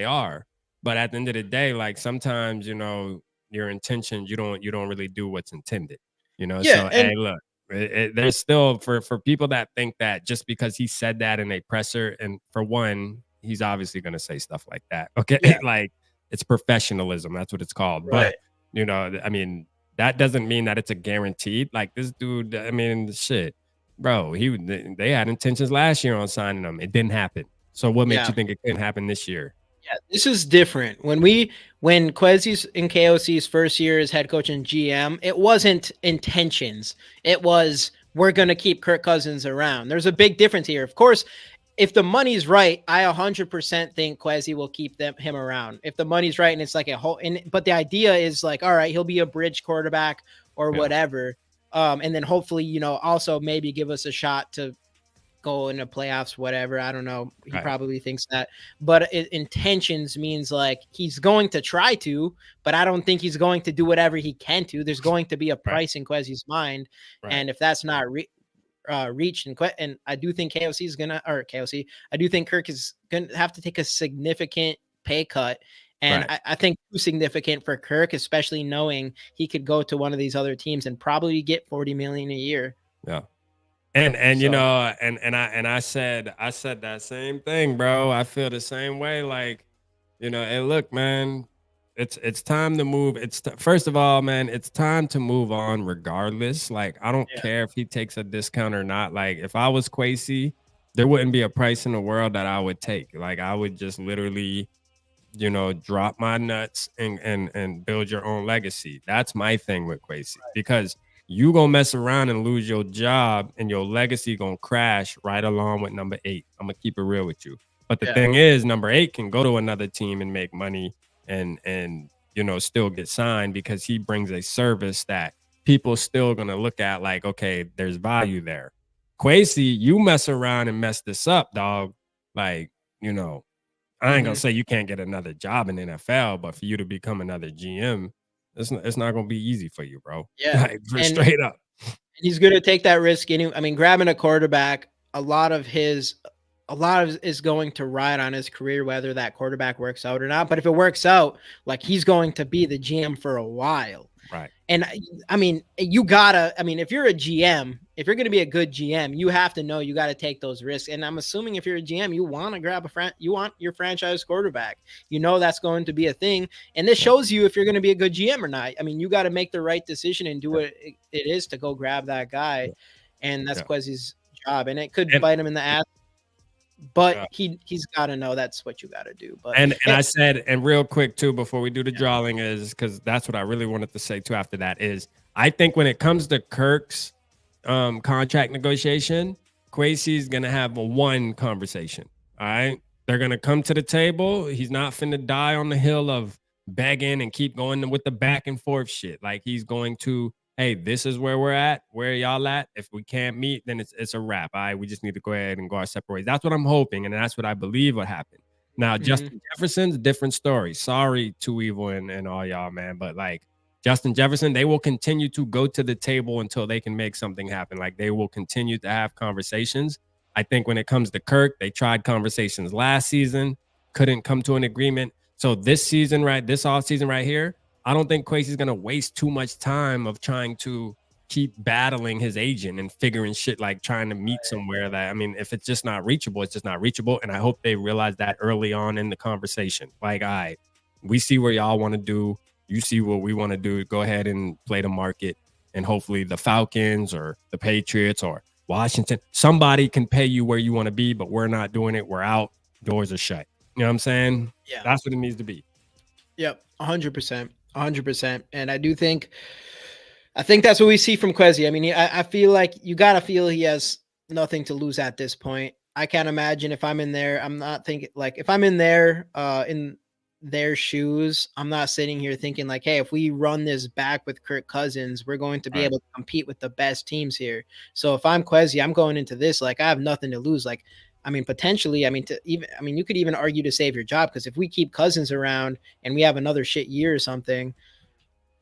are, but at the end of the day, like sometimes your intentions you don't really do what's intended. Yeah, So and hey, look. There's still for people that think that just because he said that in a presser, and for one, he's obviously going to say stuff like that. Okay, yeah, like it's professionalism. That's what it's called. right. But I mean, that doesn't mean that it's a guaranteed. Like this dude, I mean, shit, bro. They had intentions last year on signing him. It didn't happen. So what makes Yeah. you think it couldn't happen this year? Yeah, this is different. When Kwesi's in KOC's first year as head coach and GM, it wasn't intentions. It was we're going to keep Kirk Cousins around. There's a big difference here. Of course, if the money's right, I 100% think Kwesi will keep him around. If the money's right and it's like but the idea is like, all right, he'll be a bridge quarterback or whatever. And then hopefully, also maybe give us a shot to go into playoffs, whatever. I don't know. He probably thinks that, but intentions means like he's going to try to, but I don't think he's going to do whatever he can to. There's going to be a price in Kwesi's mind. And if that's not reached, and I do think I do think Kirk is going to have to take a significant pay cut. And I think too significant for Kirk, especially knowing he could go to one of these other teams and probably get $40 million a year. Yeah. And I said that same thing, bro. I feel the same way. Like, hey, look, man, it's time to move. First of all, man, it's time to move on regardless. Like, I don't care if he takes a discount or not. Like, if I was Kwesi, there wouldn't be a price in the world that I would take. Like, I would just literally, drop my nuts and build your own legacy. That's my thing with Kwesi, because you gonna mess around and lose your job and your legacy gonna crash right along with number 8. I'm gonna keep it real with you. But the thing is, number 8 can go to another team and make money and still get signed, because he brings a service that people still gonna look at like, okay, there's value there. Kwesi, you mess around and mess this up, dog. Like, I ain't gonna say you can't get another job in the NFL, but for you to become another GM, it's not going to be easy for you, bro. Yeah. Like, straight up. He's going to take that risk. I mean, grabbing a quarterback, a lot of is going to ride on his career, whether that quarterback works out or not. But if it works out, like, he's going to be the GM for a while. Right. And I mean, if you're a GM, if you're going to be a good GM, you have to know you got to take those risks. And I'm assuming if you're a GM, you want to grab you want your franchise quarterback. That's going to be a thing. And this shows you if you're going to be a good GM or not. I mean, you got to make the right decision and do what it is to go grab that guy. And that's Kwesi's job. And it could bite him in the ass. But he's got to know that's what you got to do. But I said, and real quick too, before we do the drawing, is because that's what I really wanted to say too. After that is, I think when it comes to Kirk's contract negotiation, Kwesi's gonna have one conversation. All right, they're gonna come to the table. He's not finna die on the hill of begging and keep going with the back and forth shit. Like, he's going to, hey, this is where we're at. Where y'all at? If we can't meet, then it's a wrap. All right, we just need to go ahead and go our separate ways. That's what I'm hoping, and that's what I believe would happen. Now, Justin Jefferson's different story. Sorry, Too Evil and all y'all, man, but like, Justin Jefferson, they will continue to go to the table until they can make something happen. Like, they will continue to have conversations. I think when it comes to Kirk, they tried conversations last season, couldn't come to an agreement. So this season, this offseason right here, I don't think Kwesi's going to waste too much time of trying to keep battling his agent and figuring shit, like trying to meet somewhere that, I mean, if it's just not reachable, it's just not reachable. And I hope they realize that early on in the conversation. Like, all right, we see where y'all want to do. You see what we want to do. Go ahead and play the market. And hopefully the Falcons or the Patriots or Washington, somebody can pay you where you want to be, but we're not doing it. We're out. Doors are shut. You know what I'm saying? Yeah. That's what it needs to be. Yep. 100%. 100%. And I think that's what we see from Kwesi. I mean, I feel like you got to feel he has nothing to lose at this point. I can't imagine if I'm in there, I'm not thinking like if I'm in there in their shoes, I'm not sitting here thinking like, hey, if we run this back with Kirk Cousins, we're going to be able to compete with the best teams here. So if I'm Kwesi, I'm going into this like I have nothing to lose. Like, I mean, potentially, I mean, you could even argue to save your job because if we keep Cousins around and we have another shit year or something,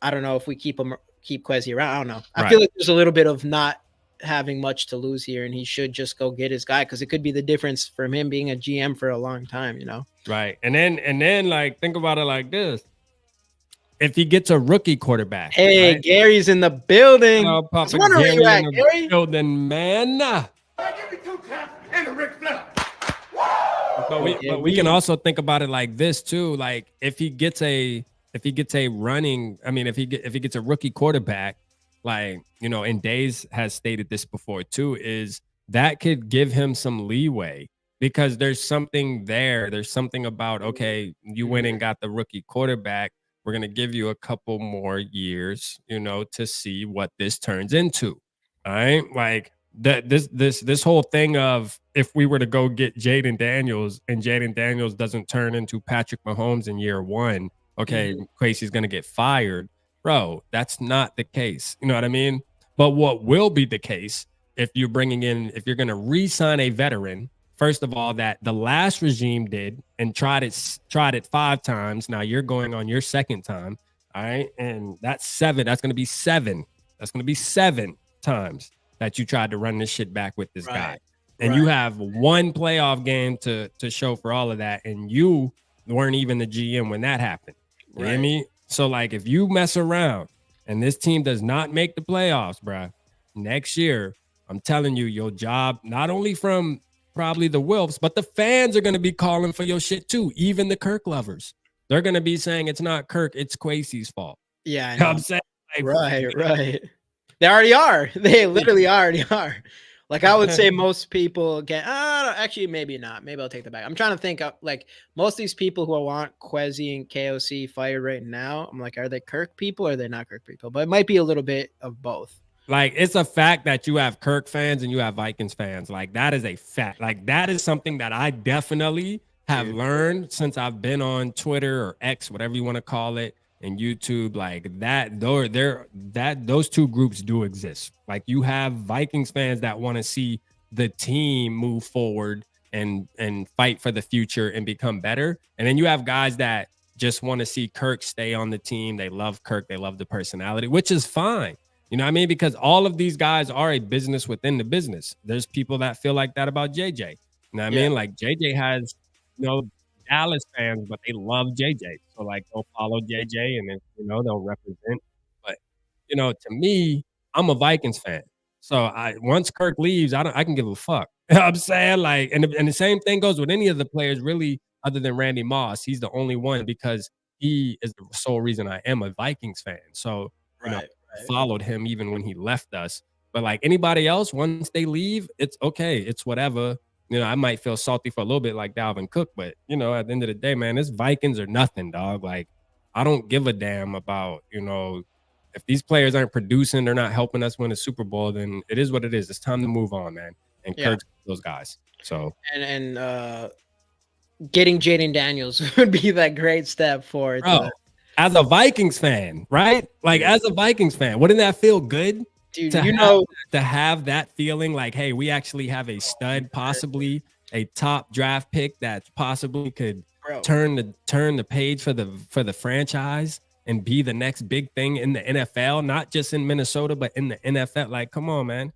I don't know if we keep Kwesi around. I don't know. I feel like there's a little bit of not having much to lose here, and he should just go get his guy because it could be the difference from him being a GM for a long time, you know? Right. And then like think about it like this. If he gets a rookie quarterback. Hey, right? Gary's in the building. Oh, I was wondering where you at, Gary. Building, man. But we can also think about it like this too. Like if he gets a running, I mean, if he gets a rookie quarterback, like, you know, and Days has stated this before too, is that could give him some leeway because there's something there. There's something about, okay, you went and got the rookie quarterback. We're going to give you a couple more years, you know, to see what this turns into. All right. Like this whole thing of if we were to go get Jayden Daniels and Jayden Daniels doesn't turn into Patrick Mahomes in year one, okay, Kwesi's going to get fired. Bro, that's not the case. You know what I mean? But what will be the case if you're going to re-sign a veteran, first of all, that the last regime did and tried it 5 times. Now you're going on your second time. All right. And that's 7. That's going to be 7. That's going to be 7 times that you tried to run this shit back with this guy. And you have one playoff game to show for all of that. And you weren't even the GM when that happened. You hear me? So, like, if you mess around and this team does not make the playoffs, bro, next year, I'm telling you, your job, not only from probably the Wilfs, but the fans are going to be calling for your shit too. Even the Kirk lovers. They're going to be saying it's not Kirk, it's Kwesi's fault. Yeah, I know. You know what I'm saying? Like, right. They already are. They literally already are. Like I would say most people get, actually, maybe not. Maybe I'll take that back. I'm trying to think of like most of these people who want Kwesi and KOC fired right now. I'm like, are they Kirk people or are they not Kirk people? But it might be a little bit of both. Like, it's a fact that you have Kirk fans and you have Vikings fans. Like, that is a fact. Like, that is something that I definitely have learned since I've been on Twitter or X, whatever you want to call it, and YouTube. Like, those two groups do exist. Like, you have Vikings fans that want to see the team move forward and fight for the future and become better. And then you have guys that just want to see Kirk stay on the team. They love Kirk. They love the personality, which is fine. You know what I mean? Because all of these guys are a business within the business. There's people that feel like that about JJ. You know what I mean? Like, JJ has, you know, Dallas fans, but they love JJ. So, like, they'll follow JJ and then, you know, they'll represent. But, you know, to me, I'm a Vikings fan. So, once Kirk leaves, I can give a fuck. You know what I'm saying? Like, and the same thing goes with any of the players, really, other than Randy Moss. He's the only one because he is the sole reason I am a Vikings fan. So, you know, followed him even when he left us. But like anybody else, once they leave, it's okay. It's whatever. You know, I might feel salty for a little bit like Dalvin Cook, but you know, at the end of the day, man, it's Vikings or nothing, dog. Like, I don't give a damn about, you know, if these players aren't producing, they're not helping us win a Super Bowl, then it is what it is. It's time to move on, man. And Kirk's those guys. So and getting Jayden Daniels would be that great step for it. As a Vikings fan, right? Like, as a Vikings fan, wouldn't that feel good? Dude, to have that feeling like, hey, we actually have a stud, possibly a top draft pick that possibly could turn the page for the franchise and be the next big thing in the NFL, not just in Minnesota, but in the NFL. Like, come on, man.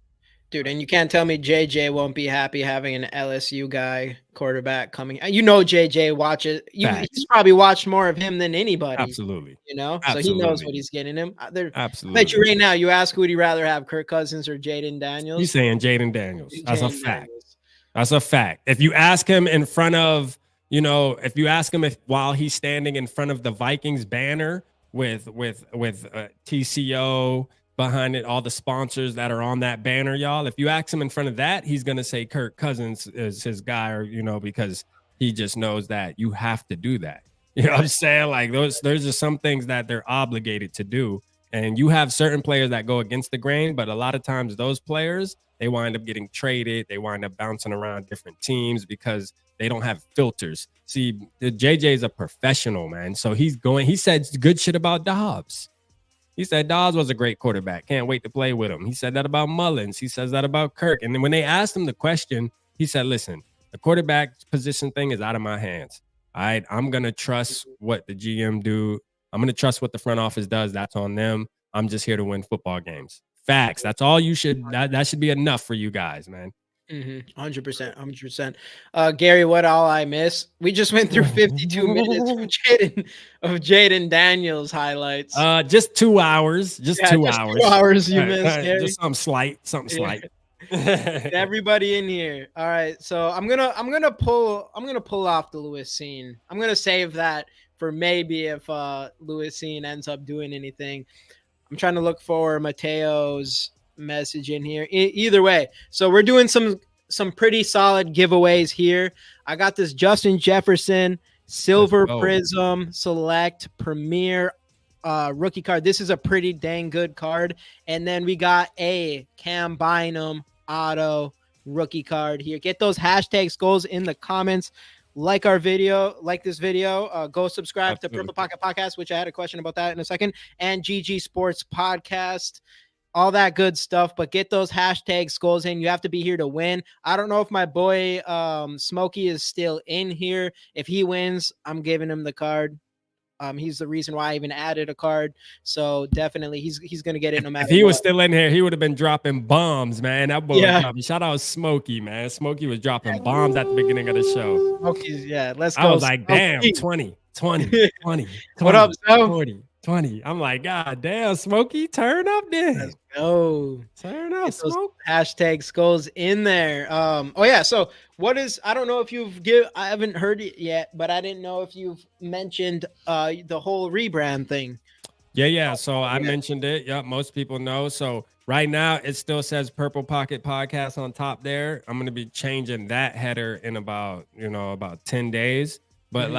Dude, and you can't tell me JJ won't be happy having an LSU guy quarterback coming. You know, JJ watches. He's probably watched more of him than anybody. Absolutely. You know, Absolutely. So he knows what he's getting him. Absolutely. I bet you right now, you ask, would you rather have Kirk Cousins or Jayden Daniels? He's saying Jayden Daniels. That's a fact. That's a fact. If you ask him in front of, you know, if you ask him while he's standing in front of the Vikings banner with TCO behind it, all the sponsors that are on that banner, y'all. If you ask him in front of that, he's going to say Kirk Cousins is his guy, or, you know, because he just knows that you have to do that. You know what I'm saying? Like, there's just some things that they're obligated to do. And you have certain players that go against the grain, but a lot of times those players, they wind up getting traded. They wind up bouncing around different teams because they don't have filters. See, the JJ is a professional, man. So he said good shit about Dobbs. He said Dobbs was a great quarterback. Can't wait to play with him. He said that about Mullins. He says that about Kirk. And then when they asked him the question, he said, listen, the quarterback position thing is out of my hands. All right, I'm going to trust what the GM do. I'm going to trust what the front office does. That's on them. I'm just here to win football games. Facts. That's all you should, that should be enough for you guys, man. 100%, 100%. Gary, what all I miss? We just went through 52 minutes of Jayden Daniels highlights. Just 2 hours. Just 2 hours. 2 hours you missed, Gary. Just something slight. Everybody in here. All right, so I'm gonna pull off the Lewis scene. I'm gonna save that for maybe if Lewis scene ends up doing anything. I'm trying to look for Mateo's message in here. Either way, so we're doing some pretty solid giveaways here. I got this Justin Jefferson Silver Prism Select Premier rookie card. This is a pretty dang good card. And then we got a Cam Bynum auto rookie card here. Get those hashtag skulls in the comments. Like this video, go subscribe to Purple Pocket Podcast, which I had a question about that in a second, and GG Sports Podcast, all that good stuff. But get those hashtag skulls in. You have to be here to win. I don't know if my boy Smokey is still in here. If he wins, I'm giving him the card. He's the reason why I even added a card. So definitely he's going to get it no matter what. If he was what. still in here, he would have been dropping bombs, man. That boy was dropping. Shout out Smokey, man. Smokey was dropping bombs at the beginning of the show. Smokey's, let's go. I was like, damn, 20. What up, Smoke? 40, 20. I'm like, God damn, Smokey, turn up then. Let's go. Turn up, Smoke. Hashtag skulls in there. So I don't know if I haven't heard it yet, but I didn't know if you've mentioned the whole rebrand thing. Yeah. So I mentioned it. Yep, most people know. So right now it still says Purple Pocket Podcast on top there. I'm gonna be changing that header in about 10 days. But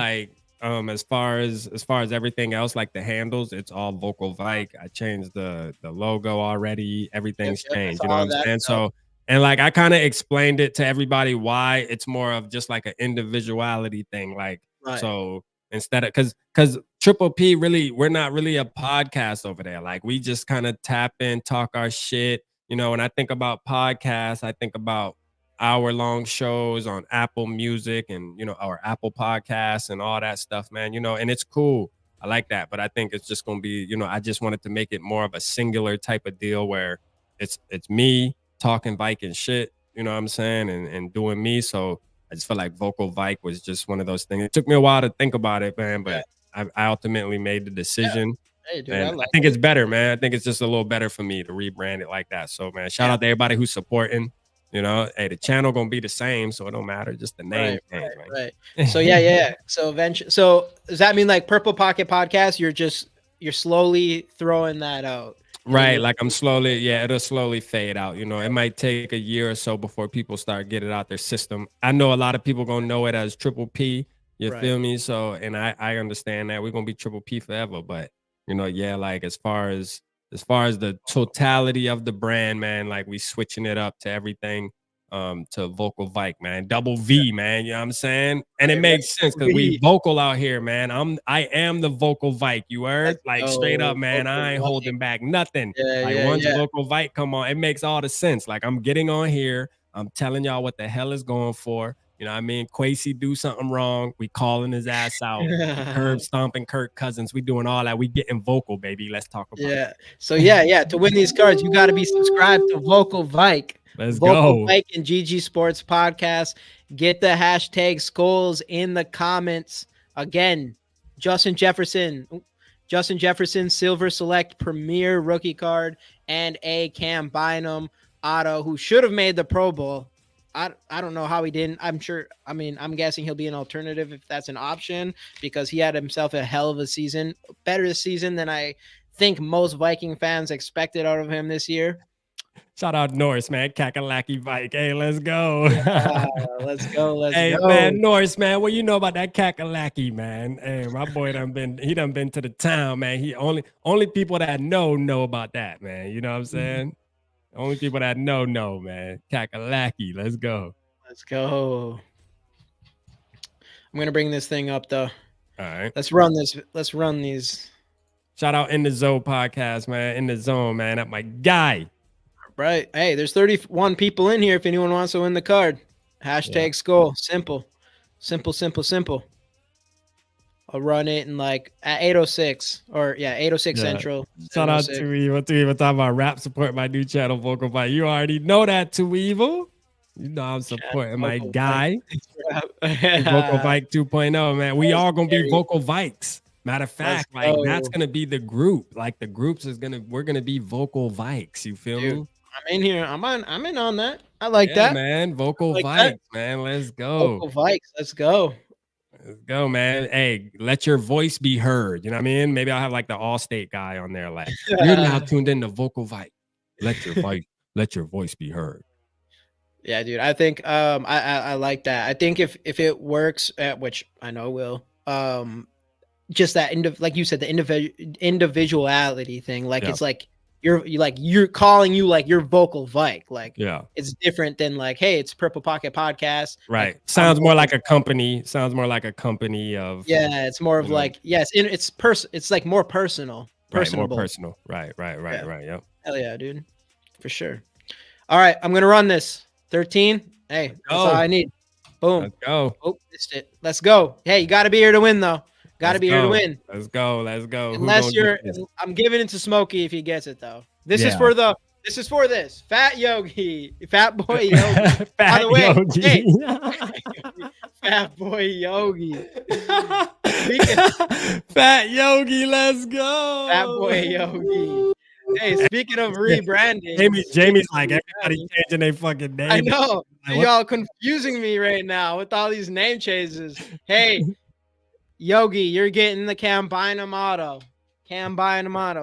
as far as everything else, like the handles, it's all Vocal Vike. I changed the logo already. Everything's changed. You know what I'm saying? So, and like I kind of explained it to everybody why it's more of just like an individuality thing. Like, so instead of because Triple P really, we're not really a podcast over there. Like we just kind of tap in, talk our shit. When I think about podcasts, I think about hour-long shows on Apple Music and our Apple Podcasts and all that stuff, man. And it's cool. I like that, but I think it's just gonna be, I just wanted to make it more of a singular type of deal where it's me talking Viking shit, you know what I'm saying, and doing me. So I just feel like Vocal Vike was just one of those things. It took me a while to think about it, man, but I ultimately made the decision. Hey, dude, and I think it's better, man. I think it's just a little better for me to rebrand it like that. So, man, shout out to everybody who's supporting. Hey, the channel gonna be the same, so it don't matter. Just the name change, right. So So eventually, does that mean like Purple Pocket Podcast? You're slowly throwing that out, right? Like I'm slowly, it'll slowly fade out. It might take a year or so before people start getting it out their system. I know a lot of people gonna know it as Triple P. You feel me? So, and I understand that we're gonna be Triple P forever, but like as far as the totality of the brand, man, like we switching it up to everything to Vocal Vike, man. Double V, man. You know what I'm saying? And it makes sense because we vocal out here, man. I am the Vocal Vike. You heard? Like straight up, man. I ain't holding back nothing. Once Vocal Vike come on, it makes all the sense. Like I'm getting on here. I'm telling y'all what the hell is going for. You know what I mean? Kwesi do something wrong. We calling his ass out. Curb stomping Kirk Cousins. We doing all that. We getting vocal, baby. Let's talk about it. So to win these cards, you got to be subscribed to Vocal Vike. Let's Vocal go. Vike and GG Sports Podcast. Get the hashtag skulls in the comments. Again, Justin Jefferson, Silver Select Premier rookie card, and a Cam Bynum auto who should have made the Pro Bowl. I don't know how he didn't. I'm guessing he'll be an alternative if that's an option because he had himself a hell of a season, better season than I think most Viking fans expected out of him this year. Shout out Norris, man. Kakalaki Vike. Hey, let's go. Let's go. Let's Hey, go. man, Norris, man. What you know about that Kakalaki, man? Hey, my boy done been to the town, man. He only people that know about that, man. You know what I'm saying? Only people that know, man. Kakalaki. Let's go. Let's go. I'm gonna bring this thing up though. All right. Let's run this. Let's run these. Shout out In the Zone podcast, man. In the Zone, man. That's my guy. Right. Hey, there's 31 people in here. If anyone wants to win the card, hashtag skull. Simple. I'll run it in like at 8:06 or 8:06 Central. Shout out to Evil. Talking about rap support my new channel, Vocal Fight. You already know that, to Evil. You know I'm supporting my guy. Vocal Vike 2.0, man. We all gonna be Vocal Vikes. Matter of fact, like that's gonna be the group. Like the groups we're gonna be Vocal Vikes. You feel me? I'm in here. I'm in on that. I like that, man. Vocal Vikes, man. Let's go. Vocal Vikes. Let's go. Let's go, man. Hey, let your voice be heard. You know what I mean? Maybe I'll have like the Allstate guy on there. Like, you're now tuned in to Vocal Vike. Let your voice be heard. Yeah, dude. I think I like that. I think if it works, which I know will, just that like you said, the individuality thing. Like it's like you're calling you like your Vocal Vike. Like it's different than like, hey, it's Purple Pocket Podcast. Right. Sounds more like a company. Sounds more like a company of. Yeah, it's more of like it's like more personal. Personable. Right, more personal. Right. Yep. Hell yeah, dude. For sure. All right, I'm gonna run this. 13. Hey, that's all I need. Boom. Let's go. Oh, missed it. Let's go. Hey, you got to be here to win, though. Got to be here to win. Let's go. Unless I'm giving it to Smokey if he gets it though. This is for this Fat Yogi, Fat Boy Yogi. By the way, hey, Fat Boy Yogi. Fat Yogi, let's go. Fat Boy Yogi. Hey, speaking of rebranding, Jamie's like everybody changing their fucking name. I know. Y'all confusing me right now with all these name changes. Hey, Yogi, you're getting the Cambina auto.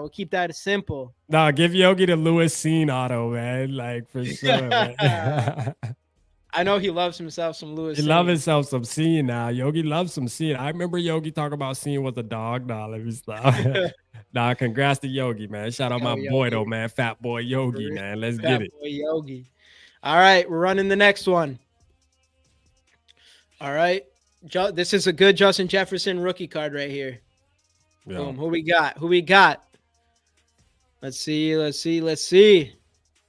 We'll keep that simple. Nah, give Yogi the Lewis Scene auto, man. Like for sure. Man. I know he loves himself some Lewis. He loves himself some Scene now. Yogi loves some Scene. I remember Yogi talking about Scene was a dog. Nah, let me stop. Nah, congrats to Yogi, man. Shout out my boy though, man. Fat Boy Yogi, man. Let's get it. Fat Boy Yogi. All right, we're running the next one. All right. This is a good Justin Jefferson rookie card right here. Yeah. Boom. Who we got? Let's see.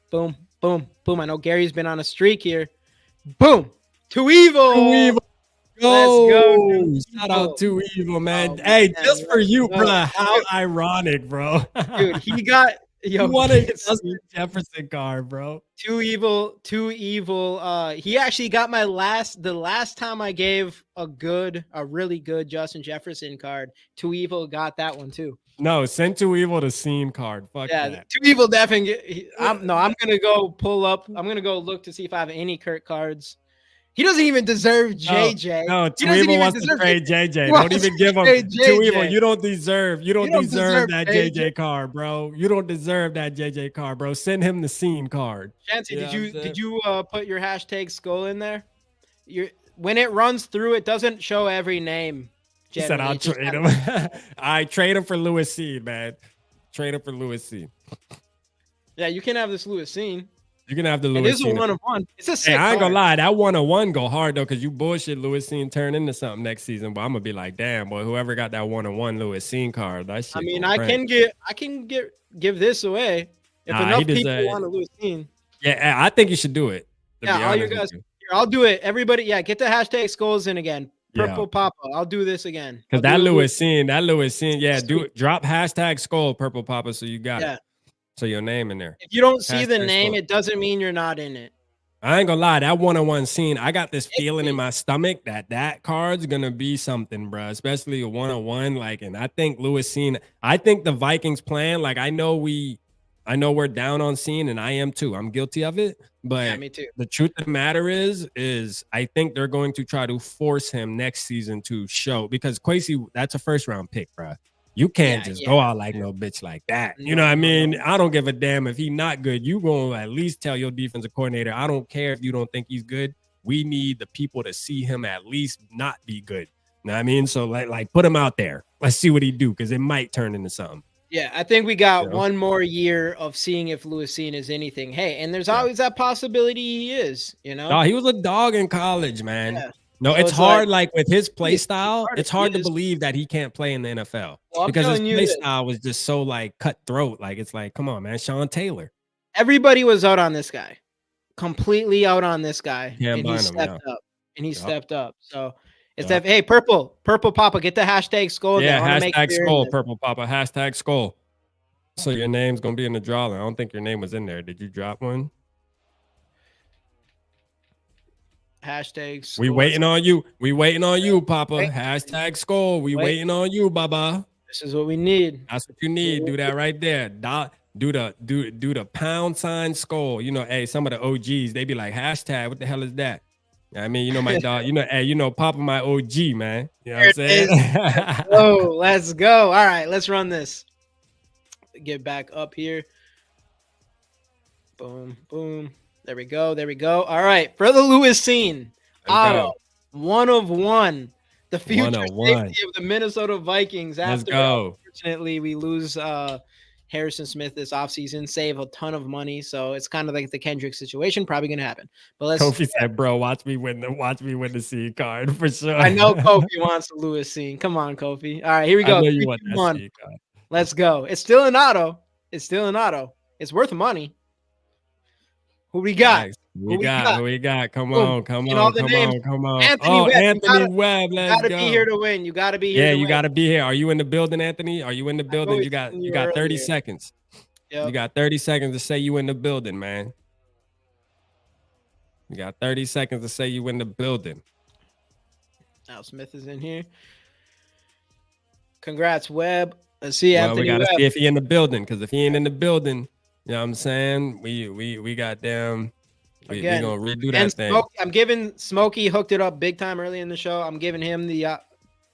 Boom. I know Gary's been on a streak here. Boom. Too evil. Let's go. Shout out to Evil, man. Oh, hey, man, just for you, bro. How ironic, bro. Dude, he got you wanted Justin Jefferson card, bro. Too evil. He actually got the last time I gave a really good Justin Jefferson card. Too Evil got that one too. No, send Too Evil the Scene card. Fuck that. Too Evil definitely. I'm gonna go pull up. I'm gonna go look to see if I have any Kirk cards. He doesn't even deserve JJ. No, Too Evil wants to trade JJ. Don't even give him Too Evil. You don't deserve that JJ card, bro. You don't deserve that JJ card, bro. Send him the Scene card. Chancy, did you put your hashtag skull in there? When it runs through, it doesn't show every name. He said I'll trade him. I trade him for Lewis C, man. Trade him for Lewis C. Yeah, you can have this Lewis Scene. You can have the Lewis Scene. It is a 1-of-1. It's a sick I ain't card. gonna lie, that 1-of-1 go hard though, because you bullshit Lewis Scene turn into something next season. But I'm gonna be like, damn, boy, whoever got that 1-of-1 Lewis Scene card, that shit. I mean, I can give this away if enough people want a Lewis Scene. Yeah, I think you should do it. Yeah, all you guys. Here, I'll do it. Everybody, get the hashtag skulls in again. Purple Papa. I'll do this again. Because that Lewis Scene, do it. Drop hashtag skull Purple Papa so you got it. So your name in there. If you don't see the name, it doesn't mean you're not in it. I ain't gonna lie, that 1-on-1 Scene, I got this feeling in my stomach that card's gonna be something, bro. Especially a 1-on-1. Like, and I think Lewis Scene, I think the Vikings plan, like I know we're down on Scene, and I am too. I'm guilty of it. But me too. The truth of the matter is I think they're going to try to force him next season to show, because Kwesi, that's a first round pick, bro. You can't just go out like no bitch like that. You know what I mean? I don't give a damn if he not good. You gonna at least tell your defensive coordinator, I don't care if you don't think he's good. We need the people to see him at least not be good. You know what I mean? So like put him out there. Let's see what he do, because it might turn into something. Yeah, I think we got one more year of seeing if Lewis Cine is anything. Hey, and there's always that possibility he is, you know? No, he was a dog in college, man. Yeah. No, So it's hard, like with his play style, it's hard to is. believe that he can't play in the NFL. Well, because his play style was just so like cutthroat. Like, it's like, come on, man, Sean Taylor. Everybody was out on this guy. Completely out on this guy. Can't and he blind him, stepped up. And he stepped up. So it's Yep. that, hey, Purple Papa, get the hashtag skull. Yeah, there. hashtag skull, Purple Papa, hashtag skull. So your name's gonna be in the drawing. I don't think your name was in there. Did you drop one? Hashtag skull. We waiting on you. We waiting on you, Papa. Hashtag skull. We waiting on you, Baba. This is what we need. That's what you need. Do that right there. Do the pound sign skull. You know, hey, some of the OGs, they be like, hashtag, what the hell is that? I mean, you know, my dog, hey, Papa, my OG, man. You know what I'm saying? Oh, let's go. All right, let's run this. Get back up here. Boom, boom. There we go. There we go. All right. For the Lewis Cine, auto, 1 of 1. The future safety of the Minnesota Vikings. After, unfortunately, we lose Harrison Smith this offseason, save a ton of money. So it's kind of like the Kendrick situation. Probably going to happen. But let's. Kofi said, bro, watch me win the C card for sure. I know Kofi wants the Lewis Cine. Come on, Kofi. All right, here we go. I know you want that C card. Let's go. It's still an auto. It's worth money. Who we got? Nice. Who we got? Come on. Anthony Webb, let's go. Be here to win. You got to be here. Yeah, you got to be here. Are you in the building, Anthony? Are you in the building? You got 30 seconds. Yep. You got 30 seconds to say you in the building, man. You got 30 seconds to say you in the building. Now Smith is in here. Congrats, Webb. Let's see, Anthony. We got to see if he in the building, because if he ain't in the building, you know what I'm saying? We got them. We're going to redo that thing. I'm giving Smokey hooked it up big time early in the show. I'm giving him the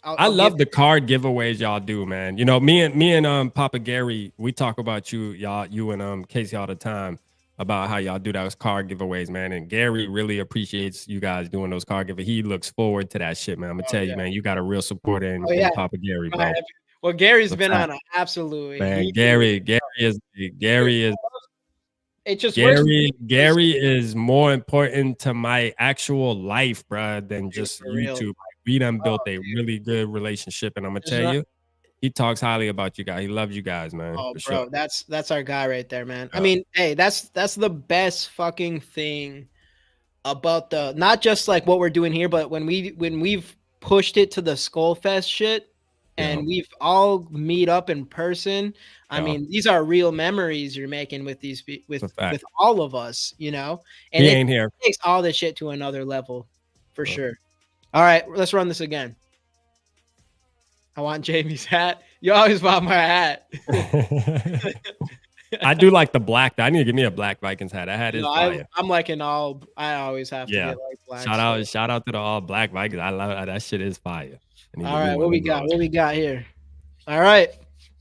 I love the card giveaways y'all do, man. You know, me and Papa Gary, we talk about you and Casey all the time about how y'all do those card giveaways, man. And Gary really appreciates you guys doing those card giveaways. He looks forward to that shit, man. I'm gonna tell you, man, you got a real supporter in Papa Gary, bro. Well, Gary's been on an absolutely. Man, Gary is. It just Gary is more important to my actual life, bro, than just YouTube. Like, we done built a really good relationship, and I'm gonna tell you, he talks highly about you guys. He loves you guys, man. Oh, bro, sure. That's our guy right there, man. I mean, hey, that's the best fucking thing about the, not just like what we're doing here, but when we've pushed it to the Skullfest shit. And we've all meet up in person. I mean, these are real memories you're making with these with all of us, you know. And it takes all this shit to another level, for sure. All right, let's run this again. I want Jamie's hat. You always want my hat. I do like the black. I need to give me a black Vikings hat. That hat is fire. I'm like an all. I always have to get like black. Shout out to the all black Vikings. I love it. That shit is fire. All right, what we got? What we got here? All right,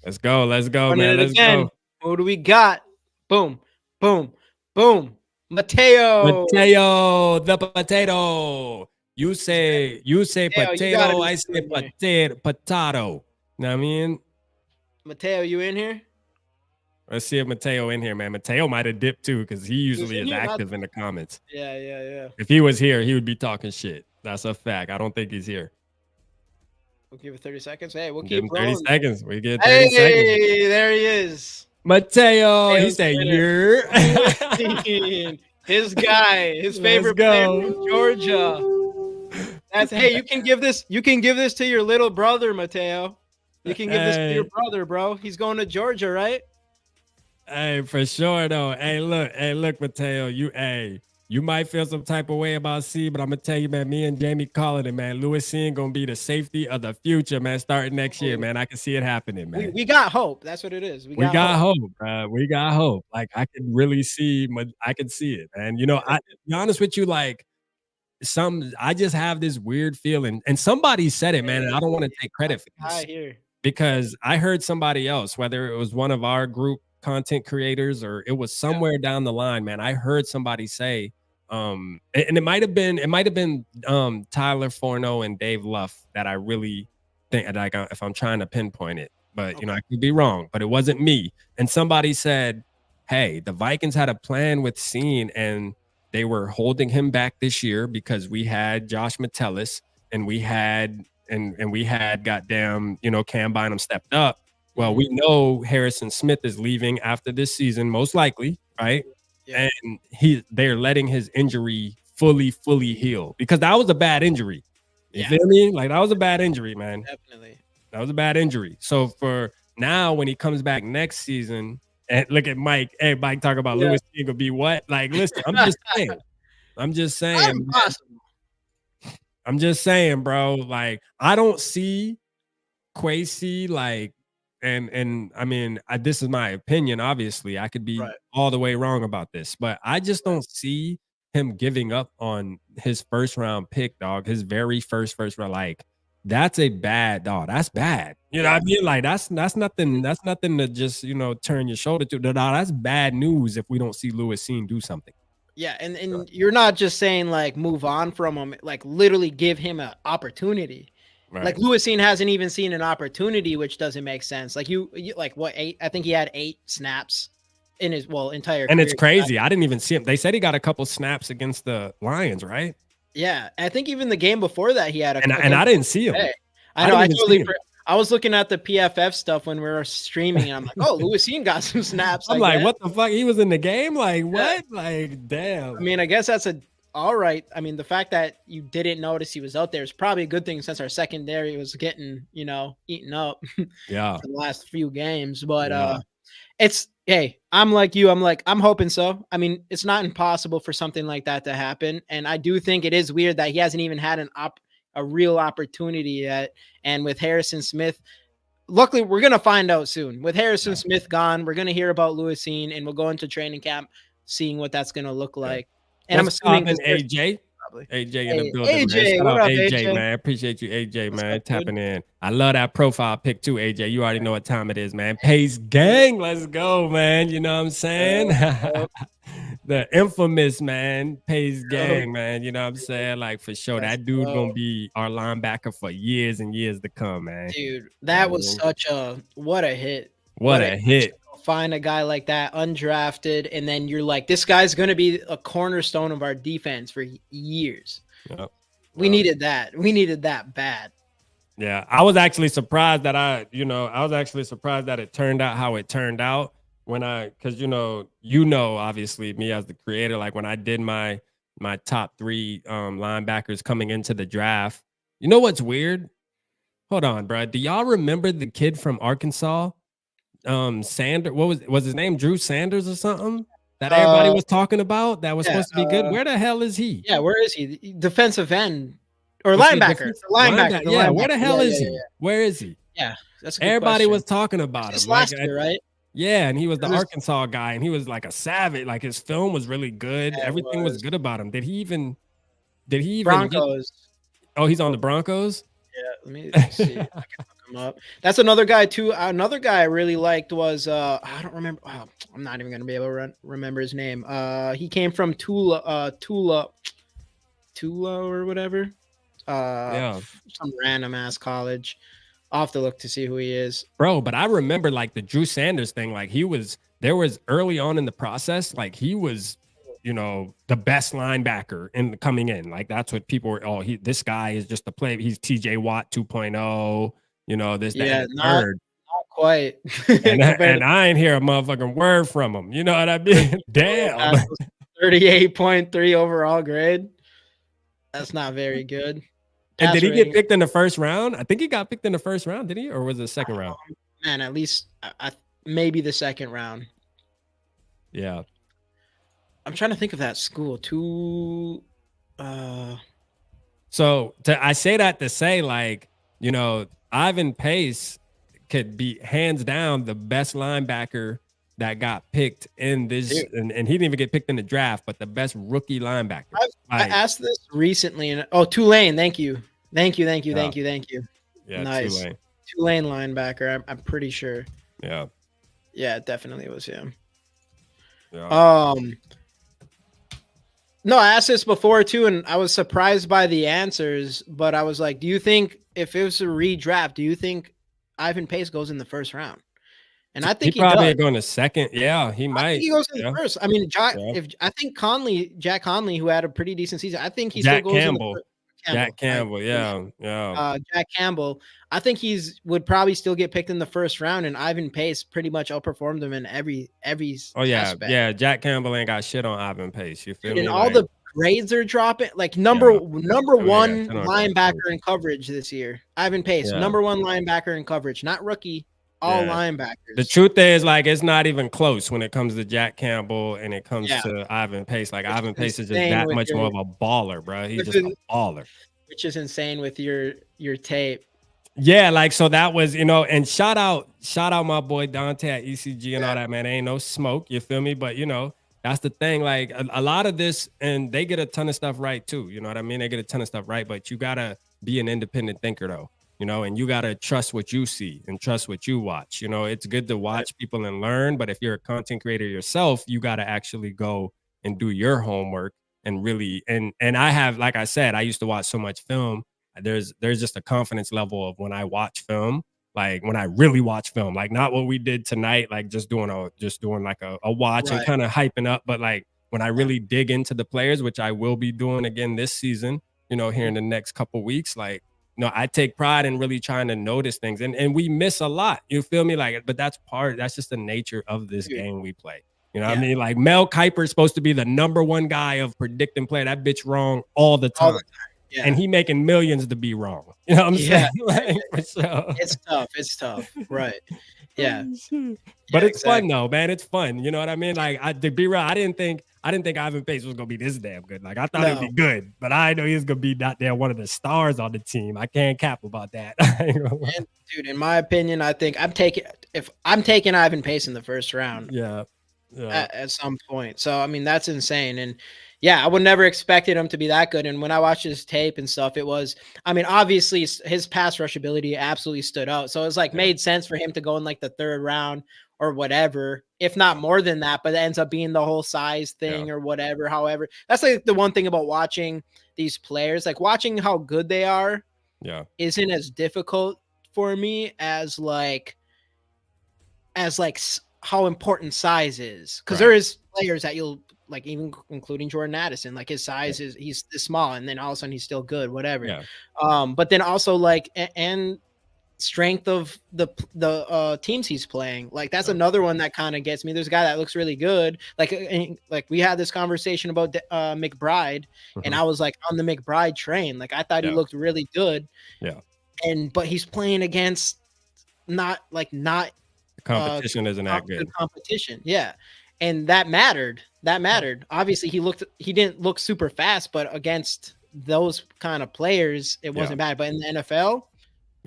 let's go, man. Let's go. What do we got? Boom, boom, boom. Mateo, the potato. You say potato. I say potato. You know what I mean? Mateo, you in here? Let's see if Mateo in here, man. Mateo might have dipped too, because he usually is active in the comments. Yeah. If he was here, he would be talking shit. That's a fact. I don't think he's here. We'll give it 30 seconds. Hey, we'll keep him 30 seconds. We get 30 seconds. Hey, there he is. Mateo. He said, "You're his guy, his favorite player from Georgia." Hey, you can give this to your little brother, Mateo. You can give this to your brother, bro. He's going to Georgia, right? Hey, for sure though. Hey, look, Mateo. You might feel some type of way about C, but I'm gonna tell you, man, me and Jamie calling it, man. Lewis Cine gonna be the safety of the future, man, starting next year, man. I can see it happening, man. We got hope. That's what it is. We got hope. We got hope. Like, I can really see, I can see it, man. You know, I be honest with you, like, I just have this weird feeling, and somebody said it, man, and I don't want to take credit for this. because I heard somebody else, whether it was one of our group content creators or it was somewhere down the line, man. I heard somebody say, and it might have been Tyler Forno and Dave Luff that I really think, like, if I'm trying to pinpoint it, but I could be wrong, but it wasn't me. And somebody said, hey, the Vikings had a plan with Scene and they were holding him back this year because we had Josh Metellus and we had goddamn, Cam Bynum stepped up. Well, we know Harrison Smith is leaving after this season, most likely, right? Yeah. And they're letting his injury fully heal because that was a bad injury. You feel me? Like, that was a bad injury, man. Definitely. That was a bad injury. So for now, when he comes back next season, and look at Mike. Hey, Mike, talk about Lewis King will be what? Like, listen, I'm just saying. I'm just saying, bro. Like, I don't see Kwesi, like, and I mean, this is my opinion. Obviously, I could be all the way wrong about this, but I just don't see him giving up on his first round pick, dog. His very first round. Like, that's a bad dog. That's bad. You know what I mean? Like, that's nothing. That's nothing to just turn your shoulder to. No, that's bad news if we don't see Lewis Seen do something. Yeah, and you're not just saying like move on from him, like literally give him an opportunity. Right. Like Lewis Seen hasn't even seen an opportunity, which doesn't make sense. Like you like what 8? I think he had 8 snaps in his entire. And it's crazy. I didn't even see him. They said he got a couple snaps against the Lions, right? Yeah, I think even the game before that he had a. And I didn't see him. I know. I was looking at the PFF stuff when we were streaming, and I'm like, "Oh, Lewis Seen got some snaps." I'm like, "What the fuck? He was in the game? Like, what? Like, damn." I mean, I guess that's all right. I mean, the fact that you didn't notice he was out there is probably a good thing since our secondary was getting, eaten up. Yeah. For the last few games, but it's I'm like you. I'm hoping so. I mean, it's not impossible for something like that to happen, and I do think it is weird that he hasn't even had a real opportunity yet. And with Harrison Smith, luckily we're going to find out soon. With Harrison Smith gone, we're going to hear about Lewis Seen, and we'll go into training camp seeing what that's going to look like. And I'm assuming AJ, probably. AJ in the building, AJ, man. Shout what out up, AJ, man. Appreciate you, AJ, man. Tapping in. I love that profile pic too, AJ. You already know what time it is, man. Pace gang, let's go, man. You know what I'm saying? The infamous, man, Pace gang, man. You know what I'm saying? Like, for sure, that dude gonna be our linebacker for years and years to come, man. Dude, that was such what a hit. What a hit. Find a guy like that undrafted, and then you're like, this guy's going to be a cornerstone of our defense for years. Yep. We needed that. We needed that bad. Yeah, I was actually surprised that it turned out how it turned out because obviously me as the creator, like when I did my top 3 linebackers coming into the draft. You know what's weird? Hold on, bro. Do y'all remember the kid from Arkansas? Sanders, what was his name? Drew Sanders or something that everybody was talking about that was supposed to be good. Where the hell is he? Yeah, where is he? Defensive end or linebacker? Linebacker. Yeah, where the hell is he? Where is he? Yeah, that's a good everybody question. was talking about him last year, right? Yeah, and he was the Arkansas guy, and he was like a savage. Like, his film was really good. Yeah, everything was good about him. Did he even Broncos? He's on the Broncos. Yeah, let me see. I can look him up. That's another guy too. Another guy I really liked was I don't remember. I'm not even gonna be able to remember his name. He came from Tula or whatever. Some random ass college. I'll have to look to see who he is, bro. But I remember like the Drew Sanders thing. Like, there was early on in the process. Like, he was, the best linebacker coming in. Like, that's what people were. This guy is just a play. He's TJ Watt 2.0. This, that, and third. Not quite. and I ain't hear a motherfucking word from him. You know what I mean? Damn. 38.3 overall grade. That's not very good. And did he get picked in the first round? I think he got picked in the first round, did he? Or was it the second round? Man, at least maybe the second round. Yeah. I'm trying to think of that school too. So I say that to say, like, Ivan Pace could be hands down the best linebacker that got picked in this, and he didn't even get picked in the draft, but the best rookie linebacker. I asked this recently, and Tulane, thank you. Yeah, Nice. Tulane linebacker. I'm pretty sure. Yeah. Yeah, it definitely was him. Yeah. No, I asked this before too, and I was surprised by the answers. But I was like, do you think if it was a redraft, do you think Ivan Pace goes in the first round? And I He think he probably does. going to second. Yeah, he I think might. he goes in Yeah. first. I mean, Yeah. if I think Jack Conley, who had a pretty decent season, I think he still Jack goes in the Campbell. first. Jack I Campbell. Yeah. Yeah. Jack Campbell. I think would probably still get picked in the first round, and Ivan Pace pretty much outperformed him in every Oh yeah. aspect. Yeah. Jack Campbell ain't got shit on Ivan Pace. You feel Dude, and me? all Like, the grades are dropping. Like yeah. number Oh yeah. one Shit on Jack linebacker Campbell. in coverage this year. Ivan Pace, Yeah. number one linebacker in coverage, not rookie. All Yeah. linebackers. The truth is, like, it's not even close when it comes to Jack Campbell and it comes Yeah. to Ivan Pace. Like, Which Ivan is Pace is just insane that with much more of a baller, bro. He's just a baller. which is insane with your tape. Yeah, like, so that was, and shout out my boy Dante at ECG and all that, man. Ain't no smoke, you feel me? But that's the thing. Like, a lot of this, and they get a ton of stuff right too. You know what I mean? They get a ton of stuff right, but you gotta be an independent thinker though. And you got to trust what you see and trust what you watch. It's good to watch people and learn, but if you're a content creator yourself, you got to actually go and do your homework and really, and I have, like I said, I used to watch so much film. There's just a confidence level of when I watch film, like when I really watch film, like not what we did tonight, like just doing like a watch and kind of hyping up, but like when I really dig into the players, which I will be doing again this season, here in the next couple weeks, like, I take pride in really trying to notice things, and we miss a lot. You feel me? Like, but that's just the nature of this game we play. You know what I mean? Like, Mel Kiper is supposed to be the number one guy of predicting play. That bitch wrong all the time. Yeah. And he making millions to be wrong. You know what I'm saying? Like, for sure. It's tough. Right. Yeah. But it's fun though, man. It's fun. You know what I mean? Like, to be real, I didn't think Ivan Pace was gonna be this damn good. Like, I thought it'd be good, but I know he's gonna be not there one of the stars on the team. I can't cap about that. And, dude, in my opinion, I think I'm taking Ivan Pace in the first round. Yeah. At some point. So I mean, that's insane. And yeah, I would never expected him to be that good. And when I watched his tape and stuff, it was, I mean, obviously his pass rush ability absolutely stood out. So it's like made sense for him to go in like the third round or whatever, if not more than that, but it ends up being the whole size thing or whatever. However, that's like the one thing about watching these players, like watching how good they are. Yeah. Isn't as difficult for me as how important size is. Cause there is players that you'll, like, even including Jordan Addison, like his size is, he's this small, and then all of a sudden he's still good, whatever. Yeah. But then also like, and strength of the teams he's playing. Like, that's another one that kind of gets me. There's a guy that looks really good. Like we had this conversation about McBride, and I was like on the McBride train. Like, I thought he looked really good. Yeah. But he's playing against not competition isn't that good. Competition. Yeah. And that mattered. Obviously, he didn't look super fast, but against those kind of players, it wasn't bad. But in the NFL,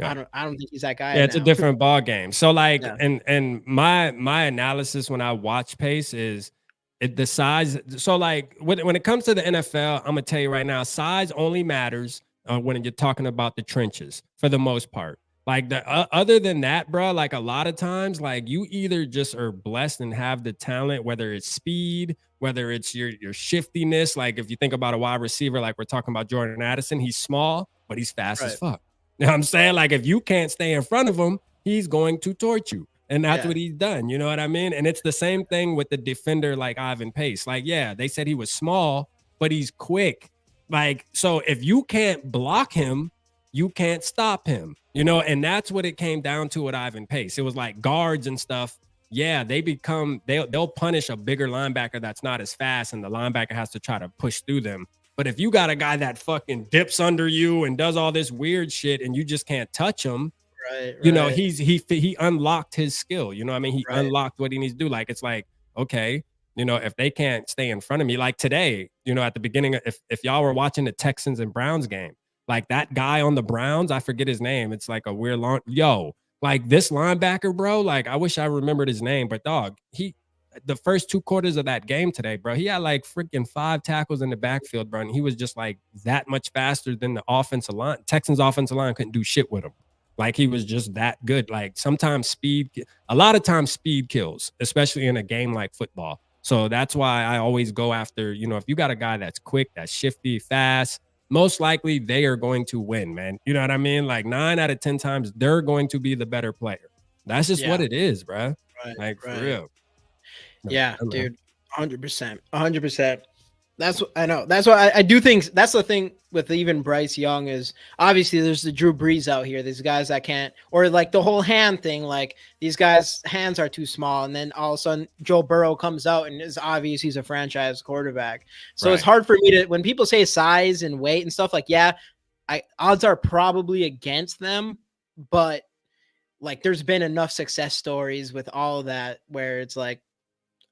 I don't think he's that guy. Yeah, it's a different ball game. So like, and my analysis when I watch Pace is the size. So like when it comes to the NFL, I'm gonna tell you right now, size only matters when you're talking about the trenches for the most part. Like, other than that, bro, like a lot of times, like, you either just are blessed and have the talent, whether it's speed, whether it's your shiftiness. Like, if you think about a wide receiver, like we're talking about Jordan Addison, he's small, but he's fast as fuck. You know what I'm saying? Like, if you can't stay in front of him, he's going to torch you. And that's what he's done. You know what I mean? And it's the same thing with the defender like Ivan Pace. Like, yeah, they said he was small, but he's quick. Like, so if you can't block him, you can't stop him, and that's what it came down to with Ivan Pace. It was like guards and stuff. Yeah, they'll punish a bigger linebacker that's not as fast, and the linebacker has to try to push through them. But if you got a guy that fucking dips under you and does all this weird shit and you just can't touch him, he unlocked his skill. You know what I mean? He unlocked what he needs to do. Like, it's like, okay, if they can't stay in front of me, like today, at the beginning, if y'all were watching the Texans and Browns game, like that guy on the Browns, I forget his name. It's like a weird like this linebacker, bro. Like, I wish I remembered his name, but dog, the first 2 quarters of that game today, bro, he had like freaking 5 tackles in the backfield, bro. And he was just like that much faster than the offensive line. Texans offensive line couldn't do shit with him. Like he was just that good. Like sometimes a lot of times speed kills, especially in a game like football. So that's why I always go after, if you got a guy that's quick, that's shifty, fast, most likely they are going to win, man. You know what I mean? Like 9 out of 10 times, they're going to be the better player. That's just what it is, bro. Right. Like for Right. real. Yeah, dude. 100%. 100%. That's what I know. That's why I do think that's the thing with even Bryce Young is obviously there's the Drew Brees out here. These guys that can't, or like the whole hand thing, like these guys' hands are too small. And then all of a sudden Joe Burrow comes out and it's obvious he's a franchise quarterback. So it's hard for me to, when people say size and weight and stuff like, yeah, odds are probably against them, but like there's been enough success stories with all of that where it's like,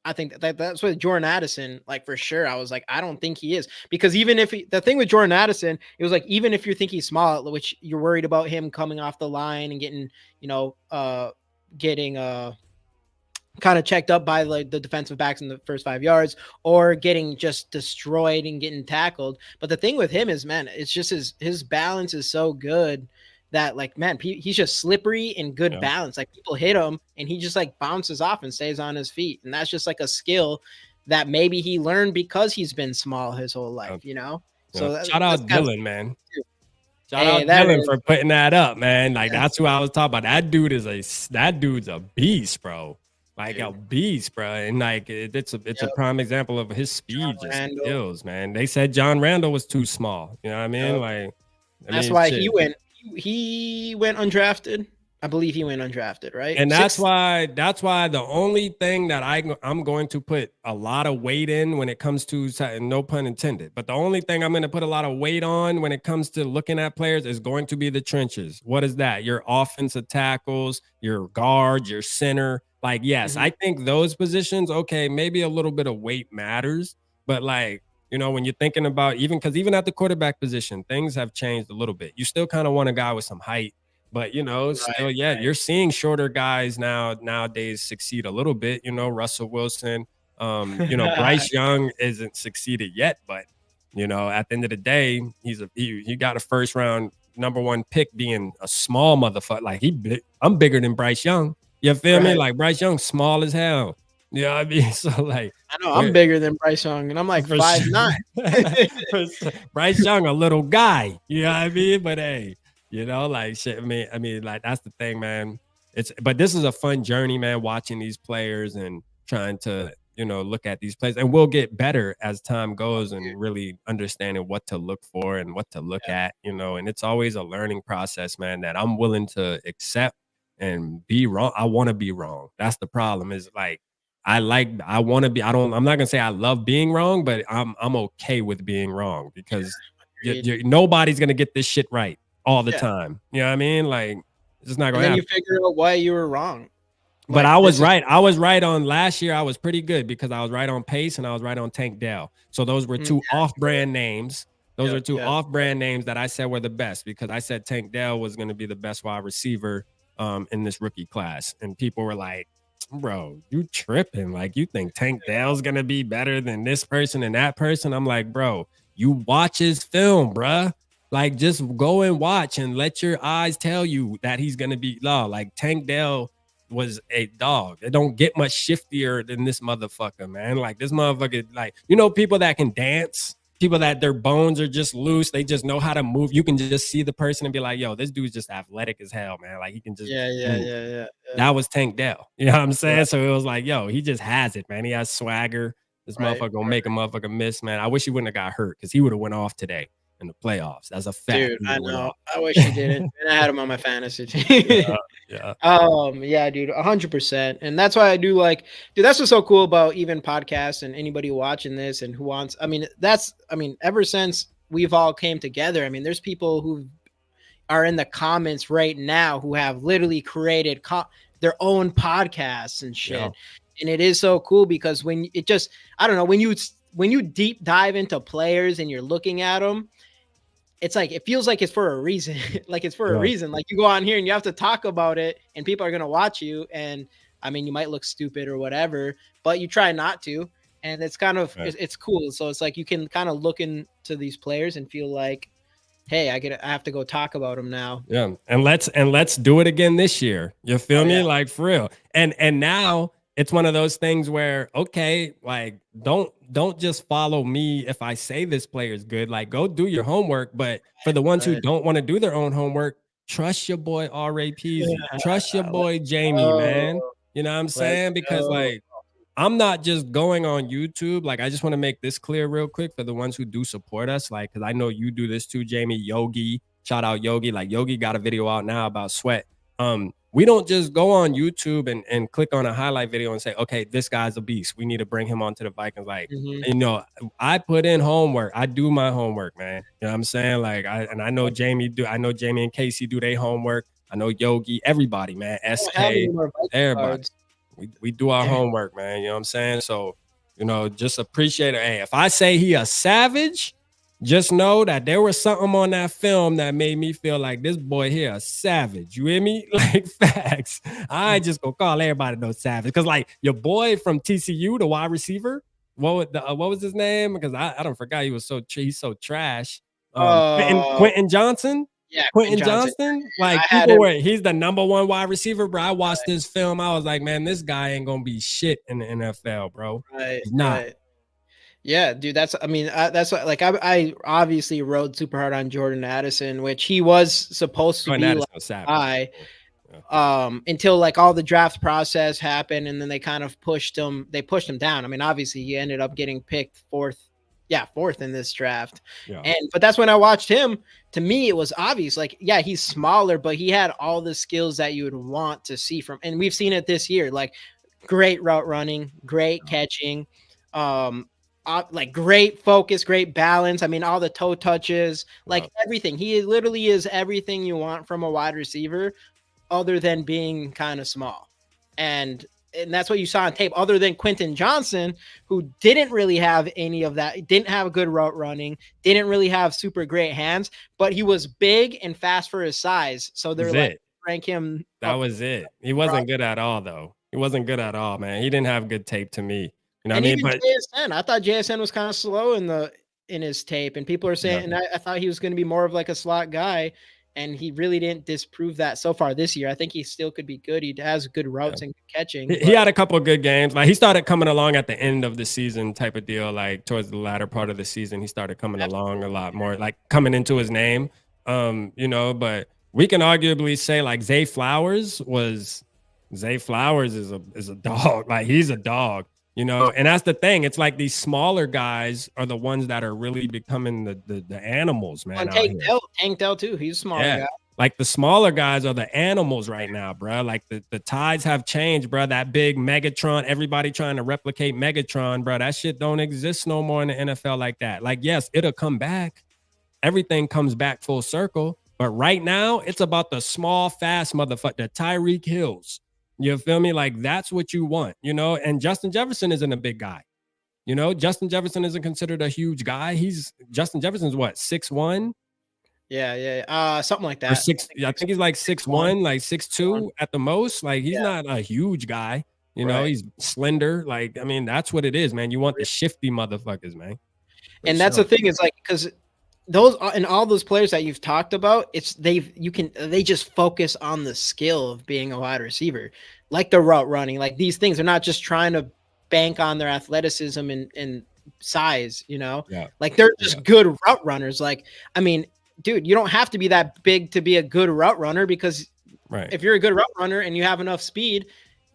I think that's what Jordan Addison, like for sure. I was like, I don't think he is, because even if the thing with Jordan Addison, it was like, even if you think he's small, which you're worried about him coming off the line and getting, getting kind of checked up by like the defensive backs in the first 5 yards or getting just destroyed and getting tackled. But the thing with him is, man, it's just his balance is so good that like, man, he's just slippery and good balance. Like people hit him and he just like bounces off and stays on his feet. And that's just like a skill that maybe he learned because he's been small his whole life, So shout out Dylan, man. Shout out that Dylan for putting that up, man. Like that's who I was talking about. That dude's a beast, bro. Like a beast, bro. And like it's a prime example of his speed just skills, man. They said John Randall was too small. You know what I mean? Like that's why he went undrafted. I believe he went undrafted, right? And that's why the only thing that I'm going to put a lot of weight in when it comes to, no pun intended, but the only thing I'm going to put a lot of weight on when it comes to looking at players is going to be the trenches. What is that? Your offensive tackles, your guard, your center. Like, yes, I think those positions, okay, maybe a little bit of weight matters, but like, when you're thinking about even at the quarterback position, things have changed a little bit. You still kind of want a guy with some height, but still, you're seeing shorter guys nowadays succeed a little bit. Russell Wilson, Bryce Young isn't succeeded yet, but at the end of the day, he got a first round #1 pick being a small motherfucker. Like I'm bigger than Bryce Young. You feel me? Like Bryce Young, small as hell. You know what I mean? So like, I know I'm bigger than Bryce Young, and I'm like 5'9". Bryce Young, a little guy. You know what I mean? But hey, like shit. I mean, like that's the thing, man. But this is a fun journey, man. Watching these players and trying to, look at these plays, and we'll get better as time goes, and really understanding what to look for and what to look at. And it's always a learning process, man. That I'm willing to accept and be wrong. I want to be wrong. That's the problem. Is like. I'm not gonna say I love being wrong, but I'm okay with being wrong because nobody's gonna get this shit right all the time. You know what I mean? Like it's just not gonna happen. And then you figure out why you were wrong. But I was right. I was right on last year. I was pretty good because I was right on Pace and I was right on Tank Dell. So those were two off-brand names. Those are two off-brand names that I said were the best because I said Tank Dell was going to be the best wide receiver in this rookie class. And people were like, bro, you tripping. Like, you think Tank Dell's going to be better than this person and that person? I'm like, bro, you watch his film, bruh. Like, just go and watch and let your eyes tell you that he's going to be law. Like, Tank Dell was a dog. It don't get much shiftier than this motherfucker, man. Like, this motherfucker, like, people that can dance, people that their bones are just loose, they just know how to move. You can just see the person and be like, yo, this dude's just athletic as hell, man. Like, he can just yeah. That was Tank Dell. You know what I'm saying? Right. So it was like, yo, he just has it, man. He has swagger. This motherfucker gonna make a motherfucker miss, man. I wish he wouldn't have got hurt because he would have went off today in the playoffs. That's a fact. Dude, I know. I wish he didn't. And I had him on my fantasy team. Yeah. Yeah, dude, 100%. And that's why I do like, dude, that's what's so cool about even podcasts and anybody watching this and who wants, ever since we've all came together, there's people who are in the comments right now who have literally created their own podcasts and shit. Yeah. And it is so cool because when it just, I don't know, when you deep dive into players and you're looking at them, it's like, it feels like it's for a reason. Like it's for a reason. Like you go on here and you have to talk about it and people are going to watch you. And you might look stupid or whatever, but you try not to. And it's kind of, it's cool. So it's like, you can kind of look into these players and feel like, hey, I have to go talk about him now. Yeah. And let's do it again this year. You feel me? Yeah. Like for real. And now it's one of those things where, okay, like don't just follow me if I say this player is good. Like go do your homework. But for the ones who Right. don't want to do their own homework, trust your boy R.A. Peasy. Trust your boy Jamie, man. Oh, You know what I'm let's saying? Because go. like I'm not just going on YouTube. Like, I just want to make this clear real quick for the ones who do support us. Like, because I know you do this too, Jamie. Yogi, shout out Yogi. Like, Yogi got a video out now about sweat. We don't just go on YouTube and click on a highlight video and say, okay, this guy's a beast. We need to bring him onto the Vikings. Like, you know, I put in homework. I do my homework, man. You know what I'm saying? Like, I know Jamie do. I know Jamie and Casey do their homework. I know Yogi, everybody, man. I don't SK, have any more Viking everybody. cards. We do our homework, man. You know what I'm saying? So, you know, just appreciate it. Hey, if I say he a savage, just know that there was something on that film that made me feel like this boy here a savage. You hear me? Like facts. I ain't just gonna call everybody no savage. Cause like your boy from TCU, the wide receiver, what was his name? Because I don't forgot he's so trash. Oh, Quentin Johnson. yeah, Quentin Johnson. Johnston, I like had people him. were, he's the #1 wide receiver, bro. I watched this film. I was like, man, this guy ain't gonna be shit in the NFL, bro. Right, He's not. right. Yeah, dude. That's what, like I obviously rode super hard on Jordan Addison, which he was supposed to Going be at like it, savage. high, Yeah. until like all the draft process happened, and then they kind of pushed him. They pushed him down. I mean, obviously he ended up getting picked fourth in this draft. Yeah. But that's when I watched him. To me, it was obvious. Like, yeah, he's smaller, but he had all the skills that you would want to see from. And we've seen it this year. Like, great route running, great catching, like great focus, great balance. I mean, all the toe touches, like everything. He literally is everything you want from a wide receiver, other than being kind of small. And that's what you saw on tape, other than Quentin Johnson, who didn't really have any of that, didn't have a good route running, didn't really have super great hands, but he was big and fast for his size. So they're like, rank him. That was it. He wasn't good at all, though. He wasn't good at all, man. He didn't have good tape to me. You know what I mean? Even But JSN, I thought JSN was kind of slow in his tape, and people are saying, and I thought he was going to be more of like a slot guy. And he really didn't disprove that so far this year. I think he still could be good. He has good routes and catching. He had a couple of good games. Like he started coming along at the end of the season type of deal. Like towards the latter part of the season, he started coming along a lot more, like coming into his name. You know, but we can arguably say like Zay Flowers is a dog. Like he's a dog. You know, and that's the thing. It's like these smaller guys are the ones that are really becoming the animals, man. Tank Dell too. He's a smaller guy. Like the smaller guys are the animals right now, bro. Like the tides have changed, bro. That big Megatron, everybody trying to replicate Megatron, bro. That shit don't exist no more in the NFL like that. Like, yes, it'll come back. Everything comes back full circle. But right now, it's about the small, fast motherfucker, the Tyreek Hills. You feel me? Like that's what you want, you know? And Justin Jefferson isn't a big guy. You know, Justin Jefferson isn't considered a huge guy. Justin Jefferson's what, 6'1"? Yeah. Something like that. I think he's like 6'1", like 6'2" at the most. Like he's not a huge guy. You know, he's slender. Like, I mean, that's what it is, man. You want the shifty motherfuckers, man. And that's the thing is like, because those and all those players that you've talked about, they just focus on the skill of being a wide receiver, like the route running, like these things. They're not just trying to bank on their athleticism and size, you know, like they're just good route runners. Like, I mean, dude, you don't have to be that big to be a good route runner, because if you're a good route runner and you have enough speed,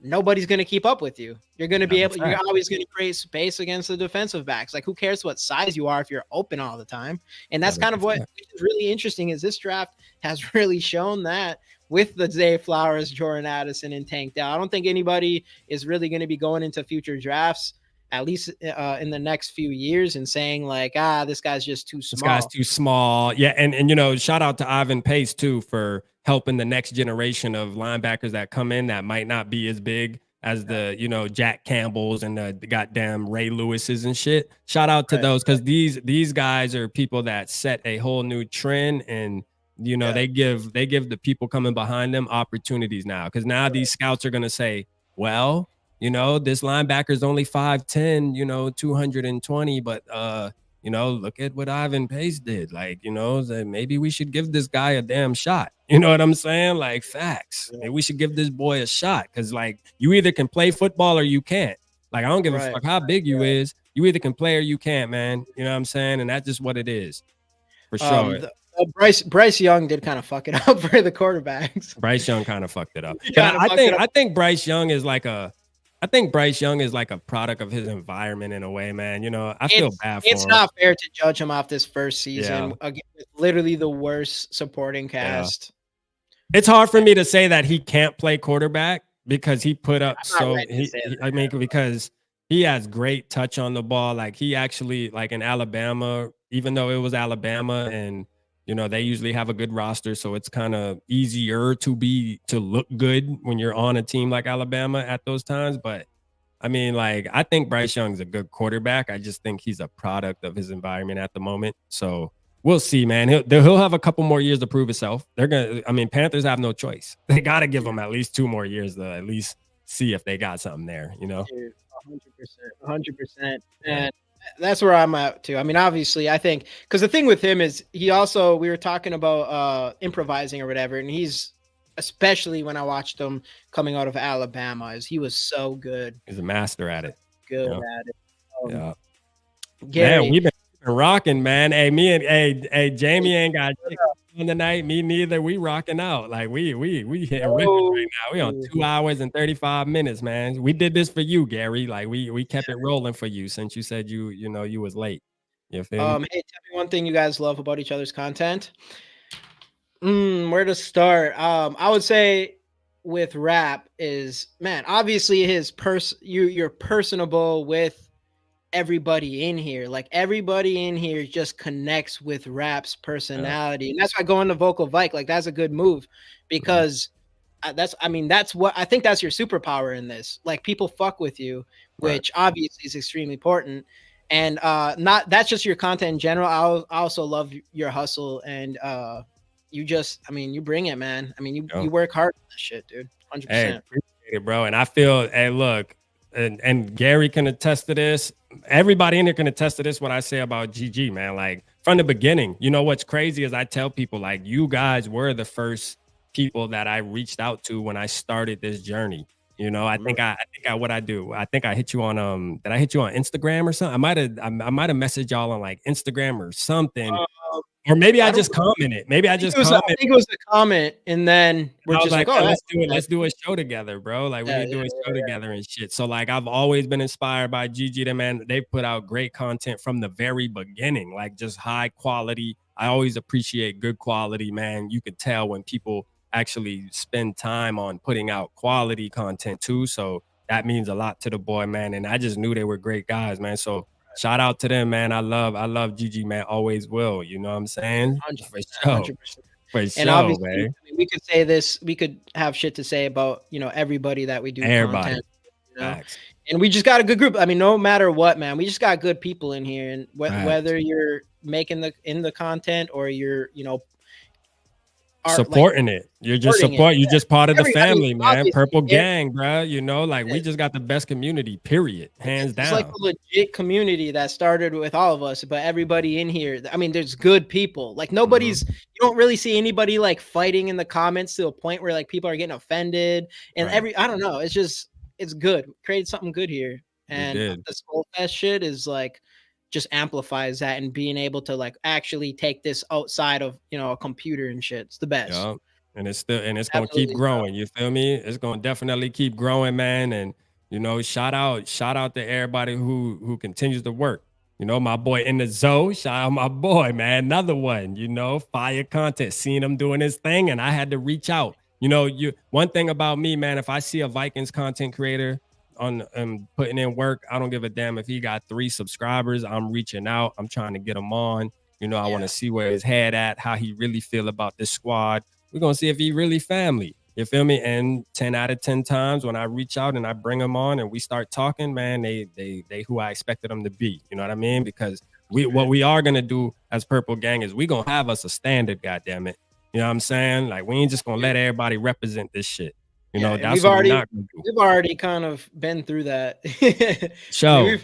nobody's going to keep up with you. You're going to you're always going to create space against the defensive backs. Like, who cares what size you are if you're open all the time? And that's kind of what is really interesting, is this draft has really shown that with the Zay Flowers, Jordan Addison, and Tank Dell. I don't think anybody is really going to be going into future drafts, at least in the next few years, and saying like, this guy's just too small. This guy's too small. Yeah. And you know, shout out to Ivan Pace too, for helping the next generation of linebackers that come in that might not be as big as the, you know, Jack Campbell's and the goddamn Ray Lewis's and shit. Shout out to those, because these guys are people that set a whole new trend, and you know, they give the people coming behind them opportunities now, because now these scouts are gonna say, well, you know, this linebacker is only 5'10", you know, 220, but you know, look at what Ivan Pace did. Like, you know, that maybe we should give this guy a damn shot. You know what I'm saying? Like, facts. Maybe we should give this boy a shot because, like, you either can play football or you can't. Like, I don't give a fuck how big you is. You either can play or you can't, man. You know what I'm saying? And that's just what it is, for sure. Bryce Young did kind of fuck it up for the quarterbacks. Bryce Young kind of fucked it up. But I think Bryce Young is like a product of his environment in a way, man. You know, I feel bad for him. It's not fair to judge him off this first season again with literally the worst supporting cast. Yeah. It's hard for me to say that he can't play quarterback because he put up because he has great touch on the ball. Like he actually, like in Alabama, even though it was Alabama and you know, they usually have a good roster, so it's kind of easier to look good when you're on a team like Alabama at those times. But I mean, like, I think Bryce Young's a good quarterback. I just think he's a product of his environment at the moment. So we'll see, man. He'll have a couple more years to prove himself. Panthers have no choice. They got to give him at least 2 more years to at least see if they got something there, you know? 100%. And that's where I'm at too. I mean, obviously, I think because the thing with him is we were talking about improvising or whatever, and he's, especially when I watched him coming out of Alabama, he was so good. He's a master at it. Good at it. Gary, man, we've been rocking, man. Hey, Jamie ain't got on tonight. Me neither. We rocking out. Like we hitting records right now. We on 2 hours and 35 minutes, man. We did this for you, Gary. Like we kept it rolling for you since you said you was late. You feel me? Hey, tell me one thing you guys love about each other's content. Where to start? I would say with rap is, man, obviously you're personable with everybody in here. Like everybody in here just connects with rap's personality, and that's why going to Vocal Vike, like that's a good move because that's what I think that's your superpower in this. Like people fuck with you, which obviously is extremely important. And that's just your content in general. I also love your hustle and you bring it, man. I mean, you work hard on this shit, dude. 100%. Hey, appreciate it, bro. And I feel, hey, look, and Gary can attest to this. Everybody in here can attest to this, what I say about GG, man. Like from the beginning, you know, what's crazy is I tell people, like, you guys were the first people that I reached out to when I started this journey. You know, I think I hit you on, did I hit you on Instagram or something? I might have messaged y'all on like Instagram or something. Or maybe I just commented. I think it was a comment, and then we're just like, oh, let's do a show together, bro. Like we can do a show together and shit. So like I've always been inspired by GG. Them, man, they put out great content from the very beginning, like just high quality. I always appreciate good quality, man. You could tell when people actually spend time on putting out quality content too. So that means a lot to the boy, man. And I just knew they were great guys, man. So shout out to them, man. I love GG, man. Always will. You know what I'm saying? 100%. For sure, and obviously, man. We could say this. We could have shit to say about, you know, everybody that we do content. You know? And we just got a good group. I mean, no matter what, man, we just got good people in here. And whether you're making the content or you're, you know, supporting it. You're just You're just part of the family, man. Purple Gang, bro. You know, like we just got the best community, period. Hands down. It's like a legit community that started with all of us, but everybody in here, I mean, there's good people. Like nobody's, you don't really see anybody like fighting in the comments to a point where like people are getting offended. And I don't know. It's just, it's good. Create something good here. And this whole fest shit is like, just amplifies that, and being able to like actually take this outside of, you know, a computer and shit. It's the best. Yeah. And it's going to keep growing. You feel me? It's going to definitely keep growing, man. And, you know, shout out to everybody who continues to work. You know, my boy in the Zoe, shout out my boy, man. Another one, you know, fire content, seeing him doing his thing. And I had to reach out. You know, one thing about me, man, if I see a Vikings content creator on putting in work, I don't give a damn if he got 3 subscribers. I'm reaching out. I'm trying to get him on. You know, I want to see where his head at, how he really feel about this squad. We're gonna see if he really family. You feel me? And 10 out of 10 times when I reach out and I bring him on and we start talking, man, they who I expected them to be. You know what I mean? Because what we are gonna do as Purple Gang is we gonna have us a standard. Goddamn it, you know what I'm saying? Like we ain't just gonna let everybody represent this shit. You know, that's what we're not gonna do. We've already kind of been through that. So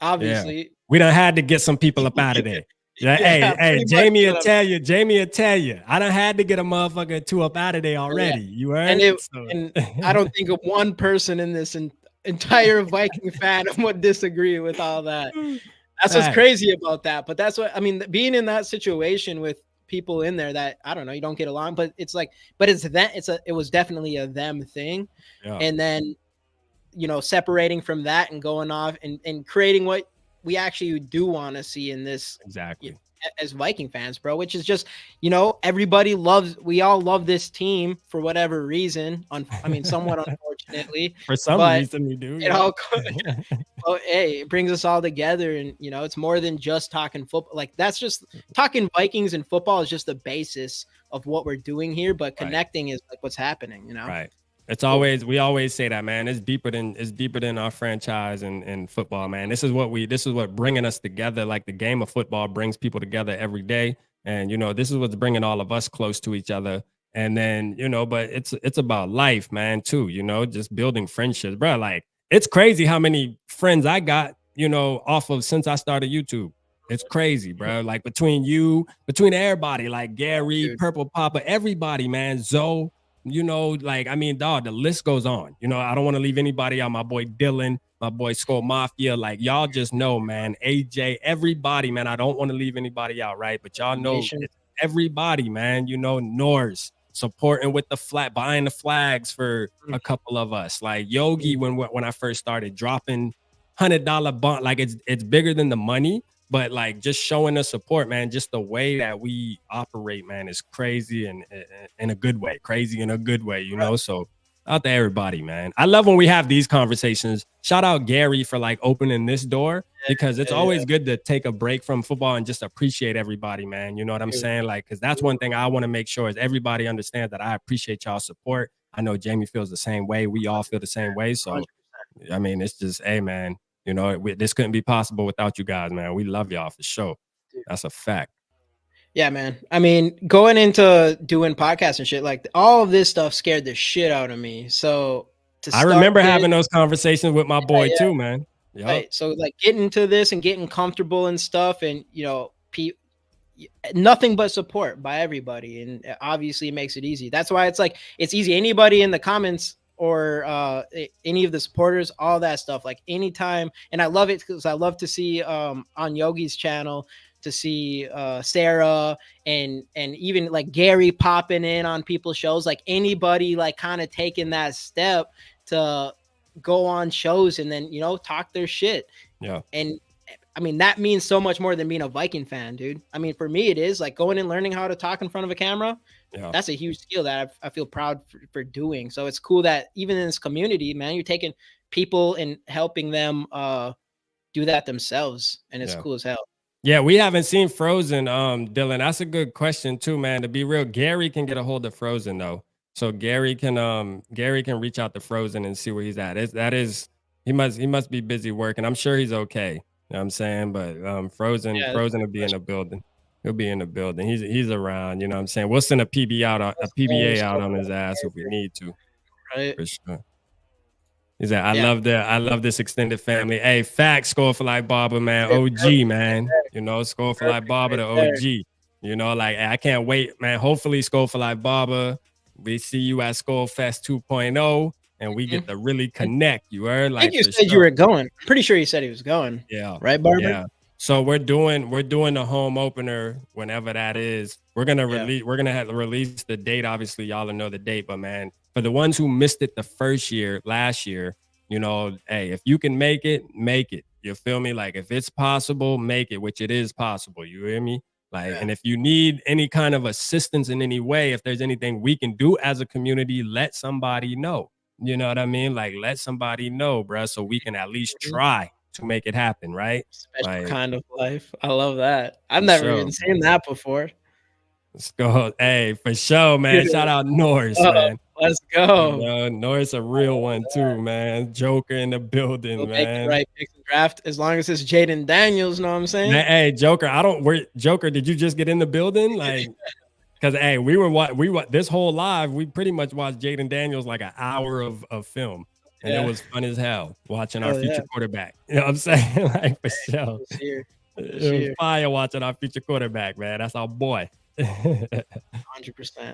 obviously, we done had to get some people up out of there. Yeah, hey, Jamie will tell you. I done had to get a motherfucker or two up out of there already. Yeah. You heard? And I don't think of one person in this entire Viking fandom would disagree with all that. That's what's crazy about that. But that's what I mean. Being in that situation with people in there that I don't know, you don't get along, but it's like, but it was definitely a them thing, and then separating from that and going off and creating what we actually do want to see in this as Viking fans, bro, which is just, we all love this team for whatever reason. I mean, somewhat unfortunately. For some reason we do. It brings us all together, and it's more than just talking football. Like, that's just talking Vikings and football is just the basis of what we're doing here, but connecting is like what's happening, Right. It's always, we always say that, man. It's deeper than our franchise and football, man. This is what bringing us together. Like, the game of football brings people together every day, and this is what's bringing all of us close to each other. And then but it's about life, man, too. Just building friendships, bro. Like, it's crazy how many friends I got, off of since I started YouTube. It's crazy, bro. Like, between everybody, like Gary, Purple Papa, everybody, man, Zoe. Like, I mean, dog, the list goes on. I don't want to leave anybody out. My boy Dylan, my boy Skull Mafia, like, y'all just know, man. AJ, everybody, man. I don't want to leave anybody out, right? But y'all know everybody, man. Norse supporting with buying the flags for a couple of us. Like Yogi, when I first started dropping $100 bond, like it's bigger than the money. But like, just showing the support, man, just the way that we operate, man, is crazy and in a good way. Crazy in a good way, So out to everybody, man. I love when we have these conversations. Shout out Gary for like opening this door, because it's always good to take a break from football and just appreciate everybody, man. You know what I'm saying? Like, because that's one thing I want to make sure is everybody understands that I appreciate y'all's support. I know Jamie feels the same way. We all feel the same way. So, I mean, it's just, hey, man. This couldn't be possible without you guys, man. We love y'all for sure. That's a fact. Yeah, man. I mean, going into doing podcasts and shit, like, all of this stuff scared the shit out of me. So I remember having those conversations with my boy too, man. Yep. Right. So like, getting into this and getting comfortable and stuff, and nothing but support by everybody, and obviously it makes it easy. That's why it's like, it's easy. Anybody in the comments or any of the supporters, all that stuff, like, anytime. And I love it because I love to see on Yogi's channel, to see Sarah and even like Gary popping in on people's shows, like anybody like kind of taking that step to go on shows and then talk their shit. Yeah. And I mean, that means so much more than being a Viking fan, dude. I mean, for me, it is like going and learning how to talk in front of a camera. Yeah. That's a huge skill that I feel proud for doing. So it's cool that even in this community, man, you're taking people and helping them do that themselves. And it's cool as hell. Yeah, we haven't seen Frozen, Dylan. That's a good question too, man. To be real, Gary can get a hold of Frozen though. So Gary can reach out to Frozen and see where he's at. He must be busy working. I'm sure he's okay. You know what I'm saying? But Frozen will be in the building. He'll be in the building. He's around, you know what I'm saying? We'll send a PBA out on his ass if we need to. Right. For sure. He said, I love this extended family. Hey, facts, Score for Life Barber, man. OG, man. Score for Life Barber, the OG. Like, I can't wait, man. Hopefully, Score for Life Barber, we see you at Skull Fest 2.0 and we get to really connect. You heard? Like, I think you said you were going. Pretty sure you said he was going. Yeah. Right, Barber? Yeah. So we're doing the home opener whenever that is. We're gonna have to release the date. Obviously, y'all will know the date, but man, for the ones who missed it last year, hey, if you can make it, make it. You feel me? Like, if it's possible, make it, which it is possible. You hear me? Like, and if you need any kind of assistance in any way, if there's anything we can do as a community, let somebody know. You know what I mean? Like, let somebody know, bro, so we can at least try to make it happen, right? Special kind of life. I love that. I've never even seen that before. Let's go. Hey, for sure, man. Shout out Norse, man. Let's go. Norse a real one too, man. Joker in the building, man. Right, picks and draft as long as it's Jayden Daniels. Know what I'm saying? Hey, Joker. Joker. Did you just get in the building? Like, because hey, we were this whole live. We pretty much watched Jayden Daniels like an hour of film. And it was fun as hell watching our Oh yeah, future quarterback. You know what I'm saying? Like, for it sure. was here. It was It was here. fire watching our future quarterback, man. That's our boy. 100%.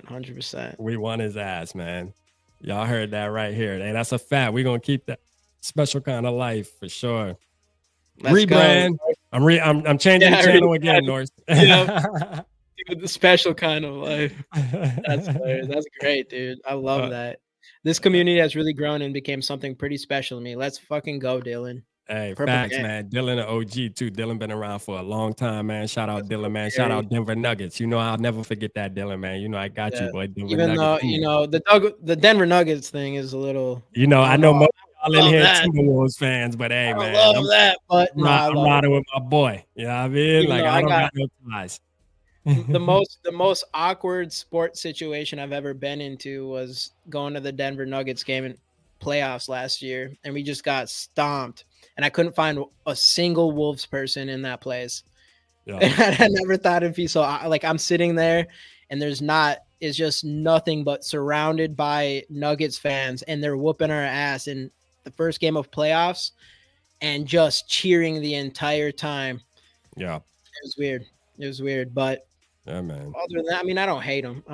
100%. We won his ass, man. Y'all heard that right here. And that's a fact. We're gonna keep that special kind of life for sure. Let's go. Rebrand. I'm changing the Yeah, channel again, Norse. yeah. The special kind of life. That's great, dude. I love that. This community has really grown and became something pretty special to me. Let's fucking go, Dylan. Hey, Purple facts, gang. man. Dylan, an OG too. Dylan been around for a long time, man. Shout out Let's Dylan, go, man. Shout Gary. out Denver Nuggets. You know, I'll never forget that, Dylan, man. You know, I got you, Yeah. boy. Denver Even Nuggets. though, the Denver Nuggets thing is a little. You know, I don't know most I of y'all in love here that. Timberwolves fans, but hey, I don't man, love that, but no, I I'm love it. riding with my boy. You know what I mean? Even Like, though I I don't got got no ties. the most awkward sports situation I've ever been into was going to the Denver Nuggets game in playoffs last year, and we just got stomped. And I couldn't find a single Wolves person in that place. Yeah. I never thought it'd be so. Like, I'm sitting there, and it's just nothing but surrounded by Nuggets fans, and they're whooping our ass in the first game of playoffs, and just cheering the entire time. Yeah. It was weird. It was weird, but Yeah, man. other than that, I mean, I don't hate them.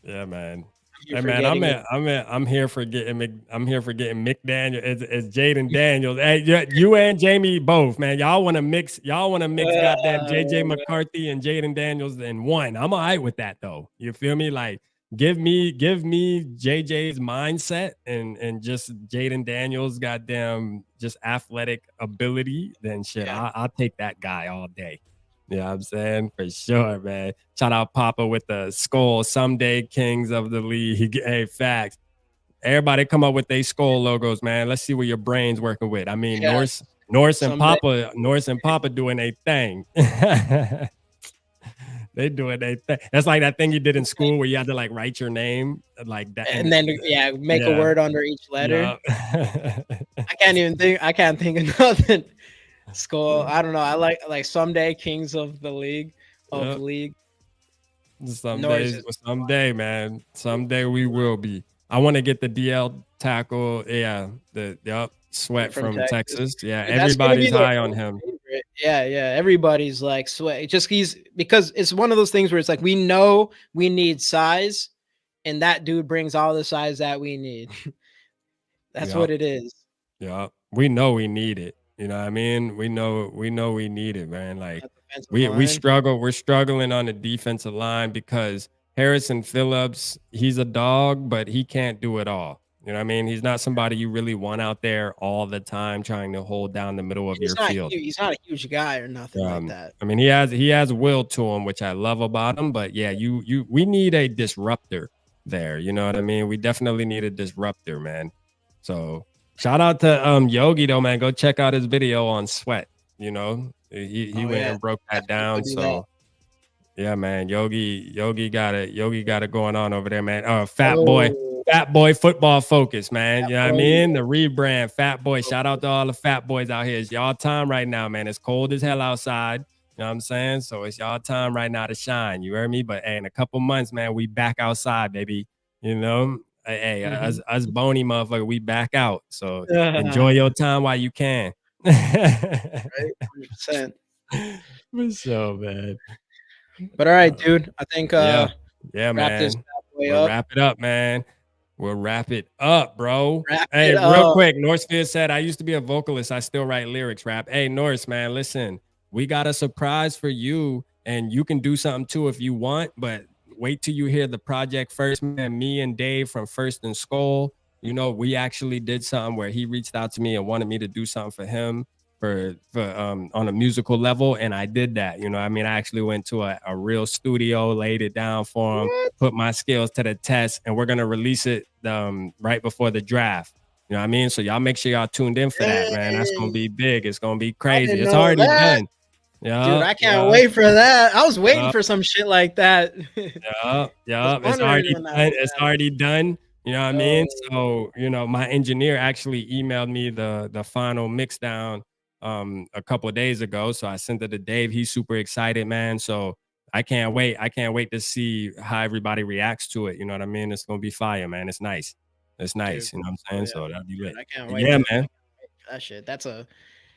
Yeah, man. You're Hey man, forgetting I'm here for getting McDaniel. It's Jayden Daniels. Hey, you and Jamie both, man. Y'all want to mix goddamn JJ McCarthy and Jayden Daniels in one. I'm all right with that though. You feel me? Like give me JJ's mindset and just Jayden Daniels goddamn just athletic ability. Then shit, Yeah. I'll take that guy all day. You know what I'm saying? For sure, man. Shout out Papa with the skull. Someday Kings of the League. Hey, facts. Everybody come up with their skull logos, man. Let's see what your brain's working with. I mean, Yes. Norse Someday. and Papa doing a thing. They doing their thing. That's like that thing you did in school where you had to like write your name like that. And then make a word under each letter. Yeah. I can't think of nothing. Skull. I don't know. I like someday Kings of the League league. Someday, man. Someday we will be. I want to get the DL tackle. Yeah, Sweat from Texas. Yeah, Dude, everybody's high on him. Favorite. Yeah. Everybody's like Sweat. Because it's one of those things where it's like we know we need size, and that dude brings all the size that we need. That's what it is. Yeah, we know we need it. You know what I mean? We know we need it, man. Like we struggle. We're struggling on the defensive line because Harrison Phillips, he's a dog, but he can't do it all. You know what I mean? He's not somebody you really want out there all the time trying to hold down the middle of your field. He's not a huge guy or nothing like that. I mean, he has will to him, which I love about him. But yeah, we need a disruptor there. You know what I mean? We definitely need a disruptor, man. So shout out to Yogi though, man. Go check out his video on Sweat. You know, he went and broke that down. So yeah, man, Yogi got it going on over there, man. Fat boy football focus, man. You know what I mean? The rebrand, Fat Boy. Shout out to all the fat boys out here. It's y'all time right now, man. It's cold as hell outside. You know what I'm saying? So it's y'all time right now to shine. You heard me? But hey, in a couple months, man, we back outside, baby. You know? Hey, us bony motherfucker, we back out. So enjoy your time while you can. Right? 100%. For sure, man. But all right, dude. I think yeah, man. We'll wrap it up, man. We'll wrap it up, bro. Real quick, Norsefield said, I used to be a vocalist. I still write lyrics, rap. Hey, Norse, man, listen, we got a surprise for you, and you can do something too if you want, but wait till you hear the project first, man. Me and Dave from First and Skull, you know, we actually did something where he reached out to me and wanted me to do something for him for on a musical level, and I did that. You know, I mean, I actually went to a real studio, laid it down for him, put my skills to the test, and we're gonna release it right before the draft. You know what I mean? So y'all make sure y'all tuned in for that, man. That's gonna be big. It's gonna be crazy. It's already done. Yeah, dude, I can't wait for that. I was waiting for some shit like that. Yeah. It's already done. You know what I mean? So, you know, my engineer actually emailed me the final mix down a couple of days ago. So I sent it to Dave. He's super excited, man. So I can't wait. I can't wait to see how everybody reacts to it. You know what I mean? It's gonna be fire, man. It's nice. It's nice. Dude. You know what I'm saying? Yeah. So that'll be lit. I can't But wait. yeah, man. That shit. That's a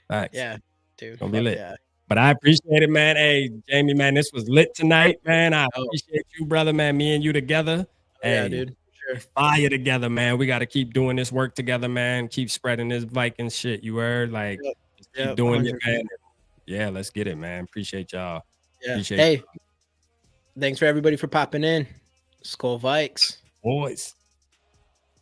Facts. yeah, dude. Gonna be Fuck lit. yeah. But I appreciate it, man. Hey, Jamie, man, this was lit tonight, man. I Oh. appreciate you, brother, man. Me and you together. Yeah, Hey, dude. Sure. fire together, man. We got to keep doing this work together, man. Keep spreading this Vikings shit. You heard? Like, just keep doing it, 100%. man. Yeah, let's get it, man. Appreciate y'all. Yeah. Appreciate Hey, thanks for everybody for popping in. Skull Vikes. boys.